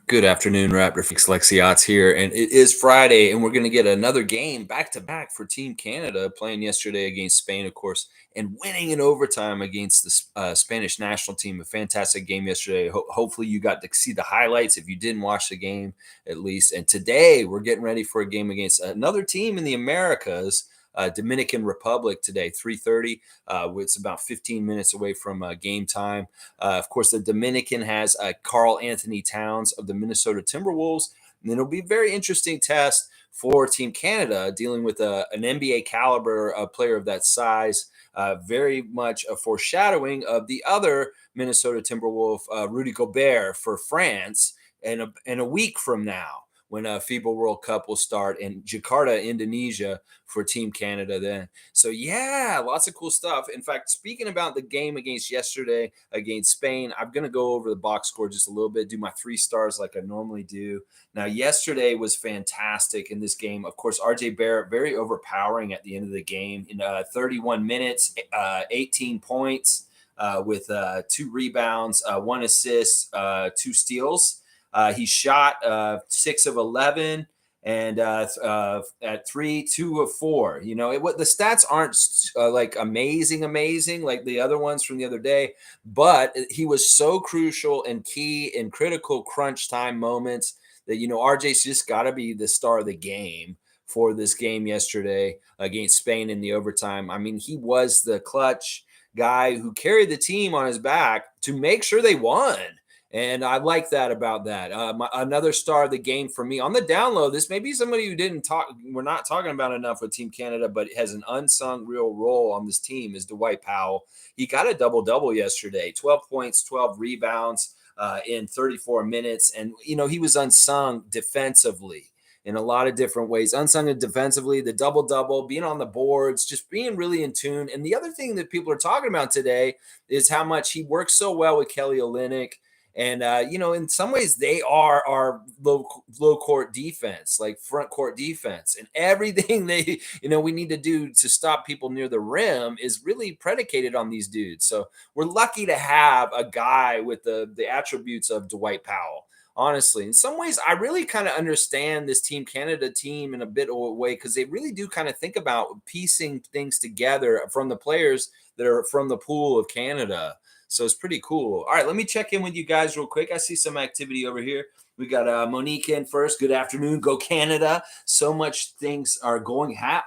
Good afternoon, Raptor Fix Lexiot's here, and it is Friday, and we're going to get another game back to back for Team Canada, playing yesterday against Spain, of course, and winning in overtime against the Spanish national team. A fantastic game yesterday. Hopefully, you got to see the highlights if you didn't watch the game, at least. And today, we're getting ready for a game against another team in the Americas. Dominican Republic today, 3:30. It's about 15 minutes away from game time. Of course, the Dominican has Carl Anthony Towns of the Minnesota Timberwolves. And it'll be a very interesting test for Team Canada dealing with an NBA caliber player of that size. Very much a foreshadowing of the other Minnesota Timberwolf, Rudy Gobert, for France in a week from now when FIBA World Cup will start in Jakarta, Indonesia for Team Canada then. So yeah, lots of cool stuff. In fact, speaking about the game against yesterday against Spain, I'm going to go over the box score just a little bit, do my 3 stars like I normally do. Now, yesterday was fantastic in this game. Of course, RJ Barrett, very overpowering at the end of the game in 31 minutes, 18 points with 2 rebounds, 1 assist, 2 steals. He shot 6 of 11 and at 3, 2 of 4. You know, the stats aren't like amazing like the other ones from the other day, but he was so crucial and key in critical crunch time moments that, RJ's just got to be the star of the game for this game yesterday against Spain in the overtime. I mean, he was the clutch guy who carried the team on his back to make sure they won. And I like that about that. Another star of the game for me on the download. This may be somebody who we're not talking about enough with Team Canada, but has an unsung real role on this team is Dwight Powell. He got a double-double yesterday, 12 points, 12 rebounds in 34 minutes. And, he was unsung defensively in a lot of different ways. Unsung defensively, the double-double, being on the boards, just being really in tune. And the other thing that people are talking about today is how much he works so well with Kelly Olynyk. And, in some ways, they are our low court defense, like front court defense. And everything we need to do to stop people near the rim is really predicated on these dudes. So we're lucky to have a guy with the attributes of Dwight Powell. Honestly, in some ways, I really kind of understand this Team Canada team in a bit of a way because they really do kind of think about piecing things together from the players that are from the pool of Canada. So it's pretty cool. All right, let me check in with you guys real quick. I see some activity over here. We got Monique in first. Good afternoon. Go Canada. So much things are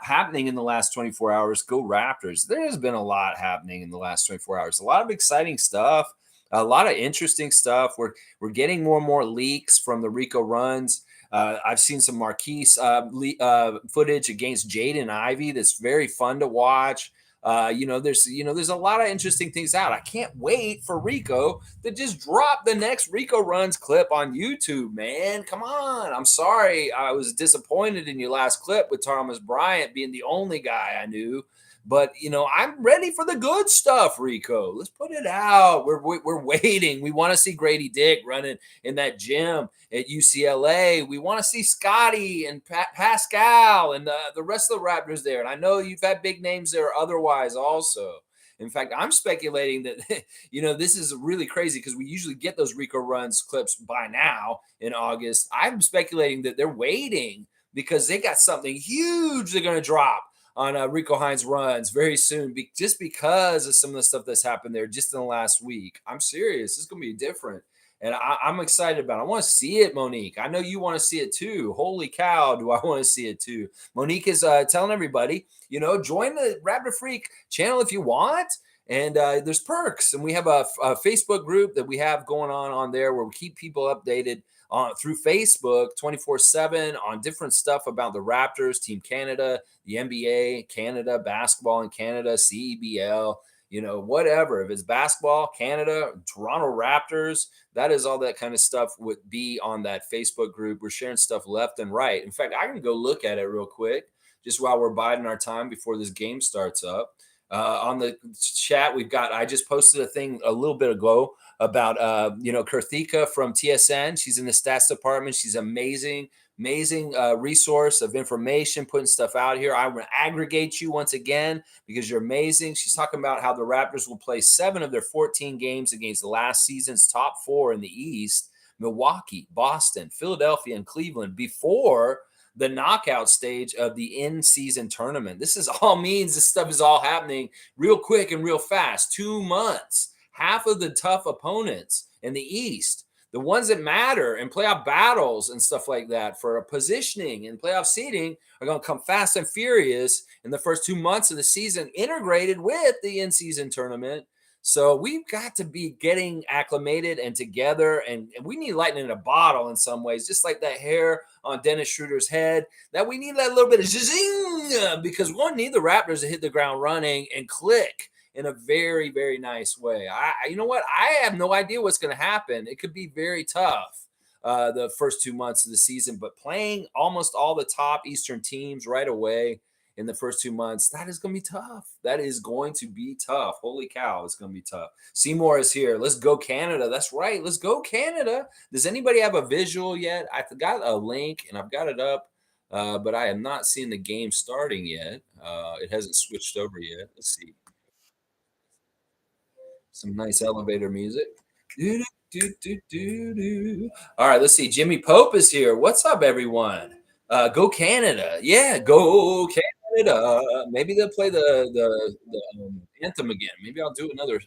happening in the last 24 hours. Go Raptors. There has been a lot happening in the last 24 hours. A lot of exciting stuff. A lot of interesting stuff. We're getting more and more leaks from the Rico runs. I've seen some Marquise footage against Jaden Ivey that's very fun to watch. There's a lot of interesting things out. I can't wait for Rico to just drop the next Rico Runs clip on YouTube, man. Come on. I'm sorry. I was disappointed in your last clip with Thomas Bryant being the only guy I knew. But, I'm ready for the good stuff, Rico. Let's put it out. We're waiting. We want to see Grady Dick running in that gym at UCLA. We want to see Scotty and Pascal and the rest of the Raptors there. And I know you've had big names there otherwise also. In fact, I'm speculating that, this is really crazy because we usually get those Rico Runs clips by now in August. I'm speculating that they're waiting because they got something huge they're going to drop on Rico Hines Runs very soon, just because of some of the stuff that's happened there just in the last week. I'm serious. It's going to be different. And I'm excited about it. I want to see it, Monique. I know you want to see it too. Holy cow, do I want to see it too. Monique is telling everybody, join the Raptor Freak channel if you want. And there's perks. And we have a Facebook group that we have going on there where we keep people updated through Facebook 24/7 on different stuff about the Raptors, Team Canada, the NBA, Canada, basketball in Canada, CEBL, whatever. If it's basketball, Canada, Toronto Raptors, that is all that kind of stuff would be on that Facebook group. We're sharing stuff left and right. In fact, I can go look at it real quick just while we're biding our time before this game starts up. On the chat, I just posted a thing a little bit ago about, Karthika from TSN. She's in the stats department. She's amazing resource of information, putting stuff out here. I want to aggregate you once again because you're amazing. She's talking about how the Raptors will play 7 of their 14 games against last season's top 4 in the East, Milwaukee, Boston, Philadelphia, and Cleveland before the knockout stage of the in-season tournament. This is all means this stuff is all happening real quick and real fast. 2 months. Half of the tough opponents in the East, the ones that matter in playoff battles and stuff like that for a positioning and playoff seeding, are going to come fast and furious in the first 2 months of the season, integrated with the in-season tournament. So we've got to be getting acclimated and together, and we need lightning in a bottle in some ways, just like that hair on Dennis Schroeder's head. That we need that little bit of zing, because we want need the Raptors to hit the ground running and click in a very, very nice way. You know what? I have no idea what's going to happen. It could be very tough the first 2 months of the season, but playing almost all the top Eastern teams right away in the first 2 months, that is going to be tough. That is going to be tough. Holy cow, it's going to be tough. Seymour is here. Let's go Canada. That's right. Let's go Canada. Does anybody have a visual yet? I got a link and I've got it up, but I have not seen the game starting yet. It hasn't switched over yet. Let's see. Some nice elevator music. Do, do, do, do, do. All right, let's see. Jimmy Pope is here. What's up, everyone? Go Canada. Yeah, go Canada. Maybe they'll play the anthem again. Maybe I'll do another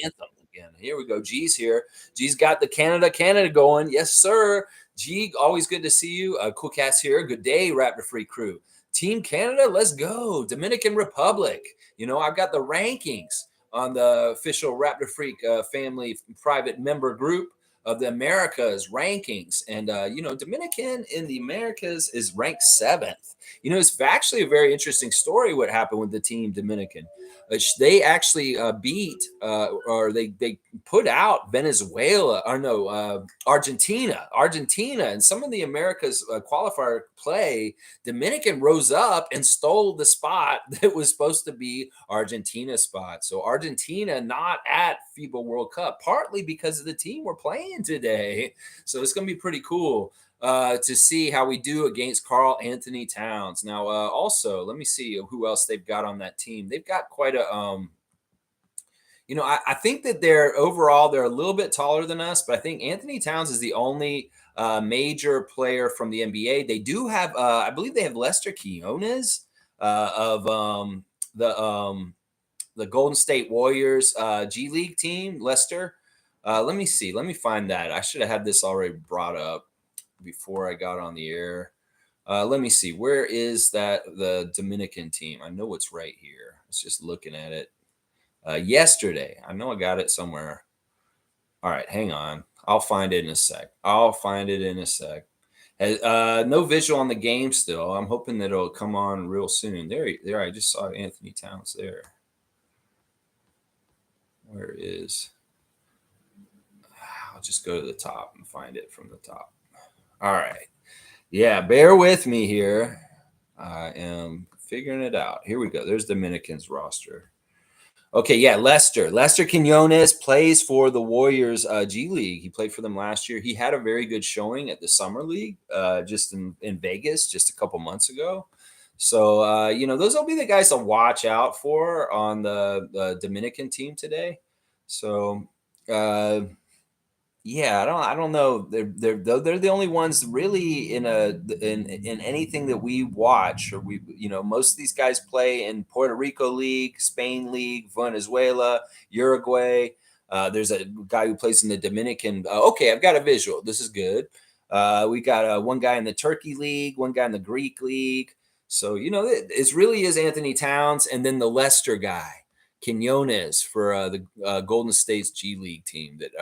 anthem again. Here we go. G's here. G's got the Canada going. Yes, sir. G, always good to see you. Cool Cat's here. Good day, Raptor Free crew. Team Canada, let's go. Dominican Republic. I've got the rankings on the official Raptor Freak family private member group of the Americas rankings. And, Dominican in the Americas is ranked 7th. It's actually a very interesting story what happened with the team Dominican. They actually beat or they put out Venezuela, or no, Argentina. And some of the Americas qualifier play, Dominican rose up and stole the spot that was supposed to be Argentina's spot. So Argentina not at FIBA World Cup, partly because of the team we're playing today. So it's going to be pretty cool to see how we do against Karl Anthony Towns. Now, also, let me see who else they've got on that team. They've got quite a, I think that they're a little bit taller than us, but I think Anthony Towns is the only major player from the NBA. They do have, I believe they have Lester Quinones of the Golden State Warriors G League team, Lester. Let me see. Let me find that. I should have had this already brought up before I got on the air. Let me see. Where is the Dominican team? I know it's right here. I was just looking at it yesterday. I know I got it somewhere. All right, hang on. I'll find it in a sec. No visual on the game still. I'm hoping that it'll come on real soon. There. I just saw Anthony Towns there. Where is? I'll just go to the top and find it from the top. All right. Yeah, bear with me here. I am figuring it out. Here we go. There's Dominican's roster. Okay, yeah, Lester Quinones plays for the Warriors G League. He played for them last year. He had a very good showing at the Summer League just in Vegas just a couple months ago. So, those will be the guys to watch out for on the Dominican team today. So, yeah, I don't know. They're the only ones really in anything that we watch, or most of these guys play in Puerto Rico League, Spain League, Venezuela, Uruguay. There's a guy who plays in the Dominican. Okay, I've got a visual. This is good. We got one guy in the Turkey League, one guy in the Greek League. So it really is Anthony Towns, and then the Leicester guy, Quinones, for the Golden State's G League team that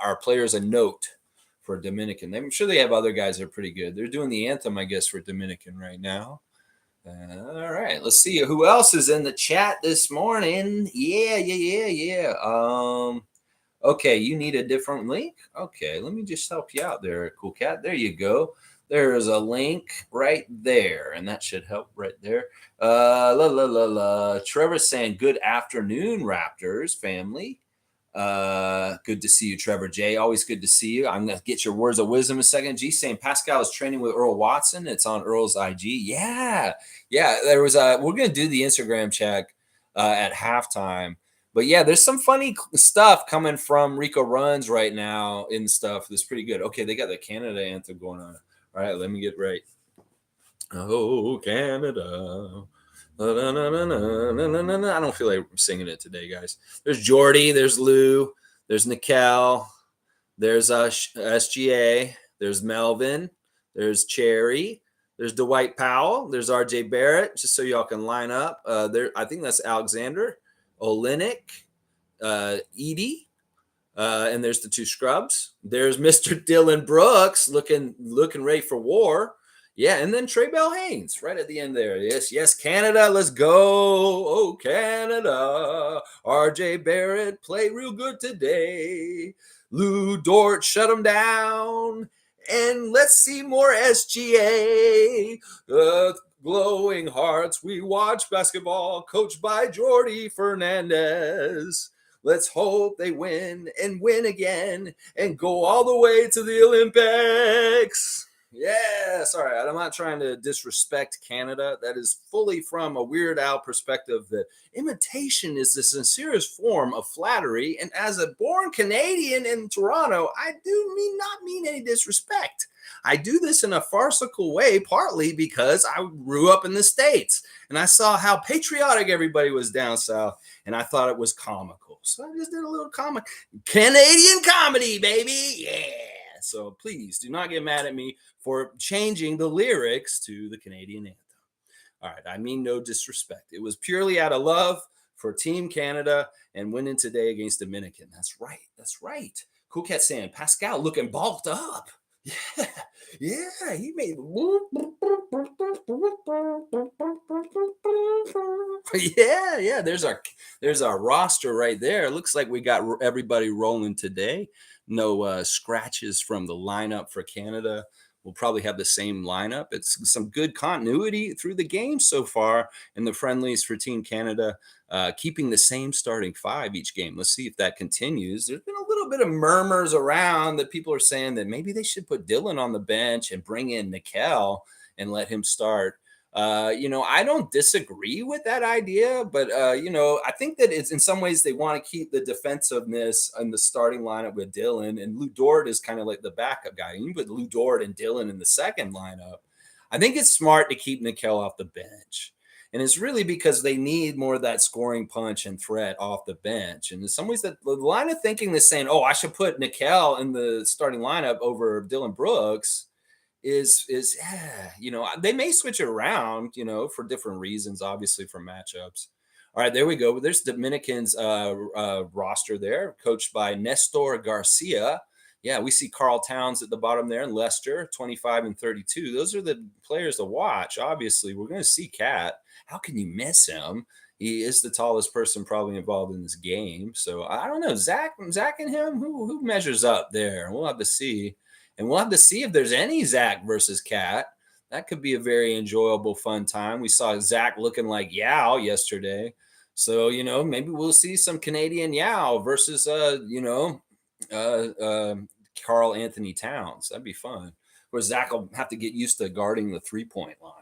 are players a note for Dominican. I'm sure they have other guys that are pretty good. They're doing the anthem, I guess, for Dominican right now. All right, let's see who else is in the chat this morning. Yeah. Okay, you need a different link? Okay, let me just help you out there, Cool Cat. There you go. There is a link right there, and that should help right there. Trevor's saying, good afternoon, Raptors family. Good to see you, Trevor J. Always good to see you. I'm going to get your words of wisdom in a second. G saying Pascal is training with Earl Watson. It's on Earl's IG. Yeah. There was we're going to do the Instagram check at halftime But yeah, there's some funny stuff coming from Rico Runs right now and stuff that's pretty good. Okay, they got the Canada anthem going on. All right, let me get right. Oh, Canada. I don't feel like singing it today, guys. There's Jordy, there's Lou, there's Nikel, there's SGA, there's Melvin, there's Cherry, there's Dwight Powell, there's RJ Barrett, just so y'all can line up. There, I think that's Alexander, Olenek, Edie, and there's the two scrubs. There's Mr. Dylan Brooks looking ready for war. Yeah, and then Trey Bell Haynes right at the end there. Yes, Canada, let's go. Oh, Canada. RJ Barrett played real good today. Lou Dort shut him down. And let's see more SGA. Glowing hearts, we watch basketball coached by Jordy Fernandez. Let's hope they win and win again and go all the way to the Olympics. Yeah, sorry, I'm not trying to disrespect Canada. That is fully from a Weird Al perspective that imitation is the sincerest form of flattery. And as a born Canadian in Toronto, I do not mean any disrespect. I do this in a farcical way, partly because I grew up in the States and I saw how patriotic everybody was down south, and I thought it was comical. So I just did a little comic Canadian comedy, baby. Yeah. So please do not get mad at me for changing the lyrics to the Canadian anthem. All right, I mean no disrespect. It was purely out of love for Team Canada and winning today against Dominican. That's right. Cool Cat saying Pascal looking bulked up. Yeah, he made. Yeah. There's our roster right there. Looks like we got everybody rolling today. No scratches from the lineup for Canada. We'll probably have the same lineup. It's some good continuity through the game so far in the friendlies for Team Canada, keeping the same starting five each game. Let's see if that continues. There's been a little bit of murmurs around that people are saying that maybe they should put Dylan on the bench and bring in Nikel and let him start. I don't disagree with that idea, but I think that it's in some ways they want to keep the defensiveness in the starting lineup with Dylan, and Lou Dort is kind of like the backup guy. You put Lou Dort and Dylan in the second lineup. I think it's smart to keep Nikel off the bench. And it's really because they need more of that scoring punch and threat off the bench. And in some ways, that the line of thinking that's saying, oh, I should put Nikel in the starting lineup over Dylan Brooks is they may switch it around, for different reasons, obviously for matchups. All right, there we go. There's Dominican's roster there, coached by Nestor Garcia. Yeah, we see Carl Towns at the bottom there, and Lester, 25 and 32. Those are the players to watch. Obviously, we're going to see Cat. How can you miss him? He is the tallest person probably involved in this game. So I don't know, Zach and him, who measures up there? We'll have to see. And we'll have to see if there's any Zach versus Cat. That could be a very enjoyable, fun time. We saw Zach looking like Yao yesterday. So, maybe we'll see some Canadian Yao versus, Carl Anthony Towns. That'd be fun. Where Zach will have to get used to guarding the three-point line.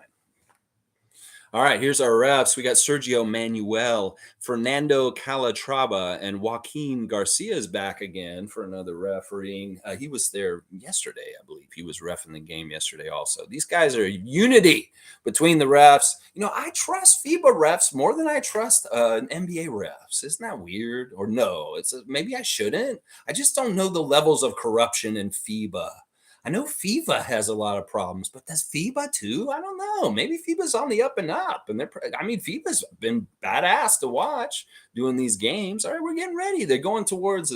All right, here's our refs. We got Sergio Manuel, Fernando Calatrava, and Joaquin Garcia is back again for another refereeing. He was there yesterday, I believe. He was reffing the game yesterday also. These guys are unity between the refs. I trust FIBA refs more than I trust NBA refs. Isn't that weird? Or no, maybe I shouldn't. I just don't know the levels of corruption in FIBA. I know FIBA has a lot of problems, but does FIBA too? I don't know. Maybe FIBA's on the up and up. And FIBA's been badass to watch doing these games. All right, we're getting ready. They're going towards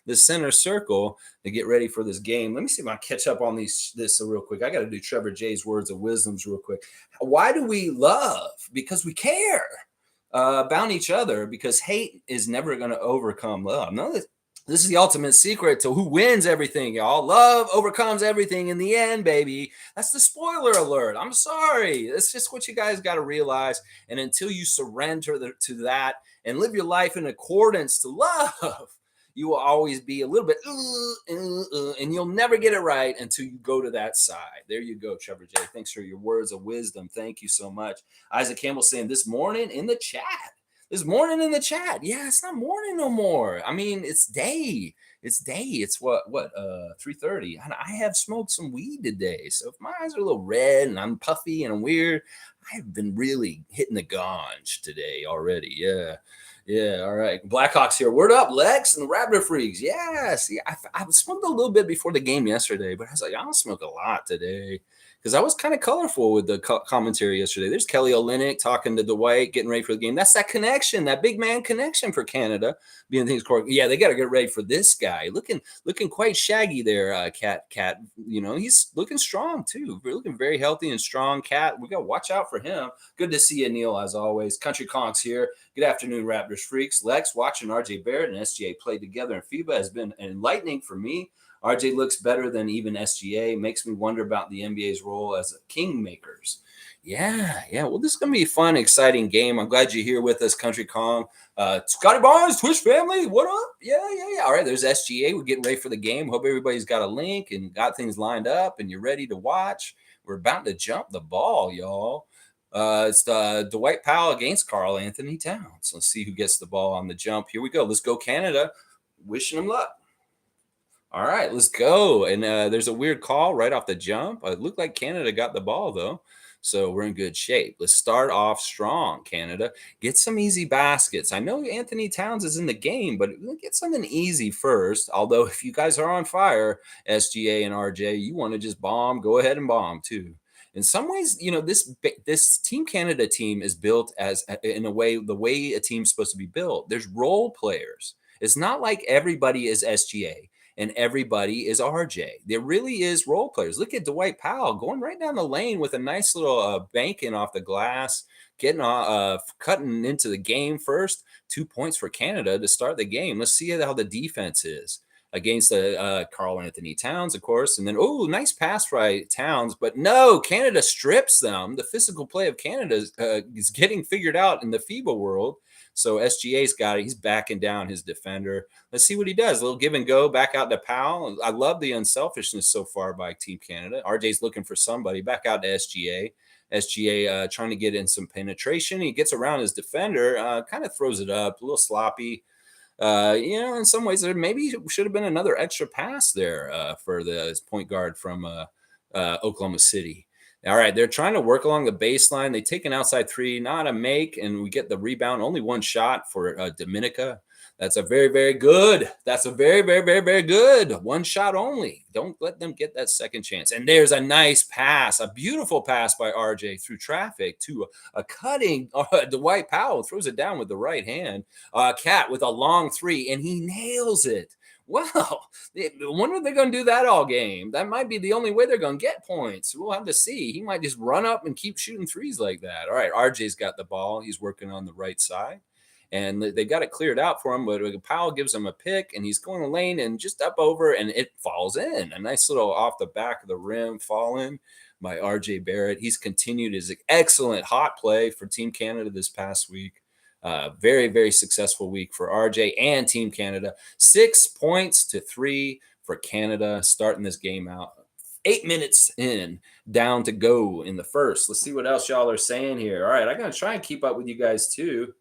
the center circle to get ready for this game. Let me see if I catch up on this real quick. I got to do Trevor J's words of wisdoms real quick. Why do we love? Because we care about each other, because hate is never going to overcome love. No, this is the ultimate secret to who wins everything, y'all. Love overcomes everything in the end, baby. That's the spoiler alert. I'm sorry. That's just what you guys got to realize. And until you surrender to that and live your life in accordance to love, you will always be a little bit, and you'll never get it right until you go to that side. There you go, Trevor J. Thanks for your words of wisdom. Thank you so much. Isaac Campbell saying this morning in the chat, It's morning in the chat. Yeah, it's not morning no more. I mean, it's day. It's day. It's what 3:30. And I have smoked some weed today. So if my eyes are a little red and I'm puffy and I'm weird, I've been really hitting the ganj today already. Yeah. Yeah, all right. Blackhawks here. Word up, Lex and the Raptor Freaks. Yeah, see, I smoked a little bit before the game yesterday, but I was like, I don't smoke a lot today because I was kind of colorful with the commentary yesterday. There's Kelly Olynyk talking to Dwight, getting ready for the game. That's that connection, that big man connection for Canada. Being things court. Yeah, they got to get ready for this guy. Looking quite shaggy there, Cat. You know, he's looking strong too. We're looking very healthy and strong. Cat, we got to watch out for him. Good to see you, Neil, as always. Country Conks here. Good afternoon, Raptors freaks. Lex, watching RJ Barrett and SGA play together in FIBA has been enlightening for me. RJ looks better than even SGA. Makes me wonder about the NBA's role as kingmakers. Yeah. Well, this is going to be a fun, exciting game. I'm glad you're here with us, Country Kong. Scotty Barnes, Twitch family, what up? Yeah. All right, there's SGA. We're getting ready for the game. Hope everybody's got a link and got things lined up and you're ready to watch. We're about to jump the ball, y'all. It's Dwight Powell against Karl Anthony Towns. Let's see who gets the ball on the jump. Here we go. Let's go, Canada. Wishing them luck. All right, let's go. And there's a weird call right off the jump. It looked like Canada got the ball, though. So we're in good shape. Let's start off strong, Canada. Get some easy baskets. I know Anthony Towns is in the game, but get something easy first. Although if you guys are on fire, SGA and RJ, you want to just bomb, go ahead and bomb too. In some ways, you know, this Team Canada team is built as in a way the way a team's supposed to be built. There's role players. It's not like everybody is SGA and everybody is RJ. There really is role players. Look at Dwight Powell going right down the lane with a nice little banking off the glass, getting cutting into the game first. 2 points for Canada to start the game. Let's see how the defense is against the Karl Anthony Towns, of course. And then, nice pass by Towns. But no, Canada strips them. The physical play of Canada is getting figured out in the FIBA world. So SGA's got it. He's backing down his defender. Let's see what he does. A little give and go back out to Powell. I love the unselfishness so far by Team Canada. RJ's looking for somebody. Back out to SGA. SGA trying to get in some penetration. He gets around his defender, kind of throws it up, a little sloppy. In some ways, there maybe should have been another extra pass there for the point guard from Oklahoma City. All right, they're trying to work along the baseline. They take an outside three, not a make, and we get the rebound. Only one shot for Dominica. That's a very, very good. That's a very, very, very, very good. One shot only. Don't let them get that second chance. And there's a nice pass, a beautiful pass by RJ through traffic to a cutting. Dwight Powell throws it down with the right hand. Cat with a long three, and he nails it. Well, I wonder if they're going to do that all game. That might be the only way they're going to get points. We'll have to see. He might just run up and keep shooting threes like that. All right, RJ's got the ball. He's working on the right side. And they got it cleared out for him, but Powell gives him a pick, and he's going to lane and just up over, and it falls in. A nice little off the back of the rim fall in by RJ Barrett. He's continued his excellent hot play for Team Canada this past week. Very, very successful week for RJ and Team Canada. 6 points to 3 for Canada starting this game out. 8 minutes in, down to go in the first. Let's see what else y'all are saying here. All right, I'm going to try and keep up with you guys too.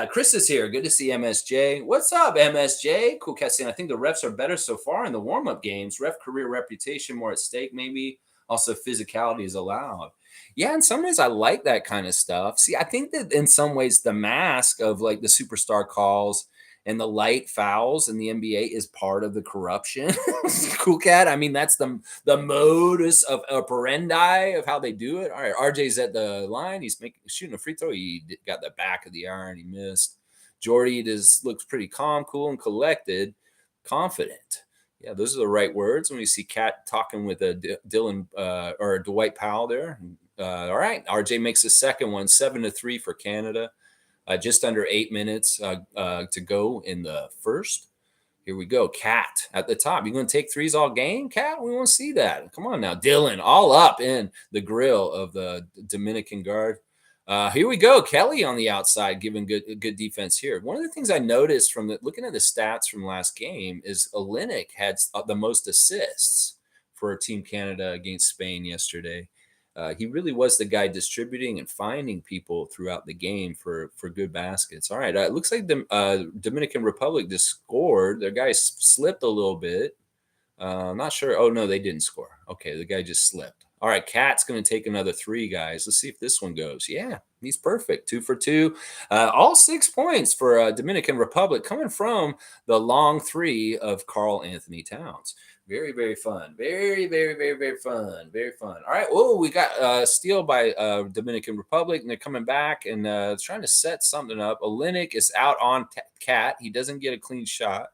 Chris is here. Good to see MSJ. What's up, MSJ? Cool cat saying, I think the refs are better so far in the warm-up games. Ref career reputation more at stake, maybe. Also, physicality is allowed. Yeah, in some ways, I like that kind of stuff. See, I think that in some ways, the mask of like the superstar calls and the light fouls in the NBA is part of the corruption. Cool cat. I mean, that's the modus of operandi of how they do it. All right, RJ's at the line. He's shooting a free throw. He got the back of the iron. He missed. Jordy looks pretty calm, cool, and collected, confident. Yeah, those are the right words when we see Cat talking with Dylan or Dwight Powell there. All right, RJ makes the second one, 7-3 for Canada. Just under 8 minutes to go in the first. Here we go. Cat at the top. You going to take threes all game, Cat? We want to see that. Come on now. Dylan all up in the grill of the Dominican guard. Here we go. Kelly on the outside giving good defense here. One of the things I noticed from looking at the stats from last game is Olynyk had the most assists for Team Canada against Spain yesterday. He really was the guy distributing and finding people throughout the game for good baskets. All right, it looks like the Dominican Republic just scored. Their guy slipped a little bit. I'm not sure. Oh no, they didn't score. Okay, the guy just slipped. All right, Cat's going to take another three, guys. Let's see if this one goes. Yeah, he's perfect. 2 for 2. All 6 points for Dominican Republic coming from the long three of Carl Anthony Towns. Very, very fun. Very, very, very, very fun. Very fun. All right. Oh, we got steal by Dominican Republic, and they're coming back and trying to set something up. Olenek is out on Cat. He doesn't get a clean shot,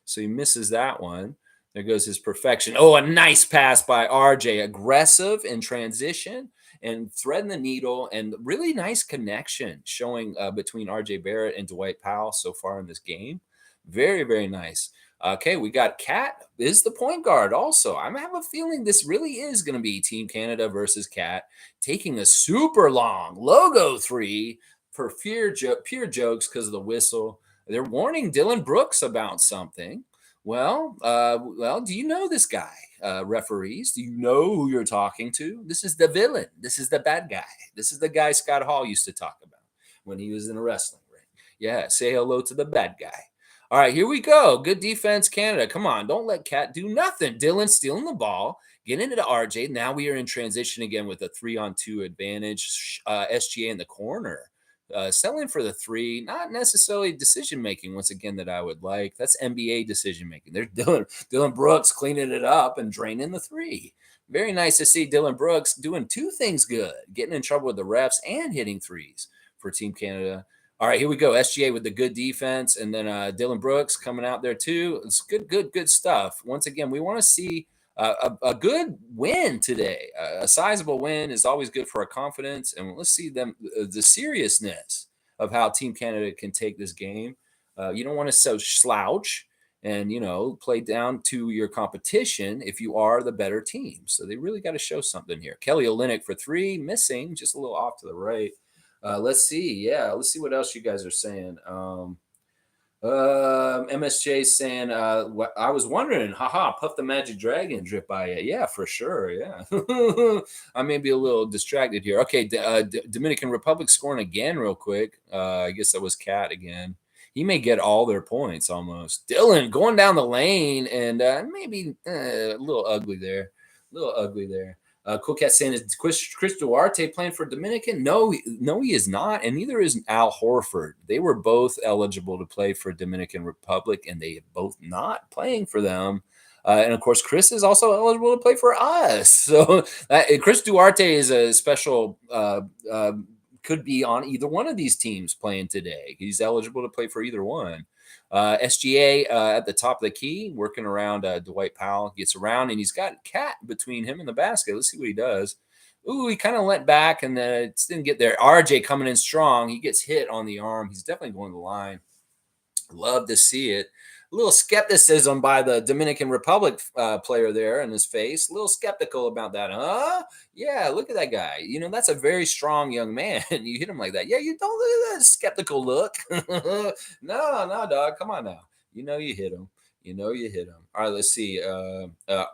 so he misses that one. There goes his perfection. Oh, a nice pass by RJ. Aggressive in transition and threading the needle, and really nice connection showing between RJ Barrett and Dwight Powell so far in this game. Very, very nice. Okay, we got Cat is the point guard also. I have a feeling this really is going to be Team Canada versus Cat taking a super long logo three for pure jokes because of the whistle. They're warning Dylan Brooks about something. Well, do you know this guy, referees? Do you know who you're talking to? This is the villain. This is the bad guy. This is the guy Scott Hall used to talk about when he was in a wrestling ring. Yeah, say hello to the bad guy. All right, here we go. Good defense, Canada. Come on, don't let Cat do nothing. Dylan stealing the ball, getting into RJ. Now we are in transition again with a 3-on-2 advantage. SGA in the corner. Selling for the three, not necessarily decision making once again that I would like. That's NBA decision making. They're Dylan Brooks cleaning it up and draining the three. Very nice to see Dylan Brooks doing two things good, getting in trouble with the refs and hitting threes for Team Canada. All right, here we go. SGA with the good defense, and then Dylan Brooks coming out there too. It's good stuff. Once again, we want to see a good win today. A sizable win is always good for our confidence, and let's see the seriousness of how Team Canada can take this game. You don't want to slouch and play down to your competition if you are the better team. So they really got to show something here. Kelly Olynyk for three, missing just a little off to the right. Let's see. Yeah, let's see what else you guys are saying. MSJ saying, I was wondering, haha, Puff the Magic Dragon drip by it. Yeah, for sure. Yeah. I may be a little distracted here. Okay. Dominican Republic scoring again real quick. I guess that was Cat again. He may get all their points almost. Dylan going down the lane and maybe a little ugly there. Cool Cat saying, is Chris Duarte playing for Dominican? No, he is not, and neither is Al Horford. They were both eligible to play for Dominican Republic, and they both not playing for them. And of course, Chris is also eligible to play for us. So Chris Duarte is a special. Could be on either one of these teams playing today. He's eligible to play for either one. SGA at the top of the key, working around Dwight Powell, gets around, and he's got Cat between him and the basket. Let's see what he does. Ooh, he kind of let back and didn't get there. RJ coming in strong. He gets hit on the arm. He's definitely going to the line. Love to see it. A little skepticism by the Dominican Republic player there in his face. A little skeptical about that, huh? Yeah, look at that guy. That's a very strong young man. You hit him like that. Yeah, you don't look at that skeptical look. No, dog. Come on now. You hit him. All right, let's see.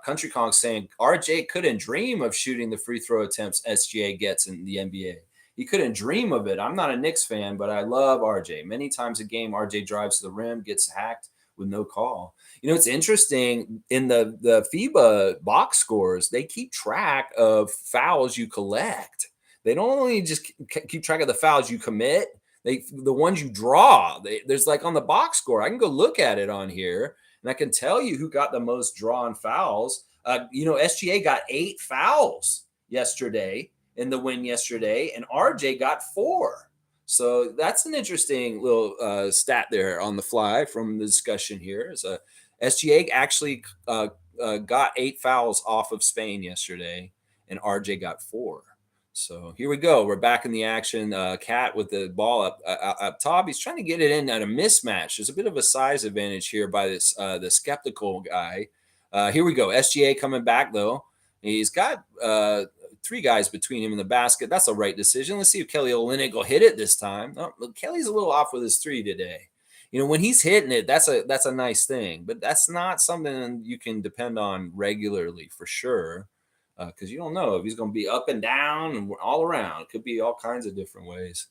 Country Kong saying RJ couldn't dream of shooting the free throw attempts SGA gets in the NBA. He couldn't dream of it. I'm not a Knicks fan, but I love RJ. Many times a game, RJ drives to the rim, gets hacked with no call. It's interesting in the FIBA box scores, they keep track of fouls you collect. They don't only just keep track of the fouls you commit, the ones you draw. There's like on the box score, I can go look at it on here, and I can tell you who got the most drawn fouls. SGA got 8 fouls yesterday in the win yesterday, and RJ got 4. So that's an interesting little stat there on the fly from the discussion here. SGA actually got 8 fouls off of Spain yesterday, and RJ got 4. So here we go. We're back in the action. Cat with the ball up top. He's trying to get it in at a mismatch. There's a bit of a size advantage here by this the skeptical guy. Here we go. SGA coming back though. He's got 3 guys between him and the basket. That's a right decision. Let's see if Kelly Olynyk will hit it this time. Oh, Kelly's a little off with his 3 today. When he's hitting it, that's a nice thing, but that's not something you can depend on regularly for sure. because you don't know if he's going to be up and down and all around. It could be all kinds of different ways.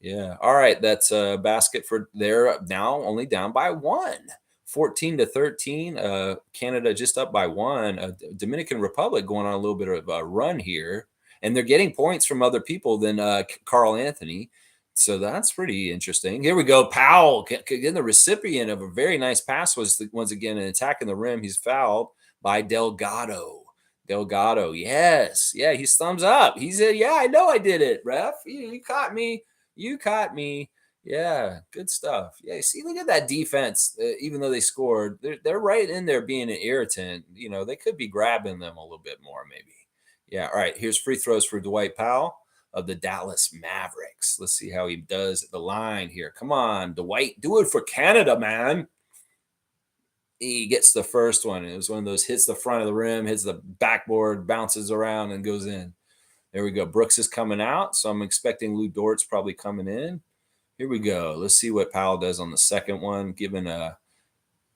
Yeah. All right. That's a basket for they're now only down by one. 14-13. Canada just up by one. Dominican Republic going on a little bit of a run here, and they're getting points from other people than Carl Anthony. So that's pretty interesting. Here we go. Powell, again, the recipient of a very nice pass was once again an attack in the rim. He's fouled by Delgado. Delgado, yes, yeah, he's thumbs up. He said, "Yeah, I know I did it, ref. You caught me. You caught me." Yeah, good stuff. Yeah, see, look at that defense. Even though they scored, they're right in there being an irritant. They could be grabbing them a little bit more, maybe. Yeah. All right. Here's free throws for Dwight Powell of the Dallas Mavericks. Let's see how he does at the line here. Come on, Dwight, do it for Canada, man. He gets the first one. It was one of those hits the front of the rim, hits the backboard, bounces around, and goes in. There we go. Brooks is coming out, so I'm expecting Lou Dort's probably coming in. Here we go. Let's see what Powell does on the second one, giving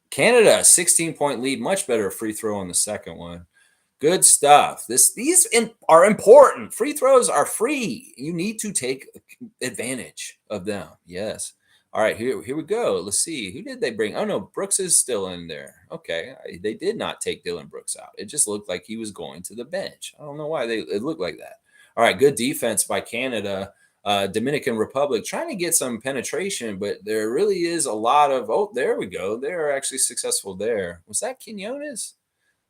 Canada a 16-point lead. Much better free throw on the second one. Good stuff. These are important. Free throws are free. You need to take advantage of them. Yes. All right, here we go. Let's see. Who did they bring? Oh, no, Brooks is still in there. Okay. They did not take Dylan Brooks out. It just looked like he was going to the bench. I don't know why it looked like that. All right, good defense by Canada. Dominican Republic trying to get some penetration, but there really is a lot of, oh, there we go. They're actually successful there. Was that Quinones?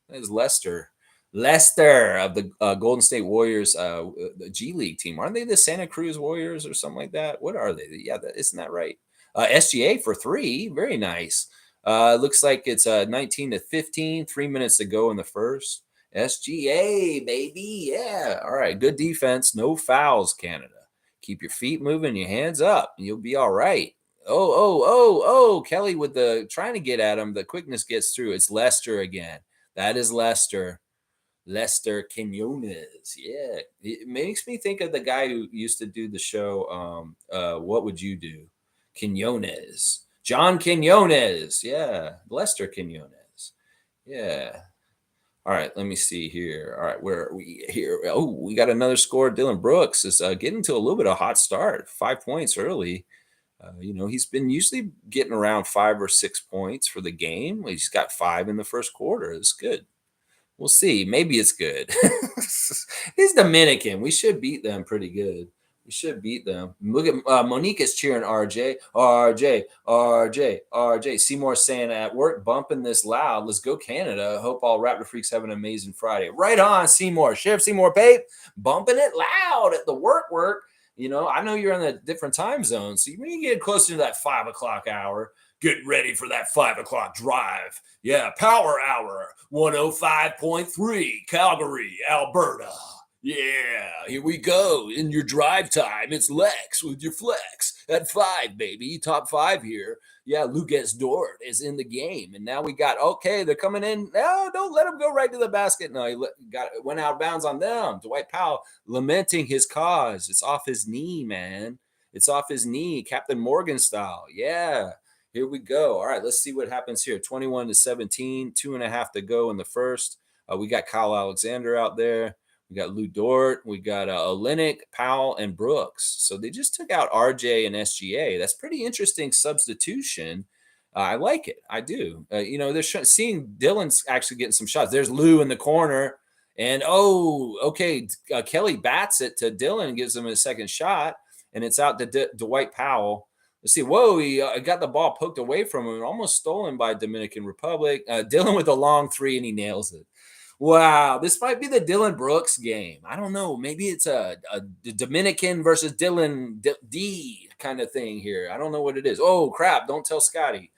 That is Lester. Lester of the Golden State Warriors, the G League team. Aren't they the Santa Cruz Warriors or something like that? What are they? Yeah, isn't that right? SGA for three. Very nice. Looks like it's 19-15. 3 minutes to go in the first. SGA, baby. Yeah. All right. Good defense. No fouls, Canada. Keep your feet moving, your hands up, and you'll be all right. Oh. Kelly with the trying to get at him. The quickness gets through. It's Lester again. That is Lester. Lester Quinones. Yeah. It makes me think of the guy who used to do the show, What Would You Do? Quinones. John Quinones. Yeah. Lester Quinones. Yeah. All right, let me see here. All right, where are we here? Oh, we got another score. Dylan Brooks is getting to a little bit of a hot start. 5 points early. He's been usually getting around 5 or 6 points for the game. He's got 5 in the first quarter. It's good. We'll see. Maybe it's good. He's Dominican. We should beat them pretty good. We should beat them. Look at Monique is cheering RJ. Seymour saying at work, bumping this loud. Let's go Canada. Hope all Raptor Freaks have an amazing Friday. Right on, Seymour. Sheriff Seymour Pape, bumping it loud at the work. I know you're in a different time zone. So when you get closer to that 5 o'clock hour, get ready for that 5 o'clock drive. Yeah, Power Hour 105.3, Calgary, Alberta. Yeah, here we go. In your drive time, it's Lex with your flex at 5, baby. Top 5 here. Yeah, Lucas Dort is in the game. And now we got, okay, they're coming in. No, don't let him go right to the basket. No, went out of bounds on them. Dwight Powell lamenting his cause. It's off his knee, man. It's off his knee, Captain Morgan style. Yeah. Here we go. All right, let's see what happens here. 21-17, 2.5 to go in the first. We got Kyle Alexander out there. We got Lou Dort. We got Olynyk, Powell, and Brooks. So they just took out RJ and SGA. That's pretty interesting substitution. I like it. I do. They're seeing Dylan's actually getting some shots. There's Lou in the corner. And, okay, Kelly bats it to Dylan and gives him a second shot. And it's out to Dwight Powell. Let's see. Whoa, he got the ball poked away from him, almost stolen by Dominican Republic. Dylan with a long three, and he nails it. Wow, this might be the Dylan Brooks game. I don't know. Maybe it's a Dominican versus Dylan D kind of thing here. I don't know what it is. Oh, crap. Don't tell Scotty.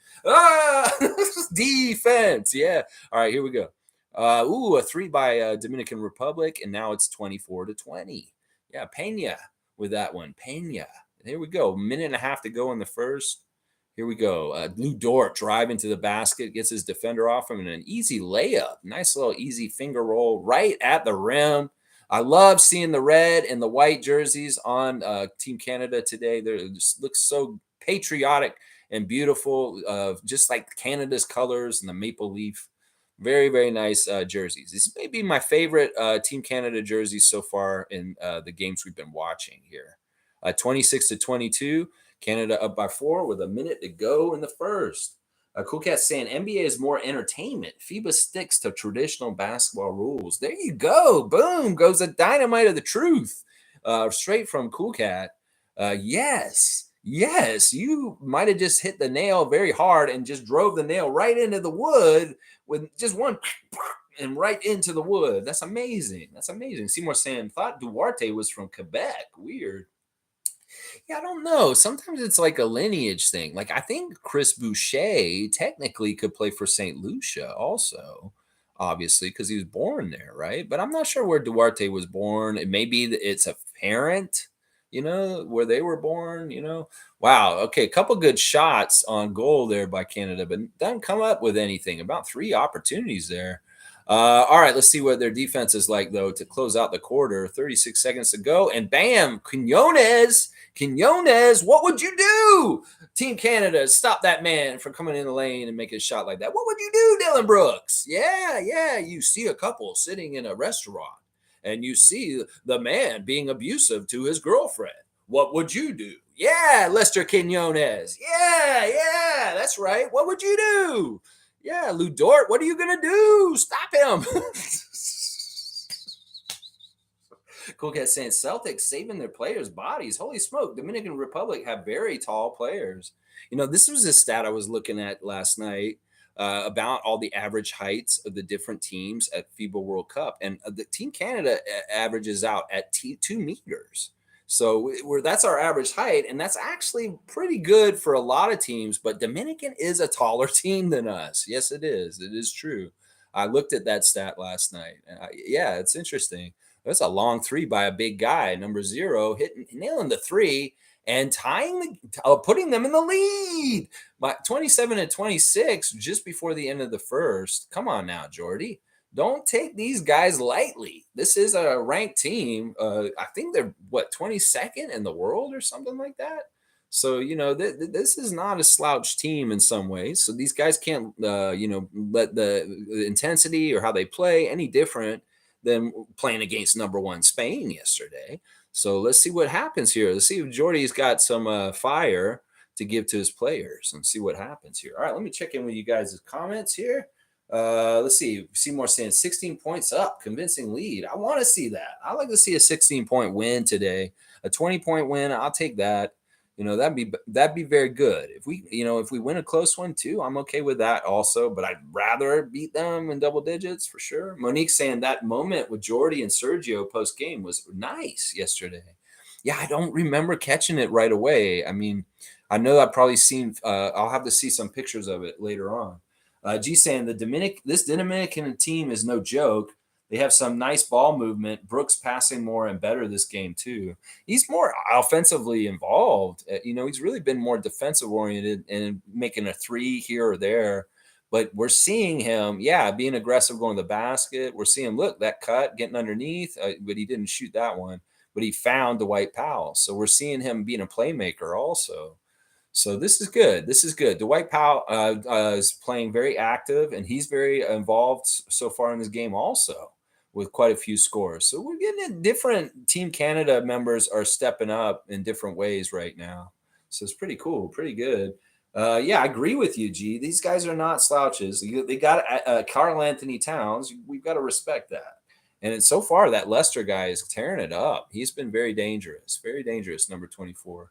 Defense. Yeah. All right, here we go. A 3 by Dominican Republic, and now it's 24-20. Yeah, Pena with that one. Pena. Here we go. 1.5 to go in the first. Here we go. Lou Dort driving to the basket, gets his defender off him, and an easy layup. Nice little easy finger roll right at the rim. I love seeing the red and the white jerseys on Team Canada today. They just look so patriotic and beautiful, just like Canada's colors and the maple leaf. Very, very nice jerseys. This may be my favorite Team Canada jerseys so far in the games we've been watching here. 26-22, Canada up by 4 with a minute to go in the first. Cool Cat saying NBA is more entertainment. FIBA sticks to traditional basketball rules. There you go. Boom goes the dynamite of the truth. Straight from Cool Cat. Yes. Yes, you might have just hit the nail very hard and just drove the nail right into the wood with just one and right into the wood. That's amazing. That's amazing. Seymour saying, thought Duarte was from Quebec. Weird. Yeah, I don't know. Sometimes it's like a lineage thing. Like I think Chris Boucher technically could play for St. Lucia also, obviously, because he was born there, right? But I'm not sure where Duarte was born. It may be that it's a parent, where they were born, Wow. Okay, a couple good shots on goal there by Canada, but doesn't come up with anything. About 3 opportunities there. All right, let's see what their defense is like, though, to close out the quarter. 36 seconds to go, and bam, Quinones, what would you do? Team Canada, stop that man from coming in the lane and making a shot like that. What would you do, Dylan Brooks? Yeah. You see a couple sitting in a restaurant and you see the man being abusive to his girlfriend. What would you do? Yeah, Lester Quinones. Yeah, that's right. What would you do? Yeah, Lou Dort, what are you going to do? Stop him. Cool Cat saying Celtics saving their players' bodies. Holy smoke. Dominican Republic have very tall players. This was a stat I was looking at last night about all the average heights of the different teams at FIBA World Cup. And the Team Canada averages out at 2 meters. So that's our average height. And that's actually pretty good for a lot of teams. But Dominican is a taller team than us. Yes, it is. It is true. I looked at that stat last night. Yeah, it's interesting. That's a long 3 by a big guy, number 0, nailing the 3 and putting them in the lead. 27-26, just before the end of the first. Come on now, Jordy. Don't take these guys lightly. This is a ranked team. I think they're 22nd in the world or something like that. So this is not a slouch team in some ways. So these guys can't let the intensity or how they play any different than playing against number 1 Spain yesterday. So let's see what happens here. Let's see if Jordy's got some fire to give to his players and see what happens here. All right, let me check in with you guys' comments here. Let's see. Seymour saying 16 points up, convincing lead. I want to see that. I like to see a 16-point win today. A 20-point win, I'll take that. That'd be very good. If we win a close one too, I'm okay with that also, but I'd rather beat them in double digits for sure. Monique saying that moment with Jordy and Sergio post game was nice yesterday. Yeah, I don't remember catching it right away. I mean, I know I've probably seen, I'll have to see some pictures of it later on. G saying this Dominican team is no joke. They have some nice ball movement. Brooks passing more and better this game too. He's more offensively involved. He's really been more defensive oriented and making a 3 here or there. But we're seeing him, being aggressive going to the basket. We're seeing, look, that cut, getting underneath, but he didn't shoot that one. But he found Dwight Powell. So we're seeing him being a playmaker also. So this is good. This is good. Dwight Powell is playing very active, and he's very involved so far in this game also, with quite a few scores. So we're getting it. Different Team Canada members are stepping up in different ways right now. So it's pretty cool, pretty good. I agree with you, G. These guys are not slouches. They got Karl Anthony Towns. We've got to respect that. And so far, that Lester guy is tearing it up. He's been very dangerous, number 24.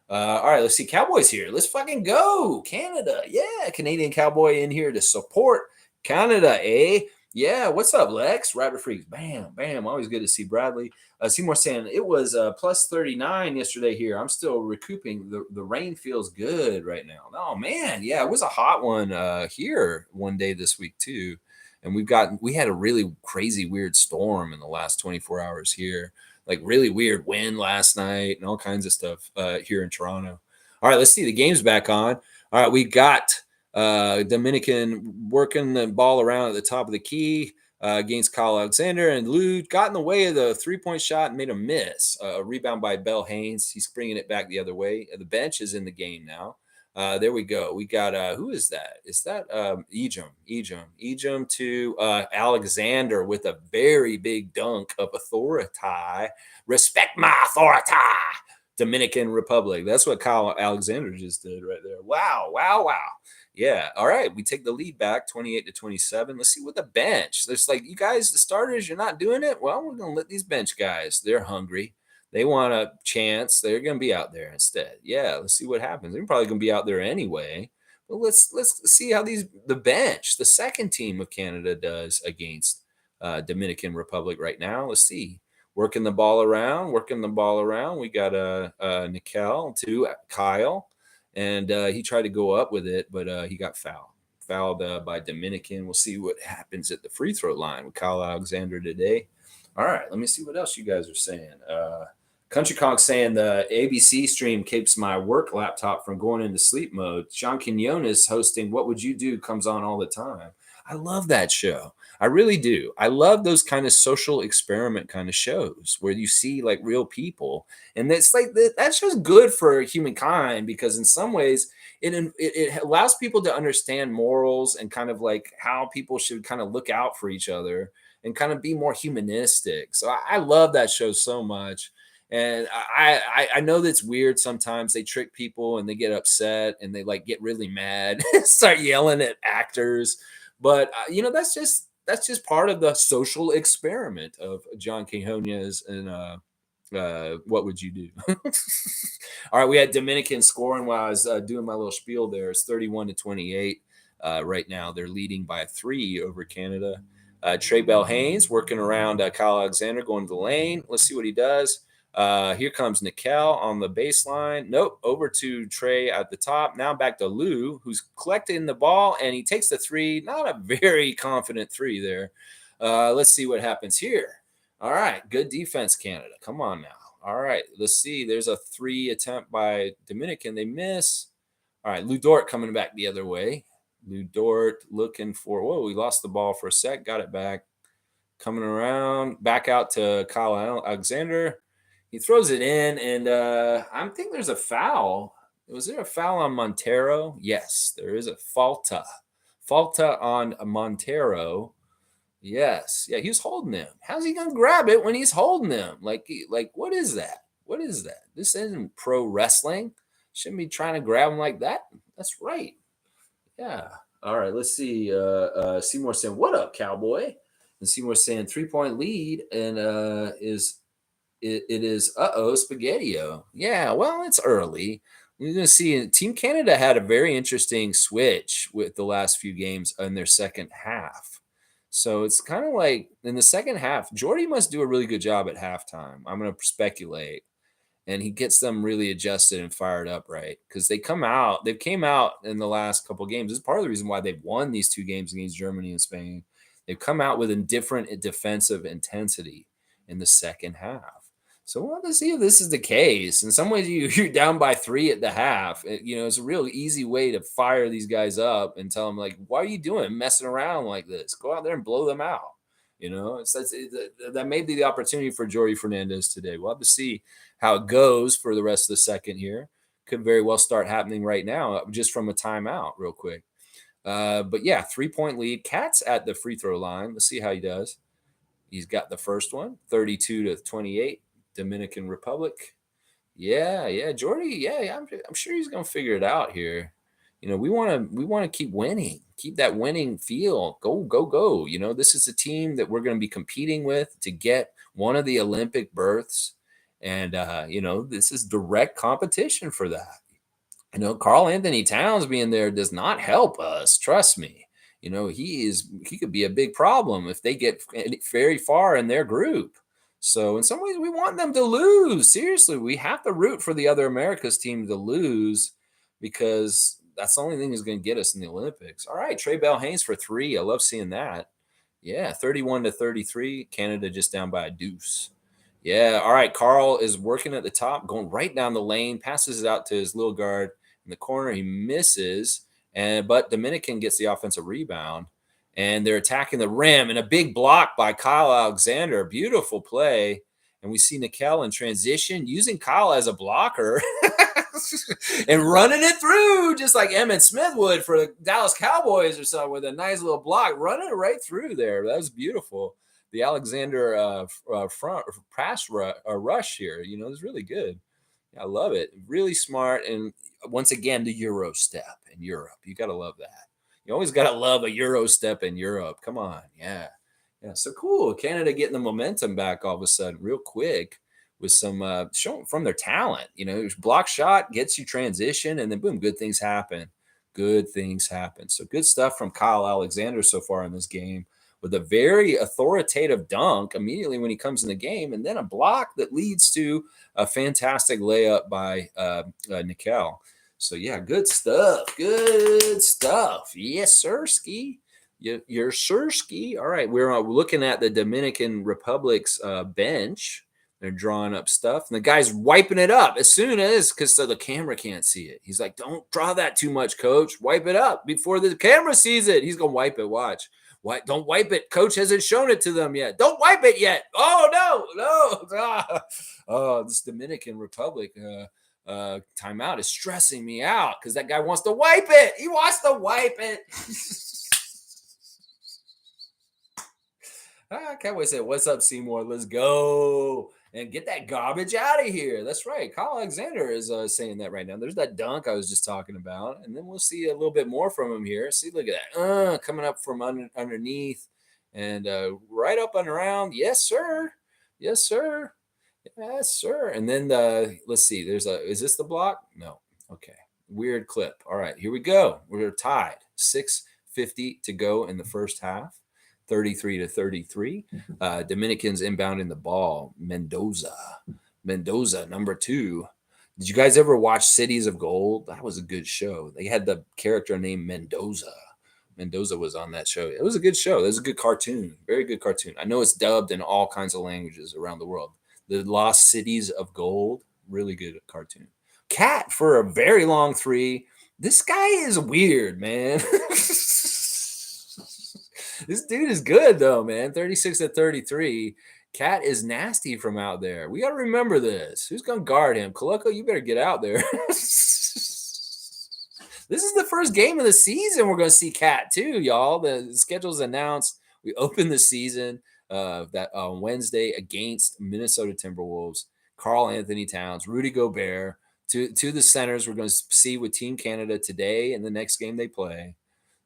All right, let's see. Cowboys here. Let's fucking go. Canada. Yeah, Canadian Cowboy in here to support Canada, eh? Yeah, what's up, Lex? Rabbit Freaks. Bam, bam. Always good to see Bradley. Seymour saying it was plus 39 yesterday here. I'm still recouping. The rain feels good right now. Oh, man. Yeah, it was a hot one here one day this week, too. And we had a really crazy, weird storm in the last 24 hours here. Like really weird wind last night and all kinds of stuff here in Toronto. All right, let's see. The game's back on. All right, we got Dominican working the ball around at the top of the key against Kyle Alexander, and Lou got in the way of the 3-point shot and made a miss. A rebound by Bell Haynes. He's bringing it back the other way. The bench is in the game now. There we go. We got who is that? Is that Ejim to Alexander with a very big dunk of authority. Respect my authority. Dominican Republic. That's what Kyle Alexander just did right there. Wow, wow, wow. Yeah. All right. We take the lead back 28-27. Let's see what the bench. There's like, you guys, the starters, you're not doing it. Well, we're gonna let these bench guys. They're hungry. They want a chance. They're going to be out there instead. Yeah, let's see what happens. They're probably going to be out there anyway. But let's see how the bench, the second team of Canada, does against Dominican Republic right now. Let's see. Working the ball around. We got Nikel to Kyle, and he tried to go up with it, but he got fouled by Dominican. We'll see what happens at the free throw line with Kyle Alexander today. All right, let me see what else you guys are saying. Country Conk saying the ABC stream keeps my work laptop from going into sleep mode. Sean Quinones hosting What Would You Do comes on all the time. I love that show. I really do. I love those kind of social experiment kind of shows where you see like real people. And it's like that show's good for humankind because in some ways it allows people to understand morals and kind of like how people should kind of look out for each other and kind of be more humanistic. So I love that show so much. And I know that's weird. Sometimes they trick people and they get upset and they like get really mad, start yelling at actors. But that's just part of the social experiment of John Quinones and What Would You Do? All right, we had Dominican scoring while I was doing my little spiel there. It's 31-28 right now. They're leading by 3 over Canada. Trey Bell Haynes working around Kyle Alexander going to the lane. Let's see what he does. Here comes Nikel on the baseline. Nope, over to Trey at the top. Now back to Lou, who's collecting the ball, and he takes the 3. Not a very confident 3 there. Let's see what happens here. All right, good defense, Canada. Come on now. All right, let's see. There's a 3 attempt by Dominican. They miss. All right, Lou Dort coming back the other way. Lou Dort looking for, we lost the ball for a sec. Got it back. Coming around, back out to Kyle Alexander. He throws it in, and I think there's a foul. Was there a foul on Montero? Yes, there is a falta. Falta on Montero. Yes. Yeah, he was holding him. How's he going to grab it when he's holding him? Like, what is that? What is that? This isn't pro wrestling. Shouldn't be trying to grab him like that. That's right. Yeah. All right, let's see. Seymour saying, what up, cowboy? And Seymour saying 3-point lead, and it is spaghetti-o. Yeah, well, it's early. We're going to see Team Canada had a very interesting switch with the last few games in their second half. So it's kind of like in the second half, Jordy must do a really good job at halftime. I'm going to speculate. And he gets them really adjusted and fired up, right? Because they came out in the last couple of games. This is part of the reason why they've won these 2 games against Germany and Spain. They've come out with a different defensive intensity in the second half. So we'll have to see if this is the case. In some ways, you're down by 3 at the half. It's a real easy way to fire these guys up and tell them, like, why are you doing messing around like this? Go out there and blow them out. That may be the opportunity for Jordy Fernandez today. We'll have to see how it goes for the rest of the second here. Could very well start happening right now just from a timeout real quick. But yeah, 3-point lead. Cat's at the free throw line. Let's see how he does. He's got the first one, 32-28. Dominican Republic. Yeah, Jordy. Yeah, I'm sure he's gonna figure it out here. We want to keep winning, keep that winning feel. Go. This is a team that we're going to be competing with to get one of the Olympic berths, and this is direct competition for that. Karl Anthony Towns being there does not help us. Trust me. He could be a big problem if they get very far in their group. So in some ways, we want them to lose. Seriously, we have to root for the other Americas team to lose because that's the only thing that's going to get us in the Olympics. All right, Trey Bell Haynes for 3. I love seeing that. Yeah, 31-33. Canada just down by a deuce. Yeah, all right. Karl is working at the top, going right down the lane, passes it out to his little guard in the corner. He misses, but Dominican gets the offensive rebound. And they're attacking the rim, and a big block by Kyle Alexander. Beautiful play. And we see Nikel in transition using Kyle as a blocker. and running it through just like Emmitt Smith would for the Dallas Cowboys or something with a nice little block, running it right through there. That was beautiful. The Alexander front pass rush here, is really good. I love it. Really smart. And once again, the Euro step in Europe. You got to love that. You always got to love a Euro step in Europe. Come on. Yeah. Yeah. So cool. Canada getting the momentum back all of a sudden real quick with some showing from their talent. Block shot gets you transition and then boom, good things happen. Good things happen. So good stuff from Kyle Alexander so far in this game with a very authoritative dunk immediately when he comes in the game and then a block that leads to a fantastic layup by Nickel. So yeah, good stuff. Good stuff. Yes, sir, Ski. You're sir, Ski. All right, we're looking at the Dominican Republic's bench. They're drawing up stuff, and the guy's wiping it up as soon as because so the camera can't see it. He's like, "Don't draw that too much, coach. Wipe it up before the camera sees it." He's gonna wipe it. Watch. Don't wipe it. Coach hasn't shown it to them yet. Don't wipe it yet. Oh no. Oh, this Dominican Republic timeout is stressing me out because that guy wants to wipe it. He wants to wipe it. Cowboy said, "What's up, Seymour? Let's go and get that garbage out of here." That's right. Kyle Alexander is saying that right now. There's that dunk I was just talking about, and then we'll see a little bit more from him here. See, look at that, coming up from underneath and right up and around. Yes, sir. Yes, sir. Yes, sir. And then let's see. Is this the block? No. Okay. Weird clip. All right, here we go. We're tied. 6:50 to go in the first half. 33-33. Dominicans inbounding the ball. Mendoza, number 2. Did you guys ever watch Cities of Gold? That was a good show. They had the character named Mendoza. Mendoza was on that show. It was a good show. It was a good cartoon. Very good cartoon. I know it's dubbed in all kinds of languages around the world. The Lost Cities of Gold. Really good cartoon. Cat for a very long 3. This guy is weird, man. This dude is good though, man. 36-33. Cat is nasty from out there. We got to remember this. Who's going to guard him? Koloko, you better get out there. This is the first game of the season. We're going to see Cat too, y'all. The schedule's announced. We open the season that on Wednesday against Minnesota Timberwolves. Karl Anthony Towns, Rudy Gobert. To the centers we're going to see with Team Canada today and the next game they play.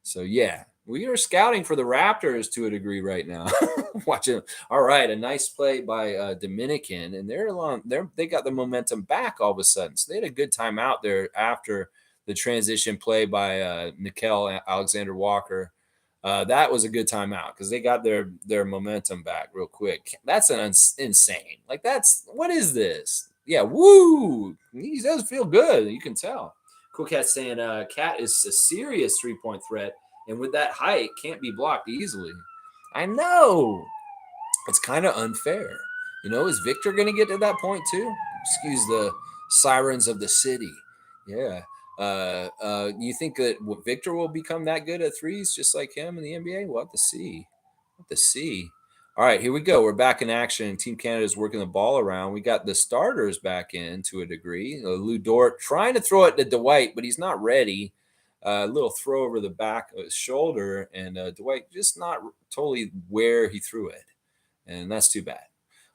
So, yeah. We are scouting for the Raptors to a degree right now. Watching. All right, a nice play by Dominican, and they got the momentum back all of a sudden. So they had a good time out there after the transition play by Nickel Alexander Walker. That was a good timeout because they got their momentum back real quick. That's insane. Like what is this? Yeah, woo! He does feel good. You can tell. Cool Cat saying, Cat is a serious 3-point threat. And with that height, can't be blocked easily. I know. It's kind of unfair. Is Victor going to get to that point too? Excuse the sirens of the city. Yeah. You think that Victor will become that good at threes just like him in the NBA? We'll have to see. All right, here we go. We're back in action. Team Canada is working the ball around. We got the starters back in to a degree. Lou Dort trying to throw it to Dwight, but he's not ready. A little throw over the back of his shoulder, and Dwight just not totally where he threw it. And that's too bad.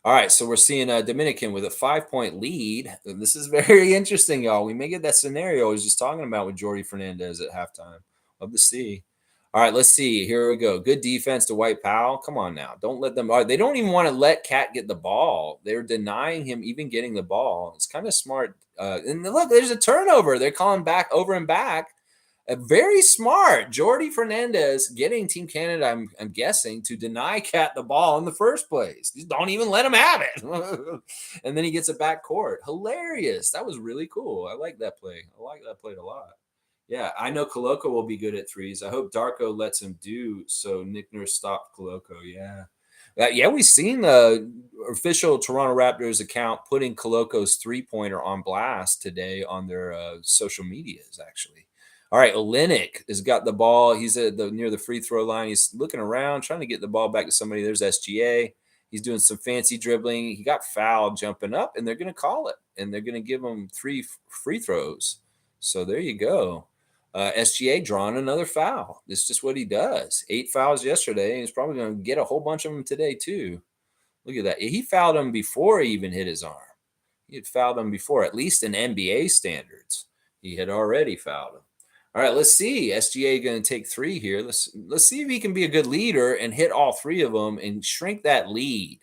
All right, so we're seeing Dominican with a 5-point lead. This is very interesting, y'all. We may get that scenario I was just talking about with Jordy Fernandez at halftime. Love to see. All right, let's see. Here we go. Good defense to Dwight Powell. Come on now. Don't let them. They don't even want to let Cat get the ball. They're denying him even getting the ball. It's kind of smart. And look, there's a turnover. They're calling back over and back. Very smart. Jordy Fernandez getting Team Canada, I'm guessing, to deny Cat the ball in the first place. Just don't even let him have it. And then he gets it back court. Hilarious. That was really cool. I like that play. I like that play a lot. Yeah, I know Koloko will be good at threes. I hope Darko lets him do so. Nick Nurse stopped Koloko. Yeah. Yeah, we've seen the official Toronto Raptors account putting Koloko's three-pointer on blast today on their social medias, actually. All right, Olynyk has got the ball. He's near the free throw line. He's looking around, trying to get the ball back to somebody. There's SGA. He's doing some fancy dribbling. He got fouled jumping up, and they're going to call it. and they're going to give them 3 free throws. So there you go. SGA drawing another foul. It's just what he does. 8 fouls yesterday, and he's probably going to get a whole bunch of them today too. Look at that. He fouled him before he even hit his arm. He had fouled him before, at least in NBA standards. He had already fouled him. All right, let's see. SGA going to take 3 here. Let's see if he can be a good leader and hit all 3 of them and shrink that lead,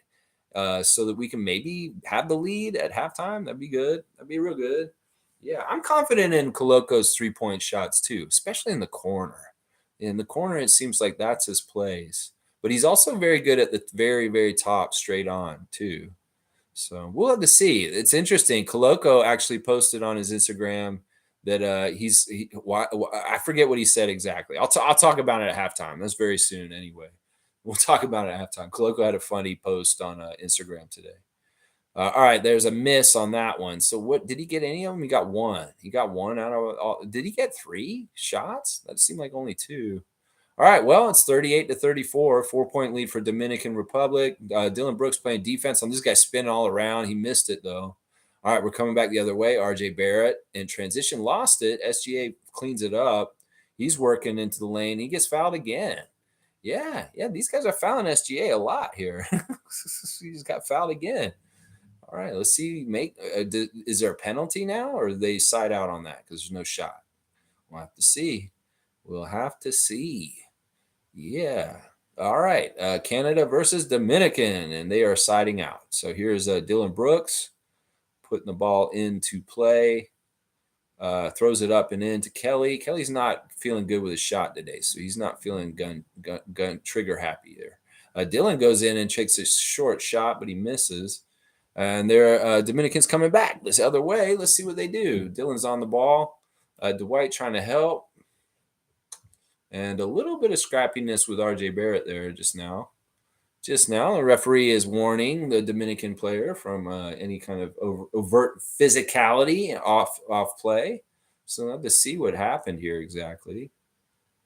so that we can maybe have the lead at halftime. That'd be good. That'd be real good. Yeah, I'm confident in Coloco's 3-point shots too, especially in the corner. In the corner, it seems like that's his plays. But he's also very good at the very, very top straight on too. So we'll have to see. It's interesting. Coloco actually posted on his Instagram that I forget what he said exactly. I'll talk about it at halftime. That's very soon anyway. We'll talk about it at halftime. Coloco had a funny post on Instagram today. All right, there's a miss on that one. So what did he get? Any of them? He got 1. He got 1 out of all. Did he get 3 shots? That seemed like only 2. All right, well, it's 38-34, 4-point lead for Dominican Republic. Dylan Brooks playing defense on this guy spinning all around. He missed it, though. All right, we're coming back the other way. RJ Barrett in transition lost it. SGA cleans it up. He's working into the lane. He gets fouled again. Yeah, these guys are fouling SGA a lot here. He just got fouled again. All right, let's see. Is there a penalty now, or do they side out on that because there's no shot? We'll have to see. Yeah. All right. Canada versus Dominican, and they are siding out. So here's Dylan Brooks putting the ball into play. Throws it up and in to Kelly. Kelly's not feeling good with his shot today, so he's not feeling gun trigger happy there. Dylan goes in and takes a short shot, but he misses. And there, Dominicans coming back this other way. Let's see what they do. Dylan's on the ball. Dwight trying to help. And a little bit of scrappiness with RJ Barrett there just now. The referee is warning the Dominican player from any kind of overt physicality off play. So we'll have to see what happened here exactly.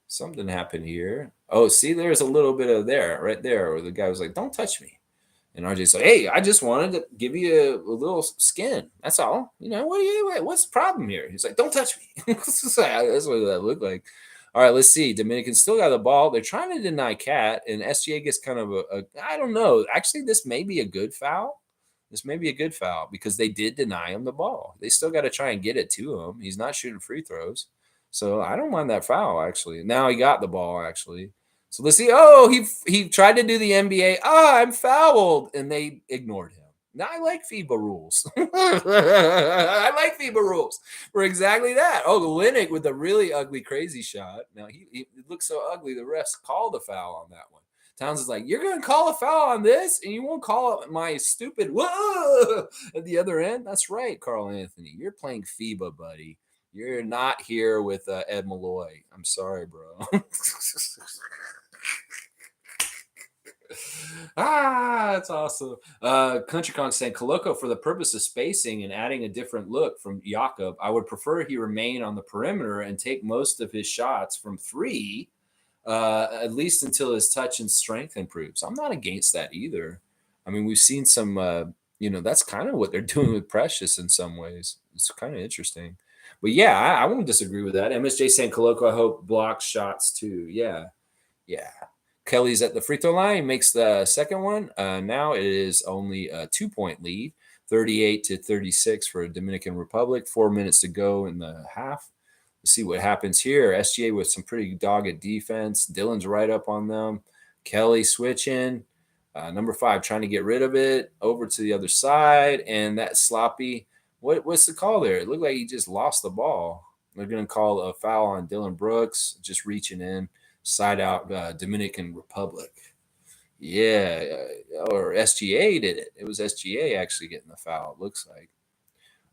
Something happened here. Oh, see, there's a little bit of there, right there, where the guy was like, "Don't touch me." And RJ's like, "Hey, I just wanted to give you a little skin. That's all. What's the problem here?" He's like, "Don't touch me." That's what that looked like. All right, let's see. Dominican still got the ball. They're trying to deny Cat, and SGA gets kind of I don't know. Actually, this may be a good foul. Because they did deny him the ball. They still got to try and get it to him. He's not shooting free throws. So I don't mind that foul, actually. Now he got the ball, actually. So let's see. Oh, he tried to do the NBA. I'm fouled. And they ignored him. Now I like FIBA rules. I like FIBA rules for exactly that. Oh, Olynyk with a really ugly, crazy shot. Now he looks so ugly. The refs called a foul on that one. Towns is like, "You're going to call a foul on this, and you won't call it my stupid whoa at the other end." That's right, Carl Anthony. You're playing FIBA, buddy. You're not here with Ed Malloy. I'm sorry, bro. That's awesome. Country Kong saying, "Coloco, for the purpose of spacing and adding a different look from Jakob, I would prefer he remain on the perimeter and take most of his shots from 3, at least until his touch and strength improves." I'm not against that either. I mean, we've seen some, that's kind of what they're doing with Precious in some ways. It's kind of interesting. But yeah, I won't disagree with that. MSJ saying, "Coloco, I hope blocks shots too." Yeah. Kelly's at the free throw line, makes the second one. Now it is only a 2-point lead, 38-36 for Dominican Republic. 4 minutes to go in the half. Let's see what happens here. SGA with some pretty dogged defense. Dylan's right up on them. Kelly switching. Number 5 trying to get rid of it. Over to the other side. And that sloppy. What's the call there? It looked like he just lost the ball. They're going to call a foul on Dylan Brooks, just reaching in. Side out Dominican Republic. Yeah, or SGA did it. It was SGA actually getting the foul, it looks like.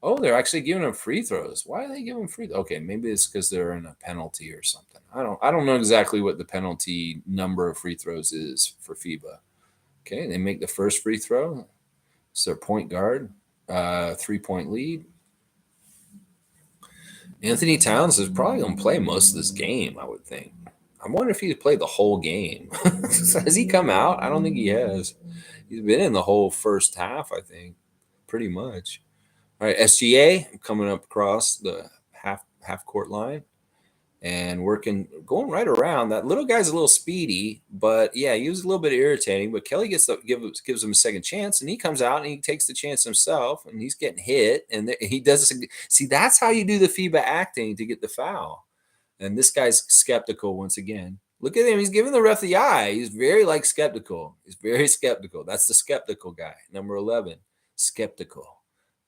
Oh, they're actually giving them free throws. Why are they giving free throws? Okay, maybe it's because they're in a penalty or something. I don't know exactly what the penalty number of free throws is for FIBA. Okay, they make the first free throw. It's their point guard. 3-point lead. Anthony Towns is probably going to play most of this game, I would think. I wonder if he's played the whole game. Has he come out? I don't think he has. He's been in the whole first half, I think, pretty much. All right, SGA coming up across the half court line and going right around. That little guy's a little speedy, but yeah, he was a little bit irritating. But Kelly gives him a second chance, and he comes out and he takes the chance himself, and he's getting hit, and he does. See, that's how you do the FIBA acting to get the foul. And this guy's skeptical once again. Look at him. He's giving the ref the eye. He's very skeptical. He's very skeptical. That's the skeptical guy, number 11. Skeptical.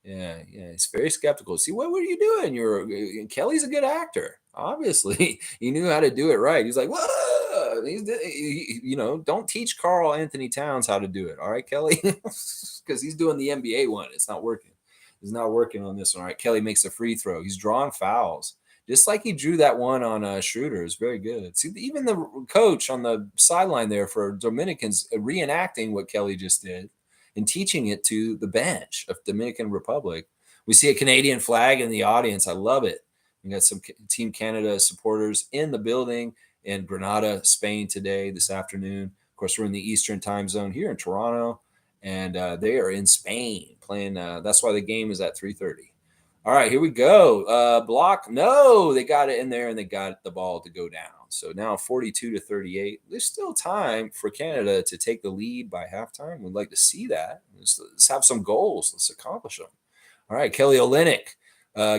Yeah, yeah. He's very skeptical. See, what were you doing? Kelly's a good actor. Obviously, he knew how to do it right. He's like, whoa. Don't teach Carl Anthony Towns how to do it. All right, Kelly, because he's doing the NBA one. It's not working. He's not working on this one. All right, Kelly makes a free throw. He's drawing fouls. Just like he drew that one on Schroeder. Is very good. See, even the coach on the sideline there for Dominicans reenacting what Kelly just did and teaching it to the bench of Dominican Republic. We see a Canadian flag in the audience. I love it. We got some Team Canada supporters in the building in Granada, Spain today, this afternoon. Of course, we're in the Eastern time zone here in Toronto, and they are in Spain playing. That's why the game is at 3:30. All right, here we go. Block. No, they got it in there and they got the ball to go down. So now 42-38. There's still time for Canada to take the lead by halftime. We'd like to see that. Let's have some goals. Let's accomplish them. All right, Kelly Olynyk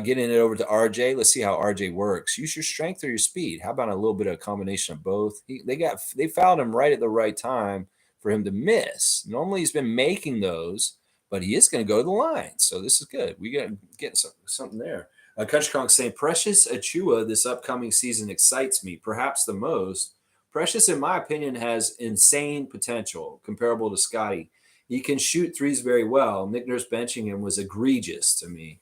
getting it over to RJ. Let's see how RJ works. Use your strength or your speed. How about a little bit of a combination of both? They fouled him right at the right time for him to miss. Normally he's been making those, but he is going to go to the line. So this is good. We got getting something there. Country Kong saying, Precious Achua this upcoming season excites me, perhaps the most. Precious, in my opinion, has insane potential, comparable to Scotty. He can shoot threes very well. Nick Nurse benching him was egregious to me.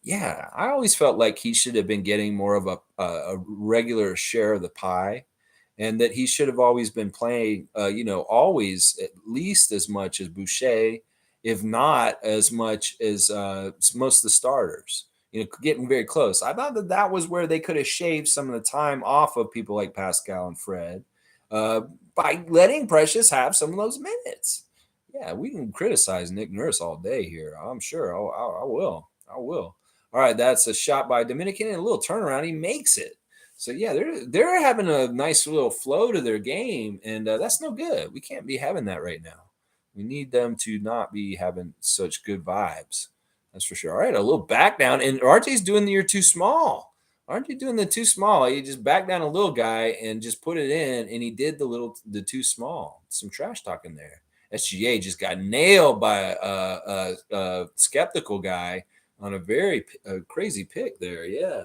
Yeah, I always felt like he should have been getting more of a regular share of the pie, and that he should have always been playing, always at least as much as Boucher, if not as much as most of the starters, getting very close. I thought that was where they could have shaved some of the time off of people like Pascal and Fred by letting Precious have some of those minutes. Yeah, we can criticize Nick Nurse all day here. I'm sure I will. I will. All right, that's a shot by Dominican and a little turnaround. He makes it. So yeah, they're having a nice little flow to their game, and that's no good. We can't be having that right now. We need them to not be having such good vibes. That's for sure. All right, a little back down, and RJ's doing the you're too small. RJ doing the too small. He just backed down a little guy and just put it in, and he did the too small. Some trash talking there. SGA just got nailed by a skeptical guy on a very crazy pick there. Yeah.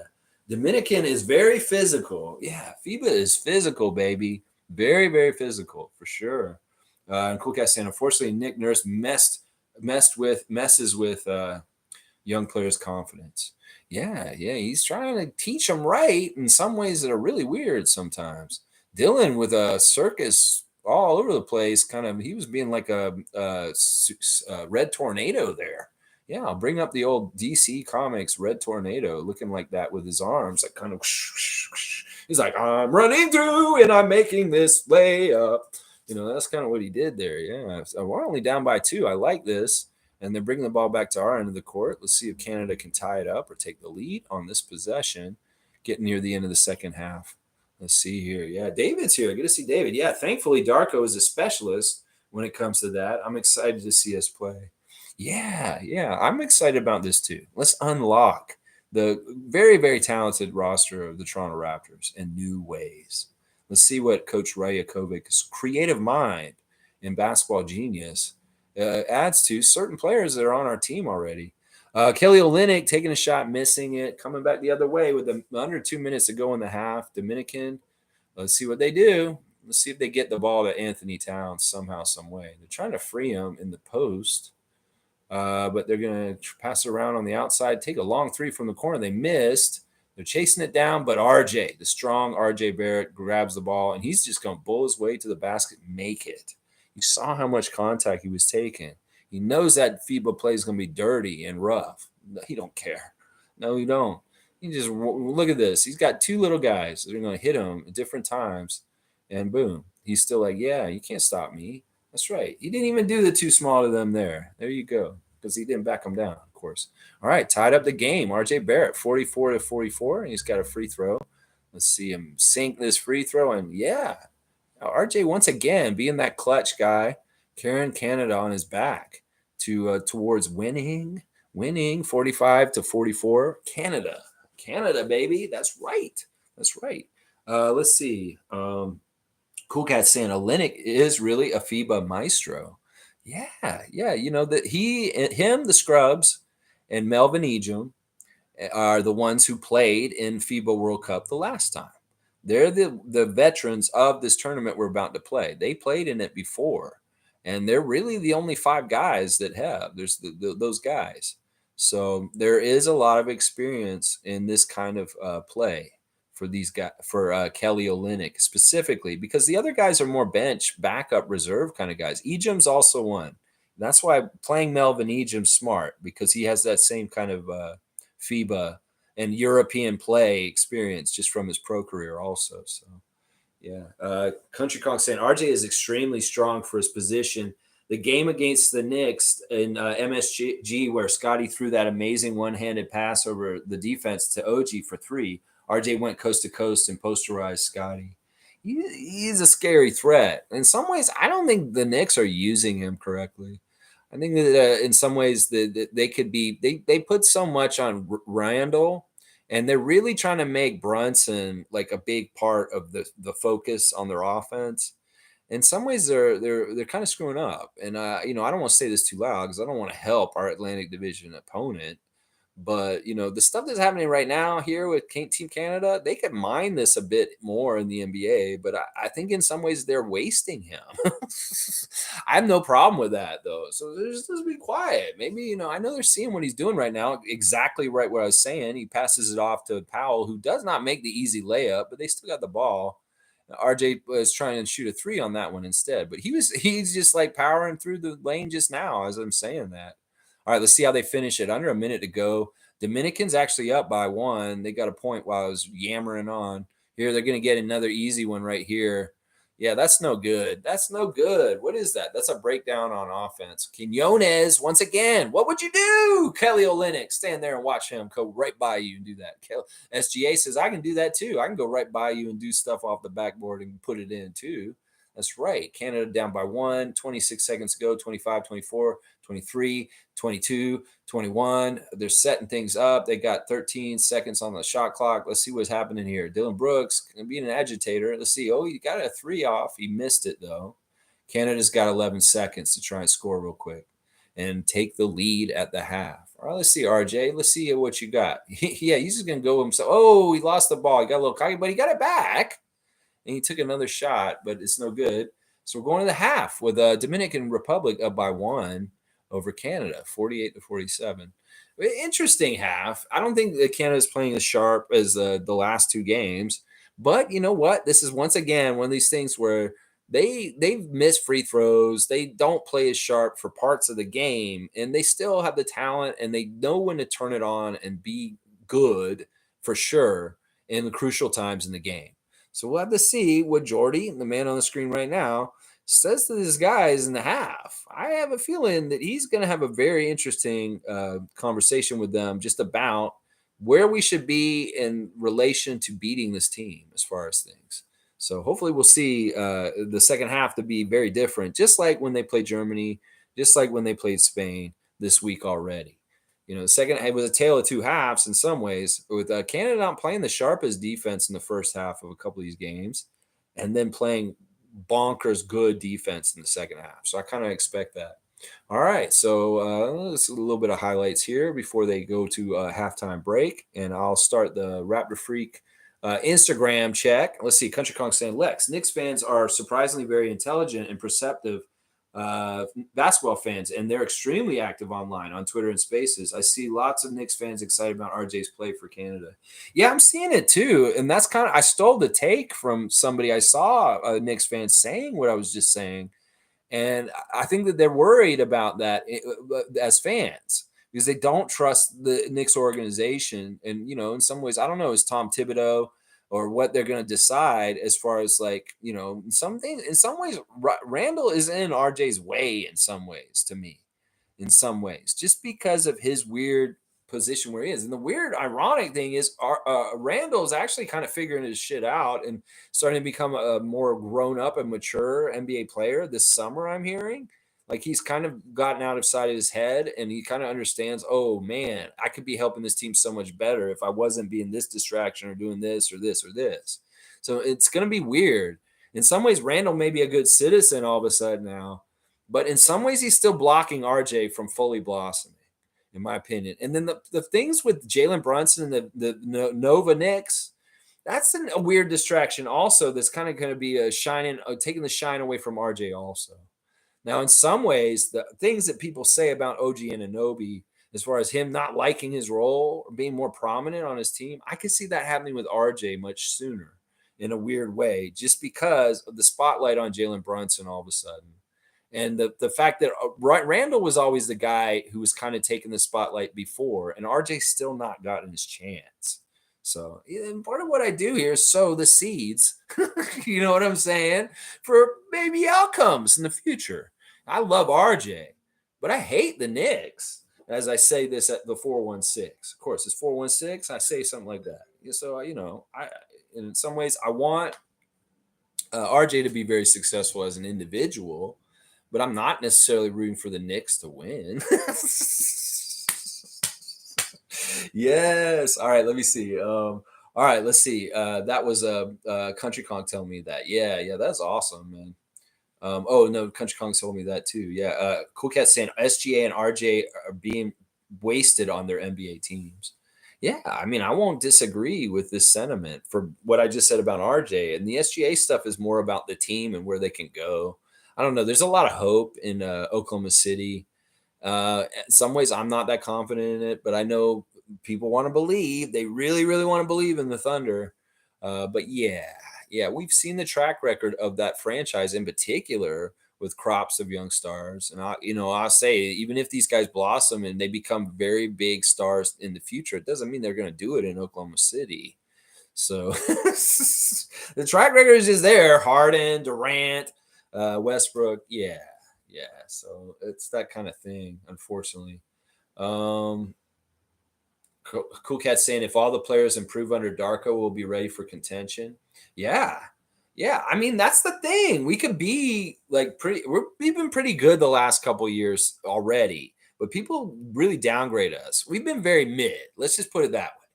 Dominican is very physical. Yeah. FIBA is physical, baby. Very, very physical for sure. And Coolcast saying, unfortunately, Nick Nurse messes with young players' confidence. Yeah. He's trying to teach them right in some ways that are really weird sometimes. Dylan with a circus all over the place. He was being like a red tornado there. Yeah, I'll bring up the old DC Comics Red Tornado, looking like that with his arms, like kind of. He's like, I'm running through and I'm making this layup. That's kind of what he did there. Yeah, so we're only down by 2. I like this, and they're bringing the ball back to our end of the court. Let's see if Canada can tie it up or take the lead on this possession. Getting near the end of the second half. Let's see here. Yeah, David's here. Good to see David. Yeah, thankfully Darko is a specialist when it comes to that. I'm excited to see us play. Yeah. I'm excited about this too. Let's unlock the very, very talented roster of the Toronto Raptors in new ways. Let's see what Coach Rajakovic's creative mind and basketball genius adds to certain players that are on our team already. Kelly Olynyk taking a shot, missing it, coming back the other way with under 2 minutes to go in the half. Dominican, let's see what they do. Let's see if they get the ball to Anthony Towns somehow, some way. They're trying to free him in the post. But they're going to pass it around on the outside, take a long 3 from the corner. They missed. They're chasing it down, but RJ, the strong RJ Barrett, grabs the ball, and he's just going to bull his way to the basket, make it. You saw how much contact he was taking. He knows that FIBA play is going to be dirty and rough. He don't care. No, he don't. He just look at this. He's got 2 little guys that are going to hit him at different times, and boom. He's still like, yeah, you can't stop me. That's right. He didn't even do the too small to them there. There you go. because he didn't back him down, of course. All right, tied up the game. RJ Barrett, 44-44, and he's got a free throw. Let's see him sink this free throw, and yeah, RJ once again being that clutch guy, carrying Canada on his back to towards winning 45-44. Canada, baby. That's right. That's right. Let's see. Cool Cat saying Olenek is really a FIBA maestro. Yeah, yeah. You know that him, the Scrubs, and Melvin Ejim are the ones who played in FIBA World Cup the last time. They're the veterans of this tournament we're about to play. They played in it before, and they're really the only five guys that have. There's those guys, so there is a lot of experience in this kind of play for these guys, for Kelly Olynyk specifically, because the other guys are more bench, backup, reserve kind of guys. Ejim's also one. That's why playing Melvin Ejim's smart, because he has that same kind of FIBA and European play experience just from his pro career also. So yeah. Country Kong saying RJ is extremely strong for his position. The game against the Knicks in MSG, where Scotty threw that amazing one-handed pass over the defense to OG for three, RJ went coast to coast and posterized Scotty. He's a scary threat. In some ways, I don't think the Knicks are using him correctly. I think that in some ways that they could be they put so much on Randall, and they're really trying to make Brunson like a big part of the focus on their offense. In some ways, they're kind of screwing up, and I don't want to say this too loud because I don't want to help our Atlantic Division opponent. But the stuff that's happening right now here with Team Canada, they could mine this a bit more in the NBA. But I think in some ways they're wasting him. I have no problem with that though. So just be quiet. Maybe I know they're seeing what he's doing right now. Exactly right what I was saying. He passes it off to Powell, who does not make the easy layup, but they still got the ball. RJ was trying to shoot a three on that one instead, but he's just like powering through the lane just now as I'm saying that. All right, let's see how they finish it. Under a minute to go. Dominicans actually up by one. They got a point while I was yammering on. Here, they're going to get another easy one right here. Yeah, that's no good. That's no good. What is that? That's a breakdown on offense. Quinones, once again, what would you do? Kelly Olynyk, stand there and watch him go right by you and do that. SGA says, I can do that too. I can go right by you and do stuff off the backboard and put it in too. That's right. Canada down by one, 26 seconds to go, 25, 24, 23, 22, 21. They're setting things up. They got 13 seconds on the shot clock. Let's see what's happening here. Dylan Brooks being an agitator. Let's see. Oh, he got a three off. He missed it, though. Canada's got 11 seconds to try and score real quick and take the lead at the half. All right, let's see, RJ. Let's see what you got. Yeah, he's just going to go himself. Oh, he lost the ball. He got a little cocky, but he got it back. And he took another shot, but it's no good. So we're going to the half with Dominican Republic up by one over Canada, 48-47. Interesting half. I don't think that Canada's playing as sharp as the last two games, but you know what? This is once again one of these things where they've missed free throws. They don't play as sharp for parts of the game, and they still have the talent, and they know when to turn it on and be good for sure in the crucial times in the game. So we'll have to see what Jordy, the man on the screen right now, says to these guys in the half. I have a feeling that he's going to have a very interesting conversation with them just about where we should be in relation to beating this team as far as things. So hopefully we'll see the second half to be very different, just like when they played Germany, just like when they played Spain this week already. The second it was a tale of two halves in some ways, with Canada not playing the sharpest defense in the first half of a couple of these games, and then playing bonkers good defense in the second half. So I kind of expect that. All right, so let's a little bit of highlights here before they go to halftime break, and I'll start the Raptor Freak Instagram check. Let's see, Country Kong saying, Lex, Knicks fans are surprisingly very intelligent and perceptive basketball fans, and they're extremely active online on Twitter and Spaces. I see lots of Knicks fans excited about RJ's play for Canada. Yeah, I'm seeing it too, and that's kind of I stole the take from somebody. I saw a Knicks fan saying what I was just saying, and I think that they're worried about that as fans because they don't trust the Knicks organization. And in some ways, I don't know, is Tom Thibodeau or what they're going to decide as far as in some ways, Randall is in RJ's way in some ways to me. in some ways, just because of his weird position where he is. And the weird, ironic thing is, Randall's actually kind of figuring his shit out and starting to become a more grown up and mature NBA player this summer. I'm hearing like he's kind of gotten out of sight of his head and he kind of understands, oh man, I could be helping this team so much better if I wasn't being this distraction or doing this or this or this. So it's going to be weird. In some ways, Randall may be a good citizen all of a sudden now, but in some ways, he's still blocking RJ from fully blossoming, in my opinion. And then the things with Jalen Brunson and the Nova Knicks, that's a weird distraction also that's kind of going to be a shining, taking the shine away from RJ also. Now, in some ways, the things that people say about OG Anunoby, as far as him not liking his role or being more prominent on his team, I could see that happening with RJ much sooner in a weird way, just because of the spotlight on Jalen Brunson all of a sudden. And the fact that Randall was always the guy who was kind of taking the spotlight before, and RJ's still not gotten his chance. So and part of what I do here is sow the seeds, you know what I'm saying, for maybe outcomes in the future. I love RJ, but I hate the Knicks. As I say this at the 416. Of course, it's 416. I say something like that. So, I in some ways I want RJ to be very successful as an individual, but I'm not necessarily rooting for the Knicks to win. Yes. All right. Let me see. All right. Let's see. That was a Country Kong telling me that. Yeah. Yeah. That's awesome, man. Oh no, Country Kong told me that too. Yeah. Cool Cat saying SGA and RJ are being wasted on their NBA teams. Yeah, I mean, I won't disagree with this sentiment for what I just said about RJ. And the SGA stuff is more about the team and where they can go. I don't know. There's a lot of hope in Oklahoma City. In some ways, I'm not that confident in it, but I know people want to believe. They really, really want to believe in the Thunder. But yeah, we've seen the track record of that franchise in particular with crops of young stars. And I'll say, even if these guys blossom and they become very big stars in the future, it doesn't mean they're going to do it in Oklahoma City. So the track record is just there. Harden, Durant, Westbrook. Yeah. So it's that kind of thing, unfortunately. Cool Cat saying if all the players improve under Darko, we'll be ready for contention. Yeah. Yeah. I mean, that's the thing. We could be like we've been pretty good the last couple years already, but people really downgrade us. We've been very mid. Let's just put it that way.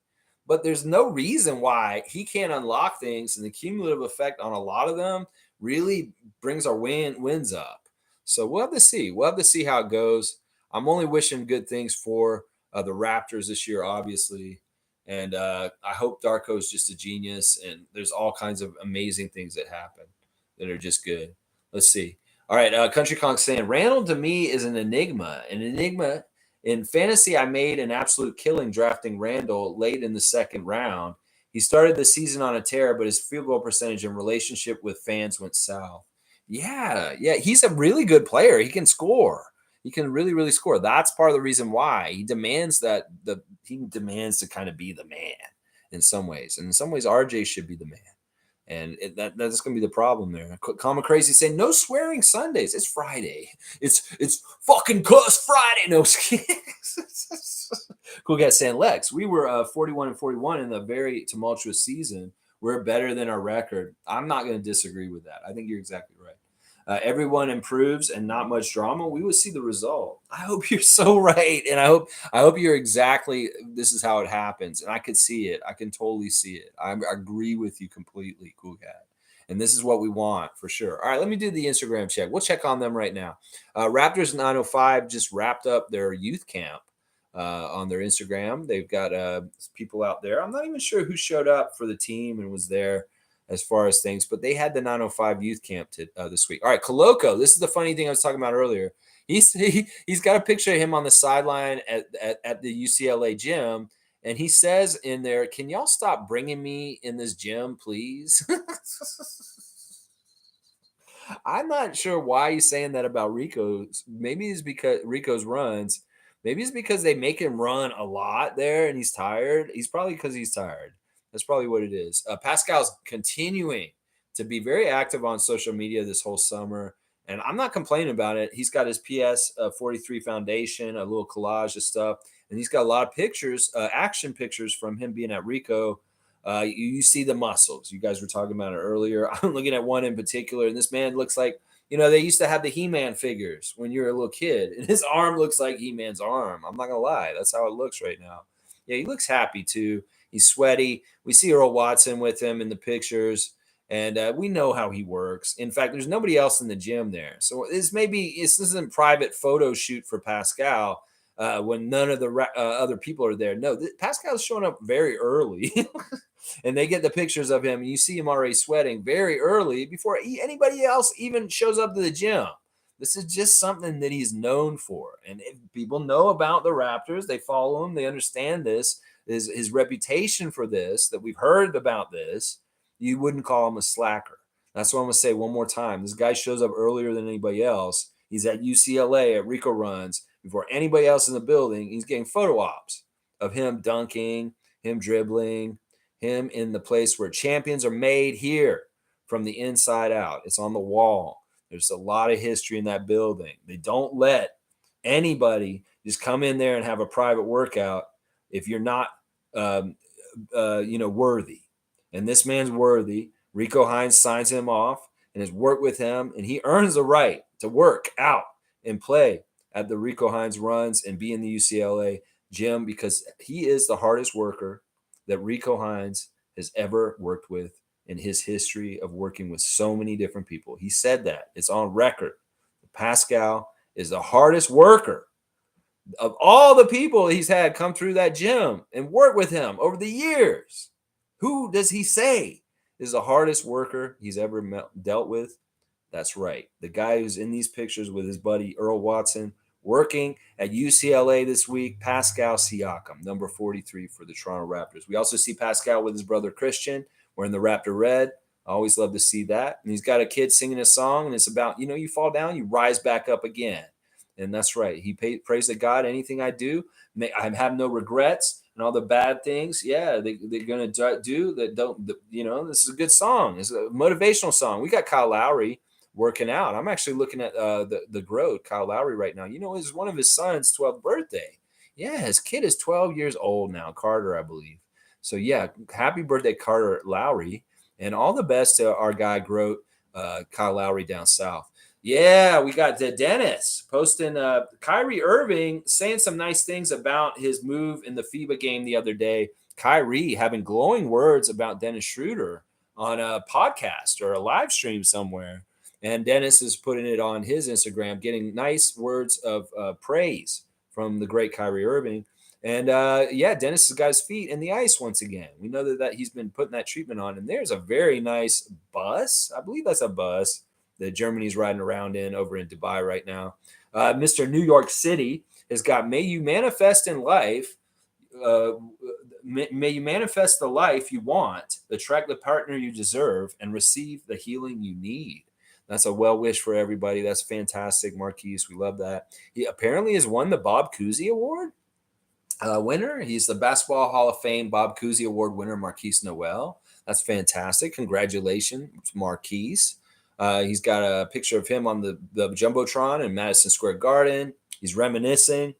But there's no reason why he can't unlock things, and the cumulative effect on a lot of them really brings our wins up. So we'll have to see. We'll have to see how it goes. I'm only wishing good things for the Raptors this year, obviously. And I hope Darko is just a genius, and there's all kinds of amazing things that happen that are just good. Let's see. All right, Country Kong saying Randall to me is an enigma. An enigma in fantasy. I made an absolute killing drafting Randall late in the second round. He started the season on a tear, but his field goal percentage and relationship with fans went south. Yeah, he's a really good player. He can score. He can really, really score. That's part of the reason why he demands to kind of be the man in some ways. And in some ways, RJ should be the man. And that's going to be the problem there. Common Crazy saying no swearing Sundays. It's Friday. It's fucking cuss Friday. No. Cool guy saying Lex. We were 41-41 in a very tumultuous season. We're better than our record. I'm not going to disagree with that. I think you're exactly right. Everyone improves and not much drama. We will see the result. I hope you're so right, and I hope you're exactly. This is how it happens, and I could see it. I can totally see it. I agree with you completely, Cool Cat. And this is what we want for sure. All right, let me do the Instagram check. We'll check on them right now. Raptors 905 just wrapped up their youth camp on their Instagram. They've got people out there. I'm not even sure who showed up for the team and was there as far as things, but they had the 905 youth camp this week. All right, Koloko. This is the funny thing I was talking about earlier. He's got a picture of him on the sideline at the UCLA gym, and he says in there, "Can y'all stop bringing me in this gym, please?" I'm not sure why he's saying that about Rico. Maybe it's because Rico's runs. Maybe it's because they make him run a lot there, and he's tired. He's probably because he's tired. That's probably what it is. Pascal's continuing to be very active on social media this whole summer. And I'm not complaining about it. He's got his PS 43 foundation, a little collage of stuff, and he's got a lot of pictures, action pictures from him being at Rico. You see the muscles. You guys were talking about it earlier. I'm looking at one in particular, and this man looks like, they used to have the He-Man figures when you were a little kid, and his arm looks like He-Man's arm. I'm not gonna lie, that's how it looks right now. Yeah, he looks happy too. He's sweaty. We see Earl Watson with him in the pictures, and we know how he works. In fact, there's nobody else in the gym there, so this isn't private photo shoot for Pascal when none of the other people are there. No, Pascal's showing up very early. And they get the pictures of him, and you see him already sweating very early before anybody else even shows up to the gym. This is just something that he's known for. And if people know about the Raptors, they follow him, they understand this, is his reputation for this, that we've heard about this. You wouldn't call him a slacker. That's what I'm going to say one more time. This guy shows up earlier than anybody else. He's at UCLA at Rico Runs before anybody else in the building. He's getting photo ops of him dunking, him dribbling, him in the place where champions are made here from the inside out. It's on the wall. There's a lot of history in that building. They don't let anybody just come in there and have a private workout if you're not, worthy. And this man's worthy. Rico Hines signs him off and has worked with him, and he earns the right to work out and play at the Rico Hines Runs and be in the UCLA gym because he is the hardest worker that Rico Hines has ever worked with in his history of working with so many different people. He said that. It's on record. Pascal is the hardest worker of all the people he's had come through that gym and work with him over the years. Who does he say is the hardest worker he's ever dealt with? That's right. The guy who's in these pictures with his buddy Earl Watson working at UCLA this week, Pascal Siakam, number 43 for the Toronto Raptors. We also see Pascal with his brother Christian wearing the Raptor red. I always love to see that. And he's got a kid singing a song, and it's about, you fall down, you rise back up again. And that's right. He prays to God, anything I do, I have no regrets, and all the bad things, they're going to do that. This is a good song. It's a motivational song. We got Kyle Lowry working out. I'm actually looking at the growth, Kyle Lowry, right now. It's one of his son's 12th birthday. Yeah, his kid is 12 years old now, Carter, I believe. So, yeah, happy birthday, Carter Lowry. And all the best to our guy, Grote, Kyle Lowry down south. Yeah, we got Dennis posting Kyrie Irving saying some nice things about his move in the FIBA game the other day. Kyrie having glowing words about Dennis Schroeder on a podcast or a live stream somewhere. And Dennis is putting it on his Instagram, getting nice words of praise from the great Kyrie Irving. And Dennis has got his feet in the ice once again. We know that he's been putting that treatment on. And there's a very nice bus. I believe that's a bus that Germany's riding around in over in Dubai right now. Mr. New York City has got May You Manifest in Life. May you manifest the life you want, attract the partner you deserve, and receive the healing you need. That's a well wish for everybody. That's fantastic, Marquise. We love that. He apparently has won the Bob Cousy Award winner. He's the Basketball Hall of Fame Bob Cousy Award winner, Marquise Noel. That's fantastic. Congratulations, Marquise. He's got a picture of him on the Jumbotron in Madison Square Garden. He's reminiscing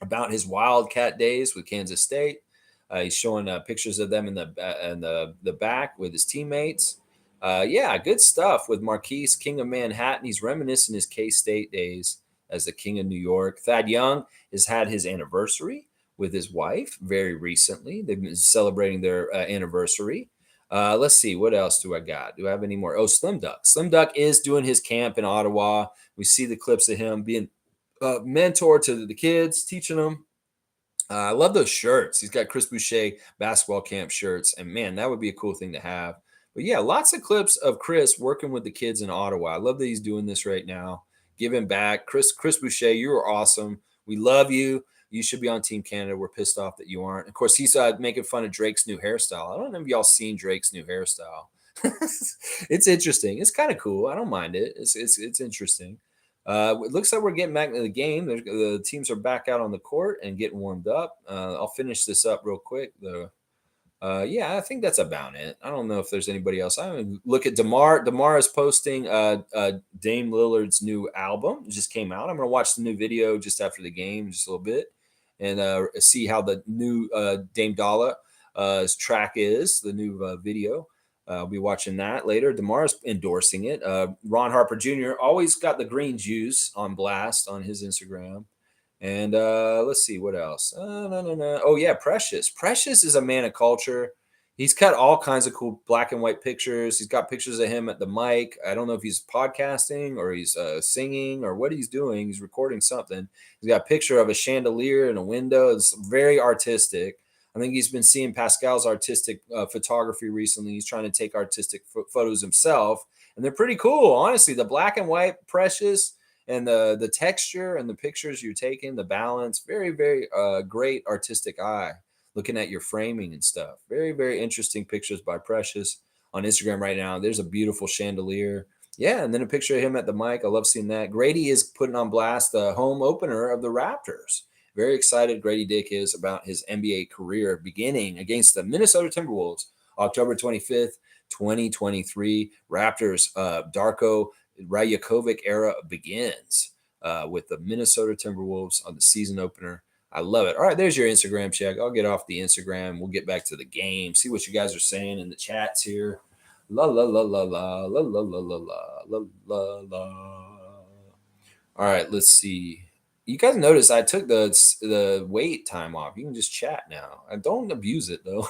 about his Wildcat days with Kansas State. He's showing pictures of them in the back with his teammates. Good stuff with Marquise, King of Manhattan. He's reminiscing his K-State days as the King of New York. Thad Young has had his anniversary with his wife very recently. They've been celebrating their anniversary. Let's see. What else do I got? Do I have any more? Oh, Slim Duck. Slim Duck is doing his camp in Ottawa. We see the clips of him being a mentor to the kids, teaching them. I love those shirts. He's got Chris Boucher basketball camp shirts. And, man, that would be a cool thing to have. But, yeah, lots of clips of Chris working with the kids in Ottawa. I love that he's doing this right now. Giving back. Chris Boucher, you are awesome. We love you. You should be on Team Canada. We're pissed off that you aren't. Of course, he's making fun of Drake's new hairstyle. I don't know if y'all seen Drake's new hairstyle. It's interesting. It's kind of cool. I don't mind it. It's interesting. It looks like we're getting back into the game. The teams are back out on the court and getting warmed up. I'll finish this up real quick. Yeah, I think that's about it. I don't know if there's anybody else. I mean, look at Demar. Demar is posting Dame Lillard's new album. It just came out. I'm gonna watch the new video just after the game, just a little bit, and see how the new Dame Dalla track is. The new video. I'll be watching that later. Demar's endorsing it. Ron Harper Jr. always got the green juice on blast on his Instagram. And let's see what else. No, no, no. Oh yeah, Precious. Precious is a man of culture. He's cut all kinds of cool black and white pictures. He's got pictures of him at the mic. I don't know if he's podcasting or he's singing or what he's doing. He's recording something. He's got a picture of a chandelier and a window. It's very artistic. I think he's been seeing Pascal's artistic photography recently. He's trying to take artistic photos himself, and they're pretty cool. Honestly, the black and white Precious and the texture and the pictures you're taking, the balance, very very great artistic eye. Looking at your framing and stuff, very very interesting pictures by Precious on Instagram right now. There's a beautiful chandelier, yeah, and then a picture of him at the mic. I love seeing that. Grady is putting on blast the home opener of the Raptors. Very excited Grady Dick is about his NBA career beginning against the Minnesota Timberwolves, October 25th, 2023. Raptors, Darko Rajakovic era begins with the Minnesota Timberwolves on the season opener. I love it. All right, there's your Instagram check. I'll get off the Instagram. We'll get back to the game. See what you guys are saying in the chats here. La la la la la la la la la la la la. All right, let's see. You guys notice I took the wait time off. You can just chat now. I don't abuse it though.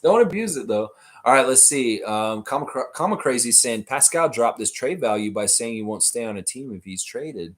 Don't abuse it though. All right, let's see. Comma Crazy saying Pascal dropped this trade value by saying he won't stay on a team if he's traded.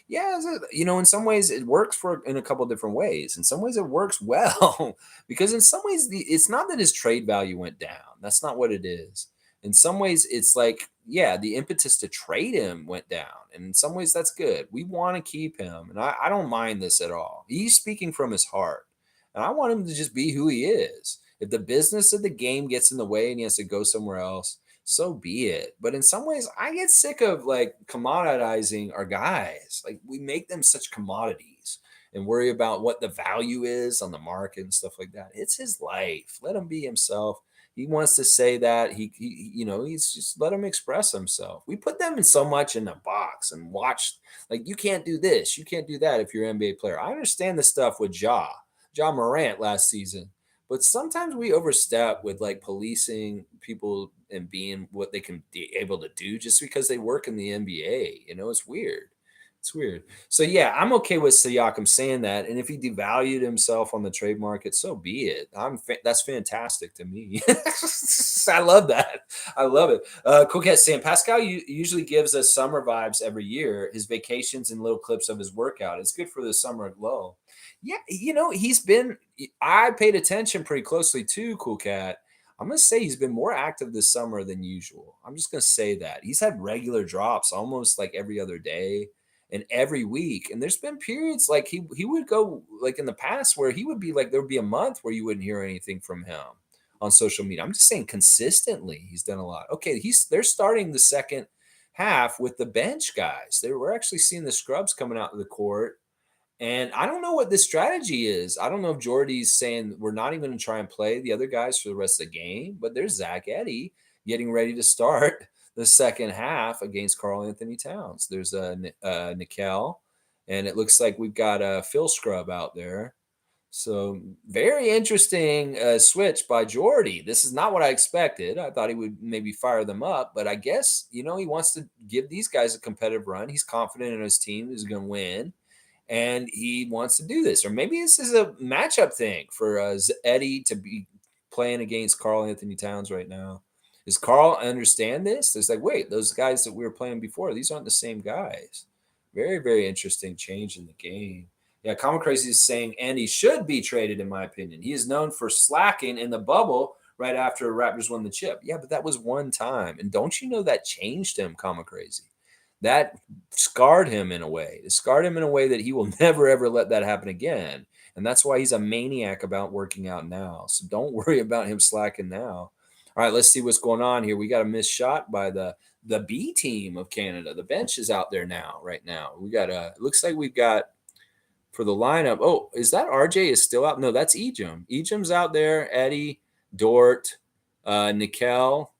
Yeah, in some ways it works for in a couple different ways. In some ways it works well because in some ways it's not that his trade value went down. That's not what it is. In some ways it's like, yeah, the impetus to trade him went down. And in some ways that's good. We want to keep him. And I don't mind this at all. He's speaking from his heart. And I want him to just be who he is. If the business of the game gets in the way and he has to go somewhere else, so be it. But in some ways, I get sick of like commoditizing our guys. Like we make them such commodities and worry about what the value is on the market and stuff like that. It's his life. Let him be himself. He wants to say that he's just let him express himself. We put them in so much in a box and watch like you can't do this, you can't do that if you're an NBA player. I understand the stuff with Ja Morant last season. But sometimes we overstep with like policing people and being what they can be able to do just because they work in the NBA. It's weird. It's weird. So yeah, I'm okay with Siakam saying that, and if he devalued himself on the trade market, so be it. That's fantastic to me. I love that. I love it. Coquette saying Pascal usually gives us summer vibes every year. His vacations and little clips of his workout. It's good for the summer glow. Yeah, he's been. I paid attention pretty closely too, Cool Cat. I'm gonna say he's been more active this summer than usual. I'm just gonna say that he's had regular drops almost like every other day and every week. And there's been periods like he would go like in the past where he would be like there would be a month where you wouldn't hear anything from him on social media. I'm just saying consistently he's done a lot. Okay, they're starting the second half with the bench guys. We're actually seeing the scrubs coming out of the court. And I don't know what this strategy is. I don't know if Jordy's saying we're not even going to try and play the other guys for the rest of the game, but there's Zach Edey getting ready to start the second half against Karl Anthony Towns. There's Nickel, and it looks like we've got a Phil Scrub out there. So very interesting switch by Jordy. This is not what I expected. I thought he would maybe fire them up, but I guess, he wants to give these guys a competitive run. He's confident in his team is going to win. And he wants to do this, or maybe this is a matchup thing for Eddie to be playing against Karl Anthony Towns right now. Does Karl understand this? It's like, wait, those guys that we were playing before, these aren't the same guys. Very, very interesting change in the game. Yeah, Common Crazy is saying Andy should be traded, in my opinion. He is known for slacking in the bubble right after Raptors won the chip. Yeah, but that was one time. And don't you know that changed him, Common Crazy? That scarred him in a way. It scarred him in a way that he will never, ever let that happen again. And that's why he's a maniac about working out now. So don't worry about him slacking now. All right, let's see what's going on here. We got a missed shot by the B team of Canada. The bench is out there now, right now. It looks like we've got for the lineup. Oh, is that RJ is still out? No, that's Ejim. Ejim's out there. Eddie, Dort, Nikel,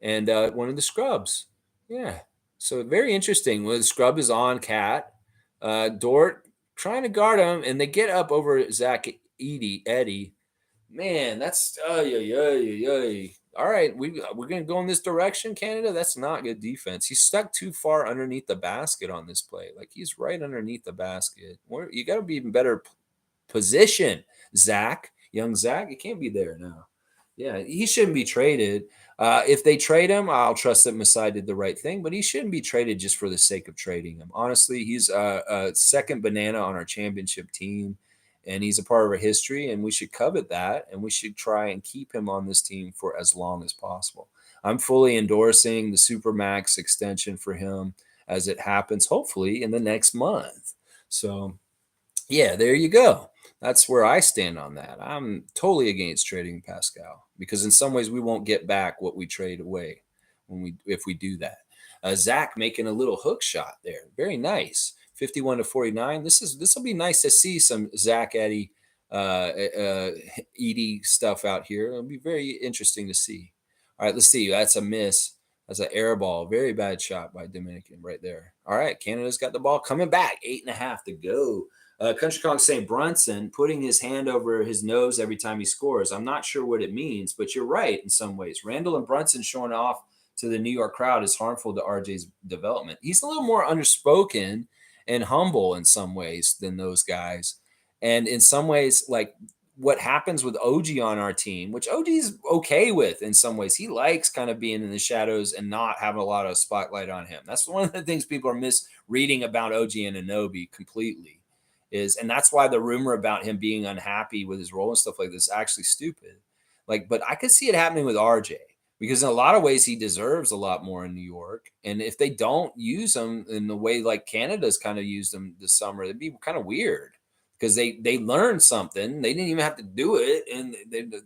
and one of the scrubs. Yeah. So very interesting. Well, the scrub is on Cat. Dort trying to guard him, and they get up over Zach Eddie. Man, that's all right. We're gonna go in this direction, Canada. That's not good defense. He's stuck too far underneath the basket on this play. Like he's right underneath the basket. You got to be even better position, Zach. Young Zach. He can't be there now. Yeah, he shouldn't be traded. If they trade him, I'll trust that Masai did the right thing, but he shouldn't be traded just for the sake of trading him. Honestly, he's a second banana on our championship team, and he's a part of our history, and we should covet that, and we should try and keep him on this team for as long as possible. I'm fully endorsing the Supermax extension for him as it happens, hopefully, in the next month. So, yeah, there you go. That's where I stand on that. I'm totally against trading Pascal because in some ways we won't get back what we trade away if we do that. Zach making a little hook shot there, very nice. 51-49. This will be nice to see some Zach Eddy stuff out here. It'll be very interesting to see. All right, let's see. That's a miss. That's an air ball. Very bad shot by Dominican right there. All right, Canada's got the ball coming back. 8.5 to go. Country Kong saying Brunson putting his hand over his nose every time he scores. I'm not sure what it means, but you're right in some ways. Randall and Brunson showing off to the New York crowd is harmful to RJ's development. He's a little more underspoken and humble in some ways than those guys. And in some ways, like what happens with OG on our team, which OG's okay with in some ways. He likes kind of being in the shadows and not having a lot of spotlight on him. That's one of the things people are misreading about OG and Anunoby completely. And that's why the rumor about him being unhappy with his role and stuff like this is actually stupid. But I could see it happening with RJ because in a lot of ways he deserves a lot more in New York. And if they don't use him in the way like Canada's kind of used him this summer, it'd be kind of weird because they learned something. They didn't even have to do it, and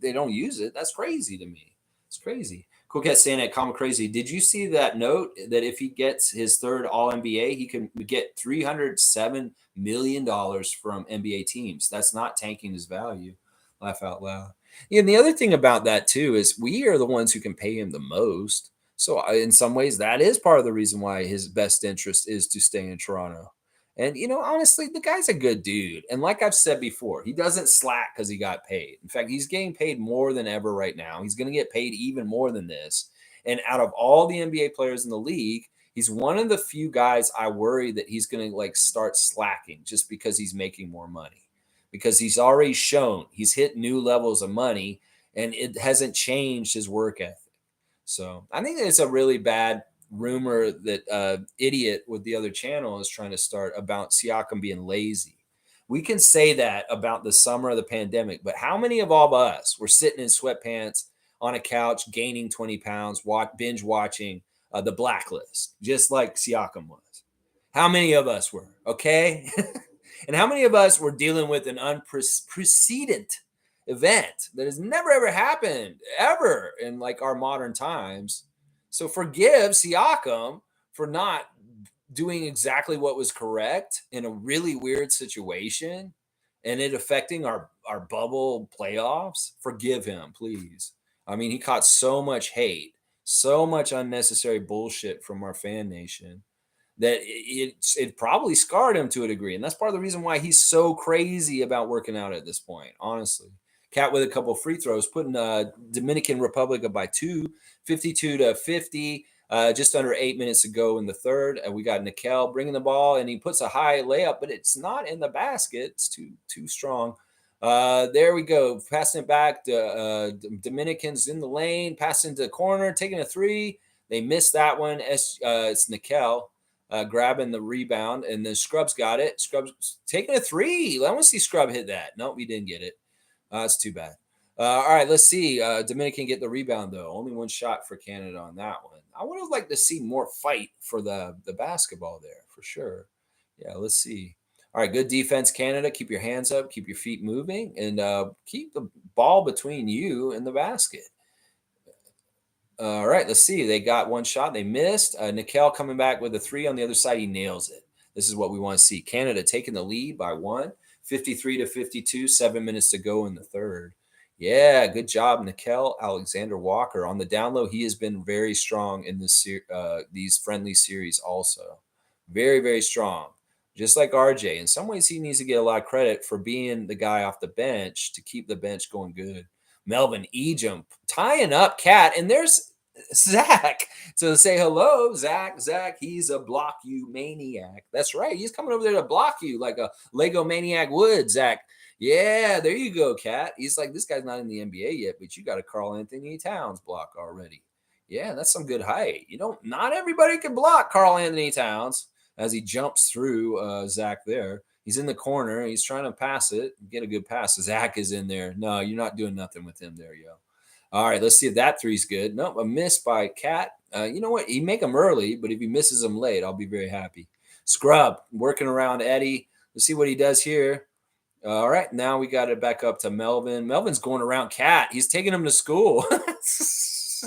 they don't use it. That's crazy to me. It's crazy. Cool Cat saying at Common Crazy, did you see that note that if he gets his third All-NBA, he can get $307 million from NBA teams? That's not tanking his value. Laugh out loud. Yeah, and the other thing about that, too, is we are the ones who can pay him the most. So in some ways, that is part of the reason why his best interest is to stay in Toronto. And, honestly, the guy's a good dude. And like I've said before, he doesn't slack because he got paid. In fact, he's getting paid more than ever right now. He's going to get paid even more than this. And out of all the NBA players in the league, he's one of the few guys I worry that he's going to start slacking just because he's making more money. Because he's already shown he's hit new levels of money and it hasn't changed his work ethic. So I think it's a really bad rumor that idiot with the other channel is trying to start about Siakam being lazy. We can say that about the summer of the pandemic, but how many of all of us were sitting in sweatpants on a couch, gaining 20 pounds, binge watching The Blacklist, just like Siakam was? How many of us were? Okay. And how many of us were dealing with an unprecedented event that has never, ever happened ever in our modern times? So forgive Siakam for not doing exactly what was correct in a really weird situation and it affecting our bubble playoffs. Forgive him, please. I mean, he caught so much hate, so much unnecessary bullshit from our fan nation that it probably scarred him to a degree. And that's part of the reason why he's so crazy about working out at this point, honestly. Cat with a couple of free throws, putting Dominican Republic up by 2, 52-50. Just under 8 minutes to go in the third. We got Nikel bringing the ball, and he puts a high layup, but it's not in the basket. It's too strong. There we go. Passing it back to Dominicans in the lane, passing to the corner, taking a three. They missed that one. It's Nikel grabbing the rebound, and then Scrubs got it. Scrubs taking a three. I want to see Scrub hit that. Nope, he didn't get it. That's too bad. All right, let's see. Dominican get the rebound, though. Only one shot for Canada on that one. I would have liked to see more fight for the basketball there, for sure. Yeah, let's see. All right, good defense, Canada. Keep your hands up, keep your feet moving, and keep the ball between you and the basket. All right, let's see. They got one shot. They missed. Nikel coming back with a three on the other side. He nails it. This is what we want to see. Canada taking the lead by 1, 53-52, 7 minutes to go in the third. Yeah, good job, Nickel Alexander-Walker. On the down low, he has been very strong in these friendly series also. Very, very strong. Just like RJ. In some ways, he needs to get a lot of credit for being the guy off the bench to keep the bench going good. Melvin Ejim tying up Cat, and there's Zach to say hello. Zach, he's a block you maniac. That's right. He's coming over there to block you like a Lego maniac would, Zach. Yeah, there you go, Cat. He's like, this guy's not in the NBA yet, but you got a Karl Anthony Towns block already. Yeah, that's some good height. Not everybody can block Karl Anthony Towns as he jumps through Zach there. He's in the corner. He's trying to pass it, get a good pass. Zach is in there. No, you're not doing nothing with him there, yo. All right, let's see if that three's good. Nope, a miss by Cat. You know what? He make them early, but if he misses them late, I'll be very happy. Scrub working around Eddie. Let's see what he does here. All right, now we got it back up to Melvin. Melvin's going around Cat. He's taking him to school.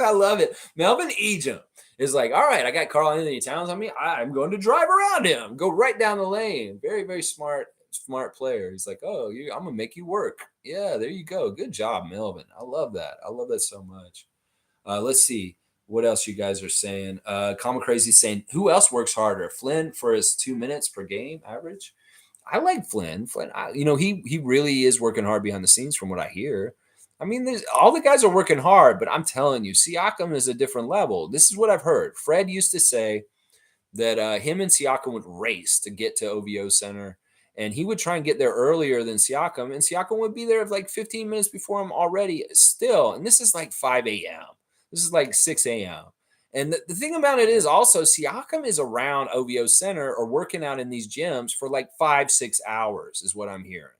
I love it. Melvin Ejim is like, all right, I got Karl Anthony Towns on me. I'm going to drive around him. Go right down the lane. Very, very smart player. He's like, oh, I'm going to make you work. Yeah, there you go. Good job, Melvin. I love that. I love that so much. Let's see what else you guys are saying. Common Crazy saying, who else works harder? Flynn for his 2 minutes per game average. I like Flynn. He really is working hard behind the scenes from what I hear. I mean, all the guys are working hard, but I'm telling you, Siakam is a different level. This is what I've heard. Fred used to say that him and Siakam would race to get to OVO Center, and he would try and get there earlier than Siakam, and Siakam would be there like 15 minutes before him already still. And this is like 5 a.m. This is like 6 a.m. And the thing about it is also Siakam is around OVO Center or working out in these gyms for like 5-6 hours is what I'm hearing.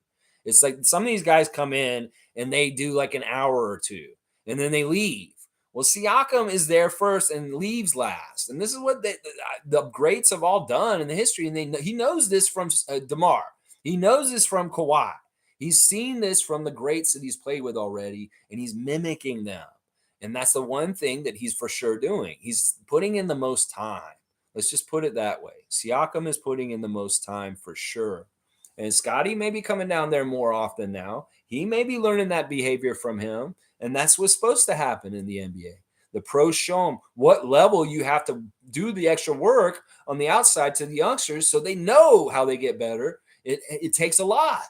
It's like some of these guys come in and they do like an hour or two and then they leave. Well, Siakam is there first and leaves last. And this is what the greats have all done in the history. And he knows this from DeMar. He knows this from Kawhi. He's seen this from the greats that he's played with already, and he's mimicking them. And that's the one thing that he's for sure doing. He's putting in the most time. Let's just put it that way. Siakam is putting in the most time for sure. And Scotty may be coming down there more often now. He may be learning that behavior from him. And that's what's supposed to happen in the NBA. The pros show them what level you have to do the extra work on the outside to the youngsters so they know how they get better. It takes a lot.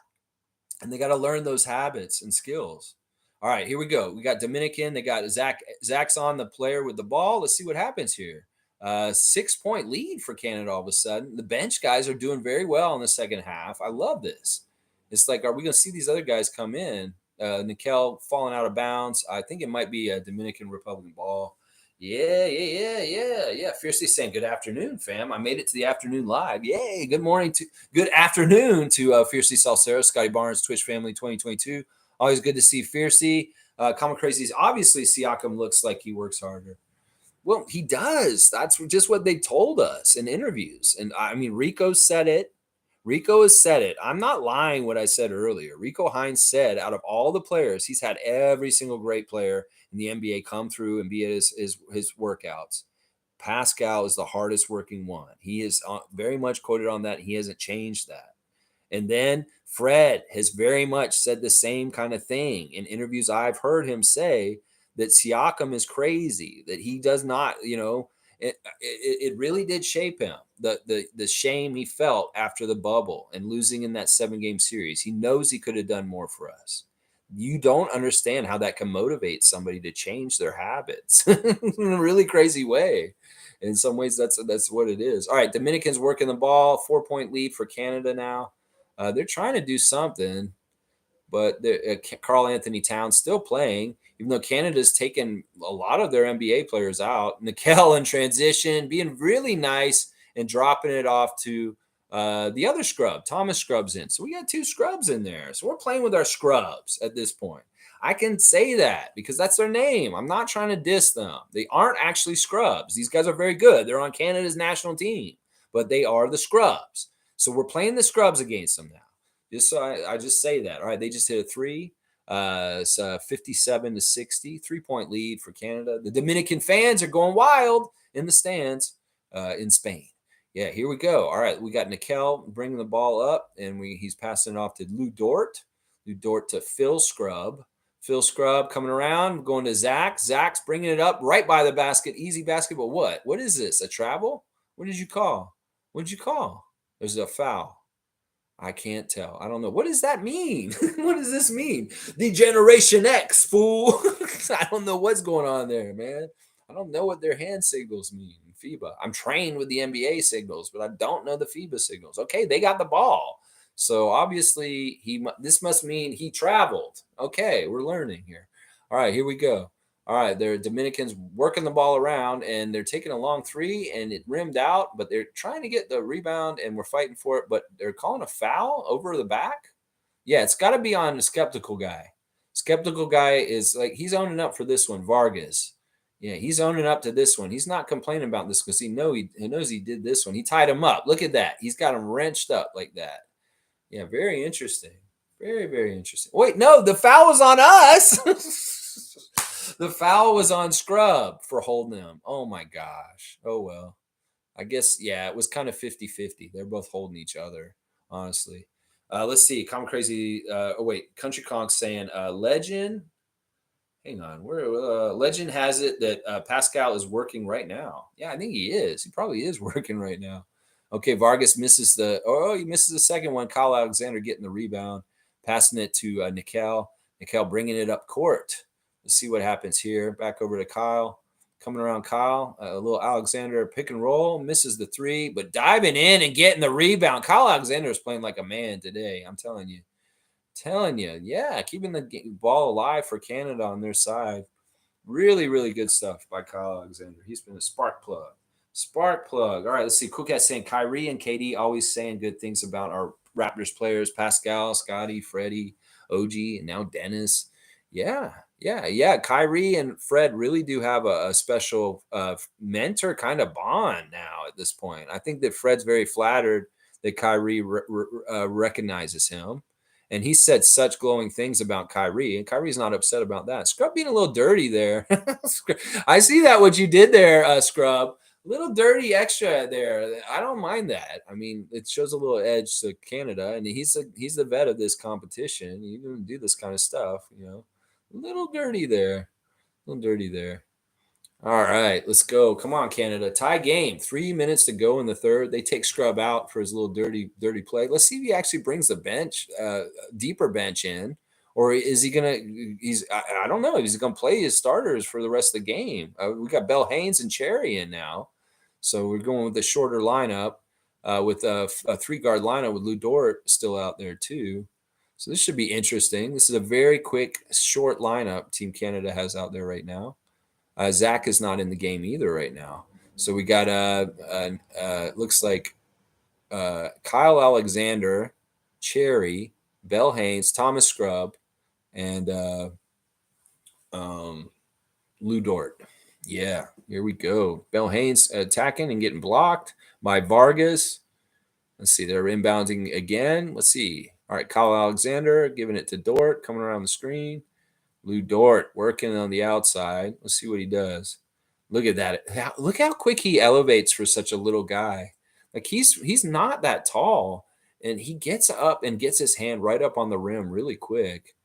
And they got to learn those habits and skills. All right, here we go. We got Dominican. They got Zach. Zach's on the player with the ball. Let's see what happens here. 6-point lead for Canada all of a sudden. The bench guys are doing very well in the second half. I love this. It's like, are we going to see these other guys come in? Nickel falling out of bounds. I think it might be a Dominican Republic ball. Yeah. Fiercely saying, good afternoon, fam. I made it to the afternoon live. Yay. Good afternoon to Fiercely Salsero, Scotty Barnes, Twitch family 2022. Always good to see Fiercey. Common Crazies. Obviously, Siakam looks like he works harder. Well, he does. That's just what they told us in interviews. And I mean, Rico said it. Rico has said it. I'm not lying what I said earlier. Rico Hines said out of all the players, he's had every single great player in the NBA come through and be at his workouts. Pascal is the hardest working one. He is very much quoted on that. He hasn't changed that. And then Fred has very much said the same kind of thing in interviews. I've heard him say that Siakam is crazy, that he does not, it really did shape him. The shame he felt after the bubble and losing in that 7-game series. He knows he could have done more for us. You don't understand how that can motivate somebody to change their habits in a really crazy way. In some ways, that's what it is. All right, Dominicans working the ball, 4-point lead for Canada now. They're trying to do something, but Karl Anthony Towns still playing, even though Canada's taken a lot of their NBA players out. Nickel in transition, being really nice and dropping it off to the other scrub. Thomas Scrub's in. So we got 2 scrubs in there. So we're playing with our scrubs at this point. I can say that because that's their name. I'm not trying to diss them. They aren't actually scrubs. These guys are very good. They're on Canada's national team, but they are the scrubs. So we're playing the scrubs against them now. Just so I just say that. All right, they just hit a 3. It's 57-60, 3-point lead for Canada. The Dominican fans are going wild in the stands in Spain. Yeah, here we go. All right, we got Nickel bringing the ball up, and he's passing it off to Lou Dort. Lou Dort to Phil Scrub. Phil Scrub coming around, going to Zach. Zach's bringing it up right by the basket. Easy basket, but what? What is this? A travel? What did you call? What did you call? There's a foul. I can't tell. I don't know. What does that mean? What does this mean? The Generation X, fool. I don't know what's going on there, man. I don't know what their hand signals mean in FIBA. I'm trained with the NBA signals, but I don't know the FIBA signals. Okay, they got the ball. So obviously this must mean he traveled. Okay, we're learning here. All right, here we go. All right, they're Dominicans working the ball around, and they're taking a long three, and it rimmed out, but they're trying to get the rebound, and we're fighting for it, but they're calling a foul over the back. Yeah, it's got to be on the skeptical guy. Skeptical guy is like, he's owning up for this one, Vargas. Yeah, he's owning up to this one. He's not complaining about this because he knows he did this one. He tied him up. Look at that. He's got him wrenched up like that. Yeah, very interesting. Very, very interesting. Wait, no, the foul was on us. The foul was on Scrub for holding him. Oh, my gosh. Oh, well. I guess, yeah, it was kind of 50-50. They're both holding each other, honestly. Let's see. Common Crazy. Country Conk saying, Legend. Hang on. Legend has it that Pascal is working right now. Yeah, I think he is. He probably is working right now. Okay, Vargas misses he misses the second one. Kyle Alexander getting the rebound, passing it to Nickel. Nickel bringing it up court. Let's see what happens here. Back over to Kyle. Coming around Kyle. A little Alexander pick and roll. Misses the three, but diving in and getting the rebound. Kyle Alexander is playing like a man today. I'm telling you. Yeah, keeping the ball alive for Canada on their side. Really, really good stuff by Kyle Alexander. He's been a spark plug. Spark plug. All right, let's see. Cool Cat saying Kyrie and KD always saying good things about our Raptors players. Pascal, Scotty, Freddie, OG, and now Dennis. Yeah. Kyrie and Fred really do have a special mentor kind of bond now at this point. I think that Fred's very flattered that Kyrie recognizes him. And he said such glowing things about Kyrie, and Kyrie's not upset about that. Scrub being a little dirty there. I see that what you did there, Scrub. A little dirty extra there. I don't mind that. I mean, it shows a little edge to Canada, and he's the vet of this competition. He can do this kind of stuff, A little dirty there. A little dirty there. All right, let's go. Come on, Canada. Tie game. 3 minutes to go in the third. They take Scrub out for his little dirty play. Let's see if he actually brings the bench, deeper bench in, or is he gonna? I don't know. Is he gonna play his starters for the rest of the game? We got Bell Haynes and Cherry in now, so we're going with the shorter lineup with a 3-guard lineup with Lou Dort still out there too. So this should be interesting. This is a very quick, short lineup Team Canada has out there right now. Zach is not in the game either right now. So we got looks like Kyle Alexander, Cherry, Bell Haynes, Thomas Scrub, and Lou Dort. Yeah, here we go. Bell Haynes attacking and getting blocked by Vargas. Let's see, they're inbounding again. Let's see. All right, Kyle Alexander giving it to Dort, coming around the screen. Lou Dort working on the outside. Let's see what he does. Look at that. Look how quick he elevates for such a little guy. Like he's not that tall, and he gets up and gets his hand right up on the rim really quick.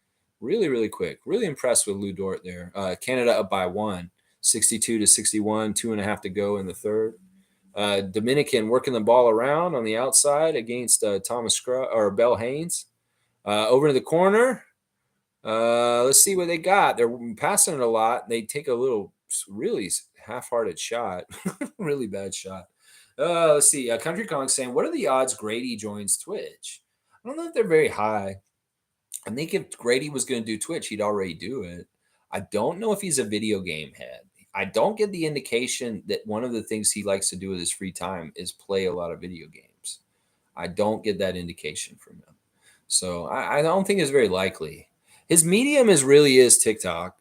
Really, really quick. Really impressed with Lou Dort there. Canada up by 1, 62-61, 2.5 to go in the third. Dominican working the ball around on the outside against Thomas Scrub or Bell Haynes. Over to the corner. Let's see what they got. They're passing it a lot. They take a little really half-hearted shot. Really bad shot. Let's see. Country Kong saying, what are the odds Grady joins Twitch? I don't know if they're very high. I think if Grady was going to do Twitch, he'd already do it. I don't know if he's a video game head. I don't get the indication that one of the things he likes to do with his free time is play a lot of video games. I don't get that indication from him. So I don't think it's very likely. His medium really is TikTok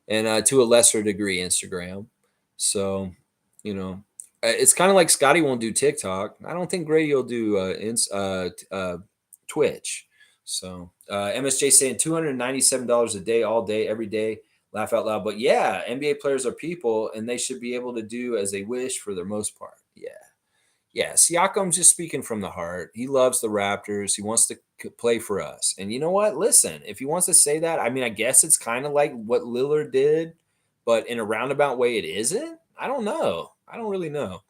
and to a lesser degree Instagram. So, it's kind of like Scotty won't do TikTok. I don't think Grady will do Twitch. So MSJ saying $297 a day, all day, every day. Laugh out loud. But yeah, NBA players are people, and they should be able to do as they wish for the most part. Yeah. Yeah, Siakam's just speaking from the heart. He loves the Raptors. He wants to play for us. And you know what? Listen, if he wants to say that, I mean, I guess it's kind of like what Lillard did, but in a roundabout way, it isn't. I don't know. I don't really know.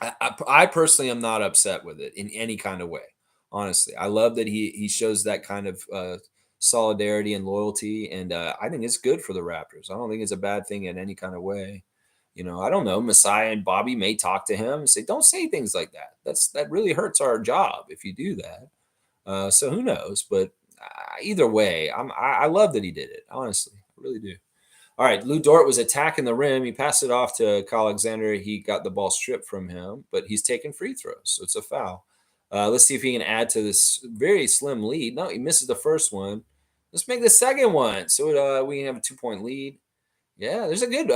I personally am not upset with it in any kind of way. Honestly, I love that he shows that kind of solidarity and loyalty, and I think it's good for the Raptors. I don't think it's a bad thing in any kind of way. I don't know. Messiah and Bobby may talk to him and say, "Don't say things like that. That really hurts our job if you do that." So who knows? But either way, I love that he did it. Honestly, I really do. All right, Lou Dort was attacking the rim. He passed it off to Kyle Alexander. He got the ball stripped from him, but he's taking free throws, so it's a foul. Let's see if he can add to this very slim lead. No, he misses the first one. Let's make the second one, so we can have a 2-point lead. Yeah, there's a good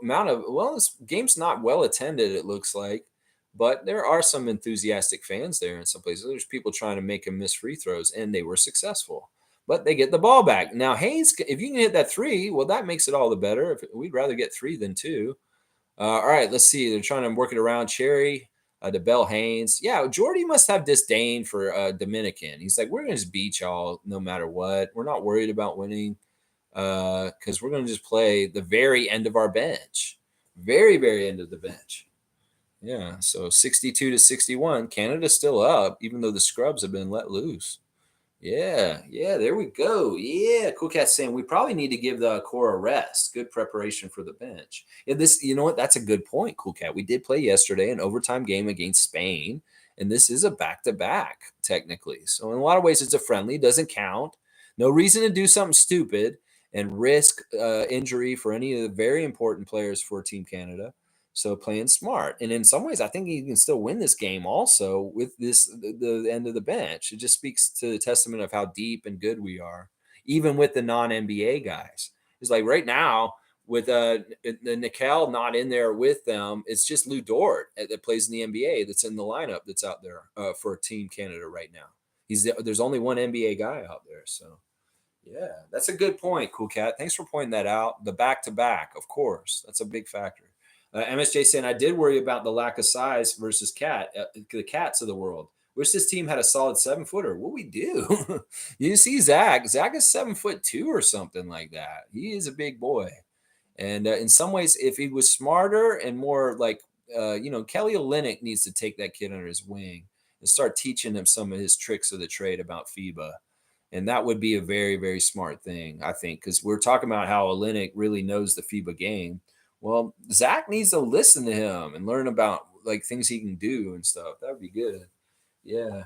amount of. Well, this game's not well attended. It looks like, but there are some enthusiastic fans there in some places. There's people trying to make him miss free throws, and they were successful. But they get the ball back. Now Haynes, if you can hit that three, well, that makes it all the better. If we'd rather get three than two. All right, let's see. They're trying to work it around. Cherry to Bell Haynes. Yeah, Jordy must have disdain for Dominican. He's like, we're gonna just beat y'all no matter what. We're not worried about winning because we're going to just play the very end of our bench, very, very end of the bench. Yeah, so 62-61, Canada's still up, even though the scrubs have been let loose. Yeah, there we go. Yeah, Cool Cat's saying we probably need to give the core a rest. Good preparation for the bench. Yeah, you know what? That's a good point, Cool Cat. We did play yesterday an overtime game against Spain, and this is a back-to-back technically. So in a lot of ways, it's a friendly. Doesn't count. No reason to do something stupid and risk injury for any of the very important players for Team Canada. So playing smart, and in some ways, I think he can still win this game. Also, with the end of the bench, it just speaks to the testament of how deep and good we are, even with the non NBA guys. It's like right now with the Nickel not in there with them, it's just Lou Dort that plays in the NBA that's in the lineup that's out there for Team Canada right now. There's only one NBA guy out there, so. Yeah, that's a good point, Cool Cat. Thanks for pointing that out. The back to back, of course, that's a big factor. MSJ saying, I did worry about the lack of size versus the cats of the world. Wish this team had a solid 7-footer. What we do? You see Zach. Zach is 7'2" or something like that. He is a big boy. And in some ways, if he was smarter and more like, Kelly Olynyk needs to take that kid under his wing and start teaching him some of his tricks of the trade about FIBA. And that would be a very, very smart thing, I think, because we're talking about how Olynyk really knows the FIBA game. Well, Zach needs to listen to him and learn about like things he can do and stuff. That would be good. Yeah.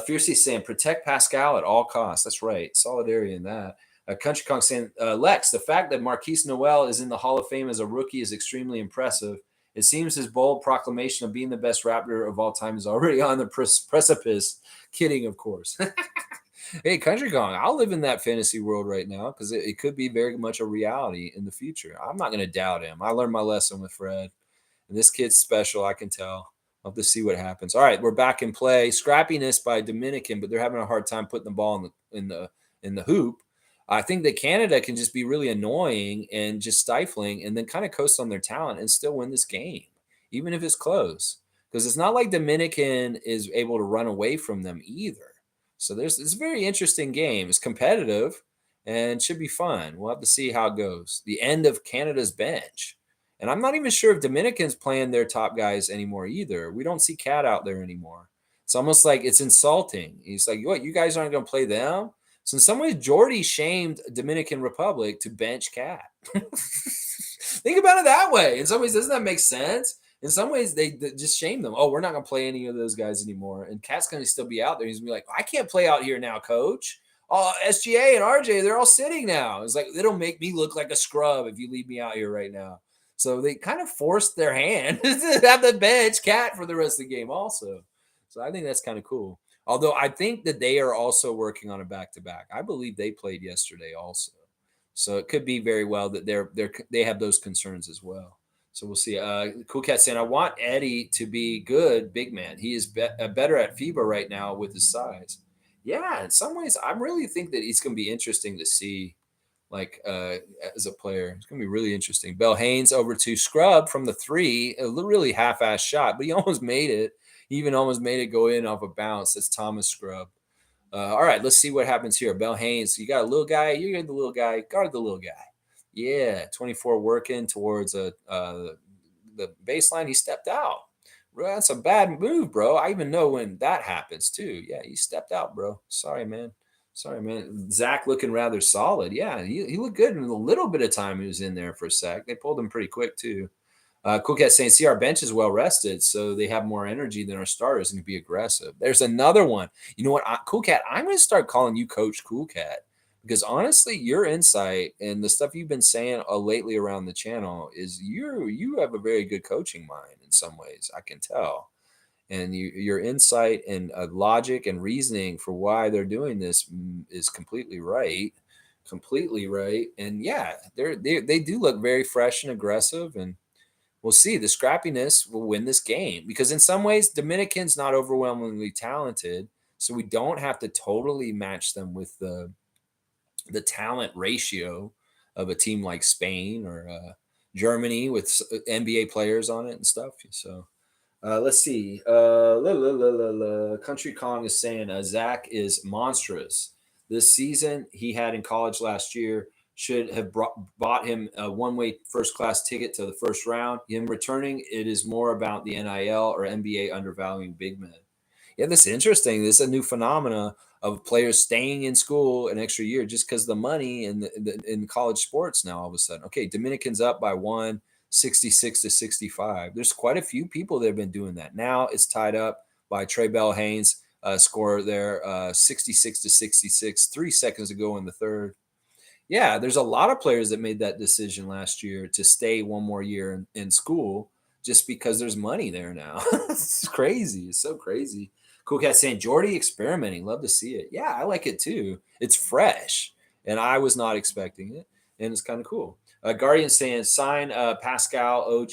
Fiercely saying, protect Pascal at all costs. That's right. Solidarity in that. Country Kong saying, Lex, the fact that Marquise Noel is in the Hall of Fame as a rookie is extremely impressive. It seems his bold proclamation of being the best Raptor of all time is already on the precipice. Kidding, of course. Hey, Country Kong, I'll live in that fantasy world right now because it could be very much a reality in the future. I'm not going to doubt him. I learned my lesson with Fred. And this kid's special, I can tell. I'll have to see what happens. All right, we're back in play. Scrappiness by Dominican, but they're having a hard time putting the ball in the hoop. I think that Canada can just be really annoying and just stifling and then kind of coast on their talent and still win this game, even if it's close. Because it's not like Dominican is able to run away from them either. So it's a very interesting game. It's competitive and should be fun. We'll have to see how it goes. The end of Canada's bench. And I'm not even sure if Dominican's playing their top guys anymore either. We don't see Cat out there anymore. It's almost like it's insulting. He's like, what, you guys aren't going to play them? So in some ways, Jordy shamed Dominican Republic to bench Cat. Think about it that way. In some ways, doesn't that make sense? In some ways, they just shame them. Oh, we're not going to play any of those guys anymore. And Cat's going to still be out there. He's going to be like, I can't play out here now, coach. Oh, SGA and RJ, they're all sitting now. It's like, it'll make me look like a scrub if you leave me out here right now. So they kind of forced their hand to have the bench Cat for the rest of the game also. So I think that's kind of cool. Although I think that they are also working on a back-to-back. I believe they played yesterday also. So it could be very well that they have those concerns as well. So we'll see. Cool Cat saying, I want Eddie to be good, big man. He is better at FIBA right now with his size. Yeah, in some ways, I really think that he's going to be interesting to see like as a player. It's gonna be really interesting. Bell Haynes over to Scrub from the 3, a really half-ass shot, but he almost made it. He even almost made it go in off a bounce. That's Thomas Scrub. All right, let's see what happens here. Bell Haynes, you got a little guy. You're the little guy. Guard the little guy. Yeah, 24 working towards the baseline. He stepped out. Bro, that's a bad move, bro. I even know when that happens too. Yeah, he stepped out, bro. Sorry, man. Sorry, man. Zach looking rather solid. Yeah, he looked good in a little bit of time he was in there for a sec. They pulled him pretty quick too. Cool Cat saying, see, our bench is well rested, so they have more energy than our starters and can be aggressive. There's another one. You know what, Cool Cat, I'm going to start calling you Coach Cool Cat because honestly, your insight and the stuff you've been saying lately around the channel is you have a very good coaching mind in some ways. I can tell, and your insight and logic and reasoning for why they're doing this is completely right. Completely right. And yeah, they do look very fresh and aggressive, and we'll see. The scrappiness will win this game because in some ways, Dominican's not overwhelmingly talented, so we don't have to totally match them with the talent ratio of a team like Spain or Germany with NBA players on it and stuff. So let's see. Country Kong is saying Zach is monstrous. This season he had in college last year should have bought him a one-way first-class ticket to the first round. Him returning, it is more about the NIL or NBA undervaluing big men. Yeah, this is interesting. This is a new phenomena of players staying in school an extra year just because the money in college sports now all of a sudden. Okay, Dominican's up by 166 to 65. There's quite a few people that have been doing that. Now it's tied up by Trey Bell Haynes, score there, 66 to 66, 3 seconds ago in the third. Yeah, there's a lot of players that made that decision last year to stay one more year in school just because there's money there now. It's crazy. It's so crazy. Cool Cat saying Jordy experimenting. Love to see it. Yeah, I like it too. It's fresh, and I was not expecting it, and it's kind of cool. Guardian saying sign Pascal, OG,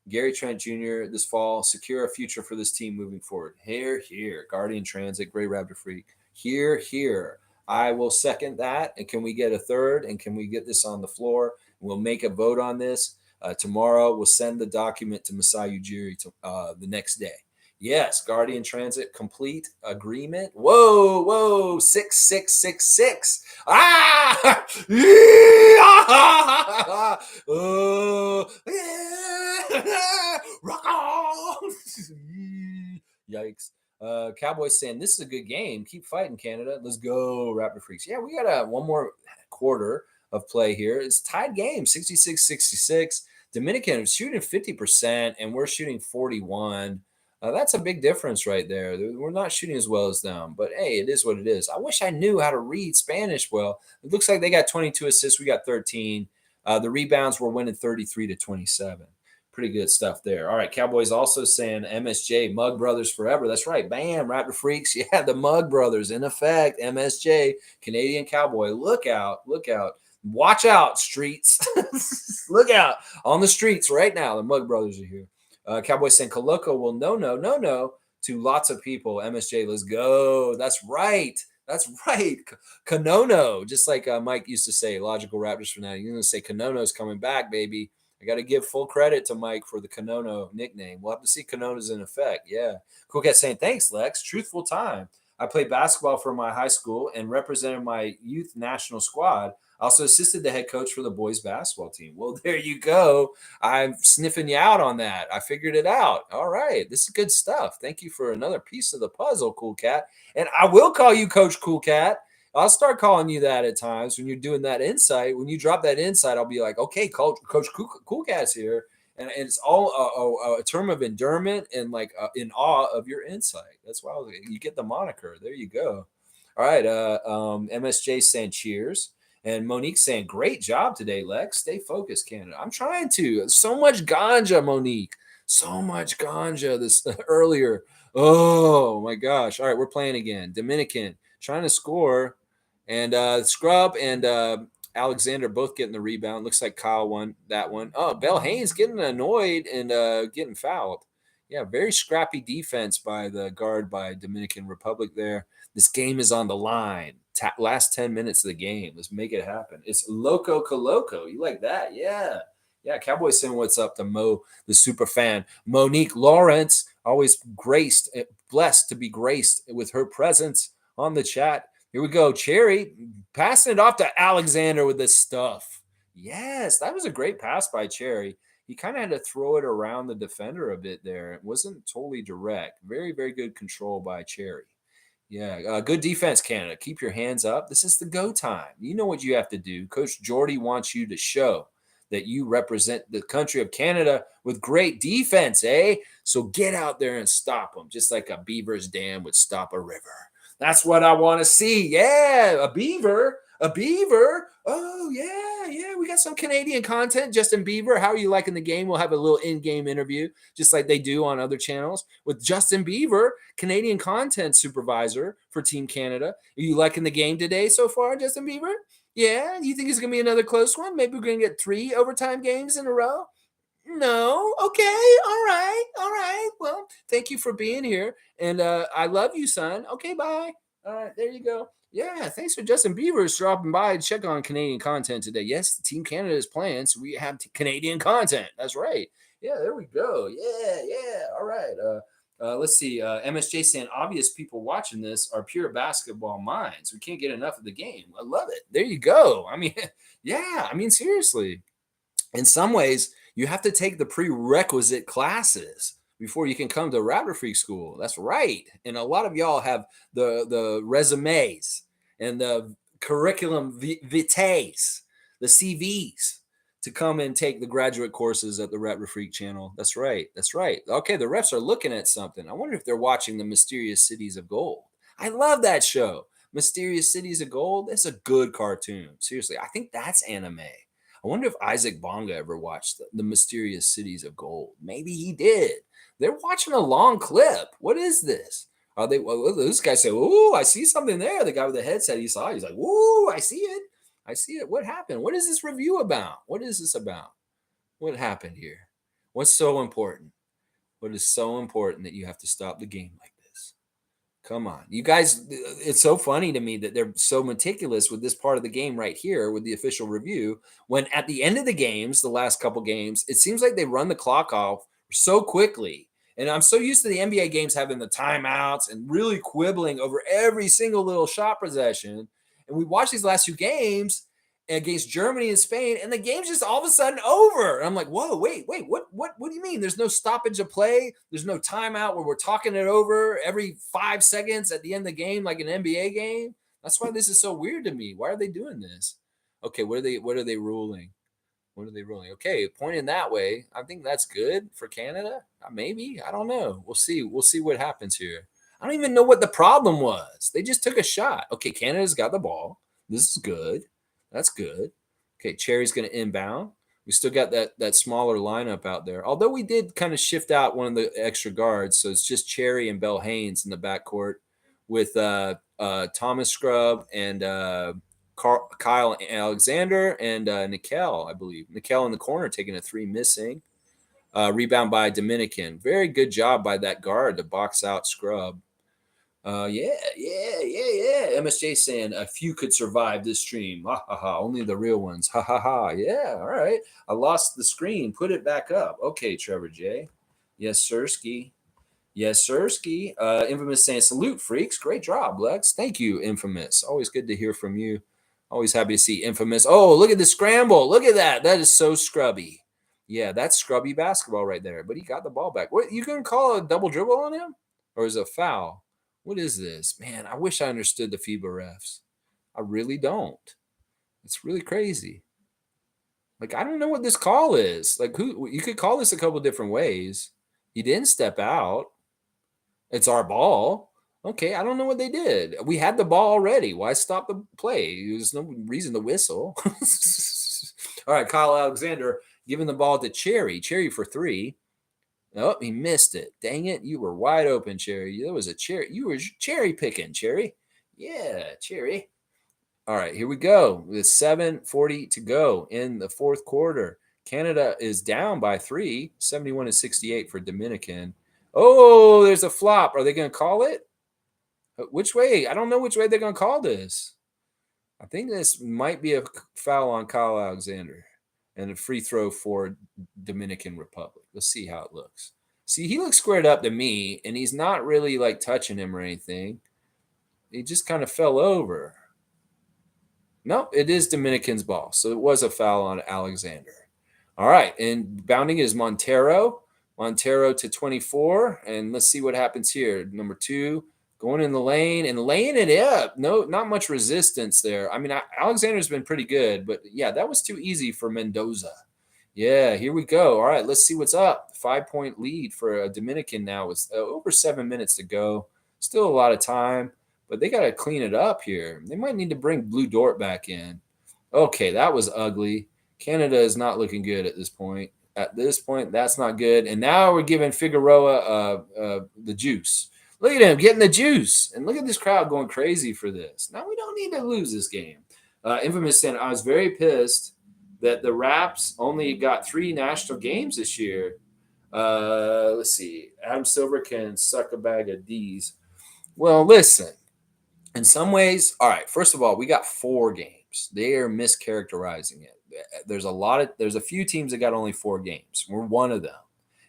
Gary Trent Jr. this fall. Secure a future for this team moving forward. Here, here. Guardian Transit, Gray Raptor Freak. Here, here. I will second that. And can we get a third? And can we get this on the floor? We'll make a vote on this tomorrow. We'll send the document to Masai Ujiri the next day. Yes, Guardian Transit complete agreement. Whoa, whoa, 6666. Ah! Oh, yeah. Rock on! Yikes. Cowboys saying this is a good game. Keep fighting, Canada. Let's go, Raptor Freaks. Yeah, we got one more quarter of play here. It's tied game, 66-66. Dominican is shooting 50%, and we're shooting 41. That's a big difference right there. We're not shooting as well as them, but hey, it is what it is. I wish I knew how to read Spanish well. It looks like they got 22 assists. We got 13. The rebounds were winning 33 to 27. Pretty good stuff there. All right, Cowboys also saying MSJ, Mug Brothers forever. That's right. Bam, Raptor Freaks. Yeah, the Mug Brothers in effect. MSJ, Canadian Cowboy. Look out. Look out. Watch out, streets. Look out on the streets right now. The Mug Brothers are here. Cowboys saying Coloco will no to lots of people. MSJ, let's go. That's right. That's right. Kanono, just like Mike used to say, Logical Raptors fanatic. You're going to say Kanono's coming back, baby. I got to give full credit to Mike for the Kanono nickname. We'll have to see Kanono's in effect. Yeah. Cool Cat saying, thanks, Lex. Truthful time. I played basketball for my high school and represented my youth national squad. I also assisted the head coach for the boys basketball team. Well, there you go. I'm sniffing you out on that. I figured it out. All right. This is good stuff. Thank you for another piece of the puzzle, Cool Cat. And I will call you Coach Cool Cat. I'll start calling you that at times when you're doing that insight. When you drop that insight, I'll be like, okay, Coach Cool Cat's here. And it's all a term of endearment and like in awe of your insight. That's why you get the moniker. There you go. All right. MSJ saying cheers. And Monique saying, great job today, Lex. Stay focused, Canada. I'm trying to. So much ganja, Monique. So much ganja this earlier. Oh, my gosh. All right, we're playing again. Dominican trying to score. And Scrub and Alexander both getting the rebound. Looks like Kyle won that one. Oh, Bell Haynes getting annoyed and getting fouled. Yeah, very scrappy defense by the guard by Dominican Republic there. This game is on the line. last 10 minutes of the game. Let's make it happen. It's Loco Coloco. You like that? Yeah. Yeah, Cowboys saying what's up to Mo, the super fan. Monique Lawrence, always blessed to be graced with her presence on the chat. Here we go. Cherry passing it off to Alexander with this stuff. Yes, that was a great pass by Cherry. He kind of had to throw it around the defender a bit there. It wasn't totally direct. Very, very good control by Cherry. Yeah, good defense, Canada. Keep your hands up. This is the go time. You know what you have to do. Coach Jordy wants you to show that you represent the country of Canada with great defense, eh? So get out there and stop them, just like a beaver's dam would stop a river. That's what I want to see. Yeah, a beaver. Oh, yeah. We got some Canadian content. Justin Bieber, how are you liking the game? We'll have a little in-game interview, just like they do on other channels, with Justin Bieber, Canadian content supervisor for Team Canada. Are you liking the game today so far, Justin Bieber? Yeah? You think it's going to be another close one? Maybe we're going to get 3 overtime games in a row? No. Okay. All right. Well, thank you for being here. And I love you, son. Okay, bye. All right, there you go. Yeah, thanks for Justin Bieber dropping by to check on Canadian content today. Yes, Team Canada is playing, so we have Canadian content. That's right. Yeah, there we go. Yeah. All right. Let's see. MSJ saying obvious people watching this are pure basketball minds. We can't get enough of the game. I love it. There you go. I mean, yeah. I mean, seriously. In some ways, you have to take the prerequisite classes before you can come to Raptor Freak School. That's right. And a lot of y'all have the resumes and the curriculum vitae, the CVs to come and take the graduate courses at the Raptor Freak channel. That's right. Okay, the refs are looking at something. I wonder if they're watching the Mysterious Cities of Gold. I love that show. Mysterious Cities of Gold. That's a good cartoon. Seriously, I think that's anime. I wonder if Isaac Bonga ever watched the Mysterious Cities of Gold. Maybe he did. They're watching a long clip. What is this? Are they? Well, this guy said, "Ooh, I see something there." The guy with the headset, he saw it. He's like, "Ooh, I see it. What happened? What is this review about? What is this about? What happened here? What's so important? What is so important that you have to stop the game like this? Come on, you guys. It's so funny to me that they're so meticulous with this part of the game right here with the official review, when at the end of the games, the last couple games, it seems like they run the clock off so quickly. And I'm so used to the NBA games having the timeouts and really quibbling over every single little shot possession. And we watch these last 2 games against Germany and Spain, and the game's just all of a sudden over. And I'm like, whoa, wait, what do you mean? There's no stoppage of play. There's no timeout where we're talking it over every 5 seconds at the end of the game, like an NBA game. That's why this is so weird to me. Why are they doing this? Okay, what are they ruling? What are they ruling? Okay, pointing that way. I think that's good for Canada. Maybe. I don't know. We'll see. We'll see what happens here. I don't even know what the problem was. They just took a shot. Okay, Canada's got the ball. This is good. That's good. Okay, Cherry's going to inbound. We still got that smaller lineup out there. Although we did kind of shift out one of the extra guards, so it's just Cherry and Bell Haynes in the backcourt with Thomas Scrub and Kyle Alexander and Nikel, I believe. Nikel in the corner taking a 3, missing. Rebound by Dominican. Very good job by that guard to box out Scrub. Yeah. MSJ saying a few could survive this stream. Ha ha ha. Only the real ones. Ha ha ha. Yeah. All right. I lost the screen. Put it back up. Okay, Trevor J. Yes, Sirski. Infamous saying salute, freaks. Great job, Lex. Thank you, Infamous. Always good to hear from you. Always happy to see Infamous. Oh, look at the scramble. Look at that. That is so scrubby. Yeah, that's scrubby basketball right there. But he got the ball back. What, you going to call a double dribble on him? Or is it a foul? What is this? Man, I wish I understood the FIBA refs. I really don't. It's really crazy. Like, I don't know what this call is. Like, you could call this a couple different ways. He didn't step out. It's our ball. Okay, I don't know what they did. We had the ball already. Why stop the play? There's no reason to whistle. All right, Kyle Alexander giving the ball to Cherry. Cherry for 3. Oh, he missed it. Dang it. You were wide open, Cherry. There was a cherry. You were cherry picking, Cherry. Yeah, Cherry. All right, here we go. With 7:40 to go in the 4th quarter. Canada is down by 3, 71-68 for Dominican. Oh, there's a flop. Are they going to call it? Which way? I don't know which way they're going to call this. I think this might be a foul on Kyle Alexander and a free throw for Dominican Republic. Let's see how it looks. See, he looks squared up to me, and he's not really like touching him or anything. He just kind of fell over. Nope, it is Dominican's ball. So it was a foul on Alexander. All right, and bounding is Montero. Montero to 24, and let's see what happens here. Number 2 going in the lane and laying it up. No, not much resistance there. I mean, Alexander's been pretty good, but yeah, that was too easy for Mendoza. Yeah, here we go. All right, let's see what's up. 5-point lead for a Dominican now with over 7 minutes to go. Still a lot of time, but they got to clean it up here. They might need to bring Blue Dort back in. Okay, that was ugly. Canada is not looking good at this point. At this point, that's not good. And now we're giving Figueroa the juice. Look at him getting the juice. And look at this crowd going crazy for this. Now we don't need to lose this game. Infamous saying, I was very pissed that the Raps only got 3 national games this year. Let's see. Adam Silver can suck a bag of D's. Well, listen. In some ways, all right, first of all, we got 4 games. They are mischaracterizing it. There's a few teams that got only 4 games. We're one of them.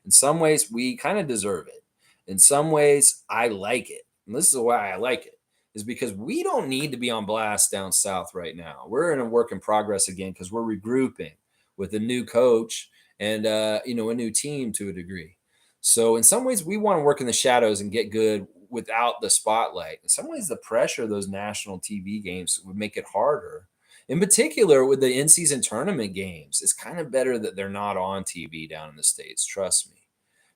In some ways, we kind of deserve it. In some ways, I like it. And this is why I like it, is because we don't need to be on blast down south right now. We're in a work in progress again because we're regrouping with a new coach and a new team to a degree. So in some ways, we want to work in the shadows and get good without the spotlight. In some ways, the pressure of those national TV games would make it harder. In particular, with the in-season tournament games, it's kind of better that they're not on TV down in the States, trust me,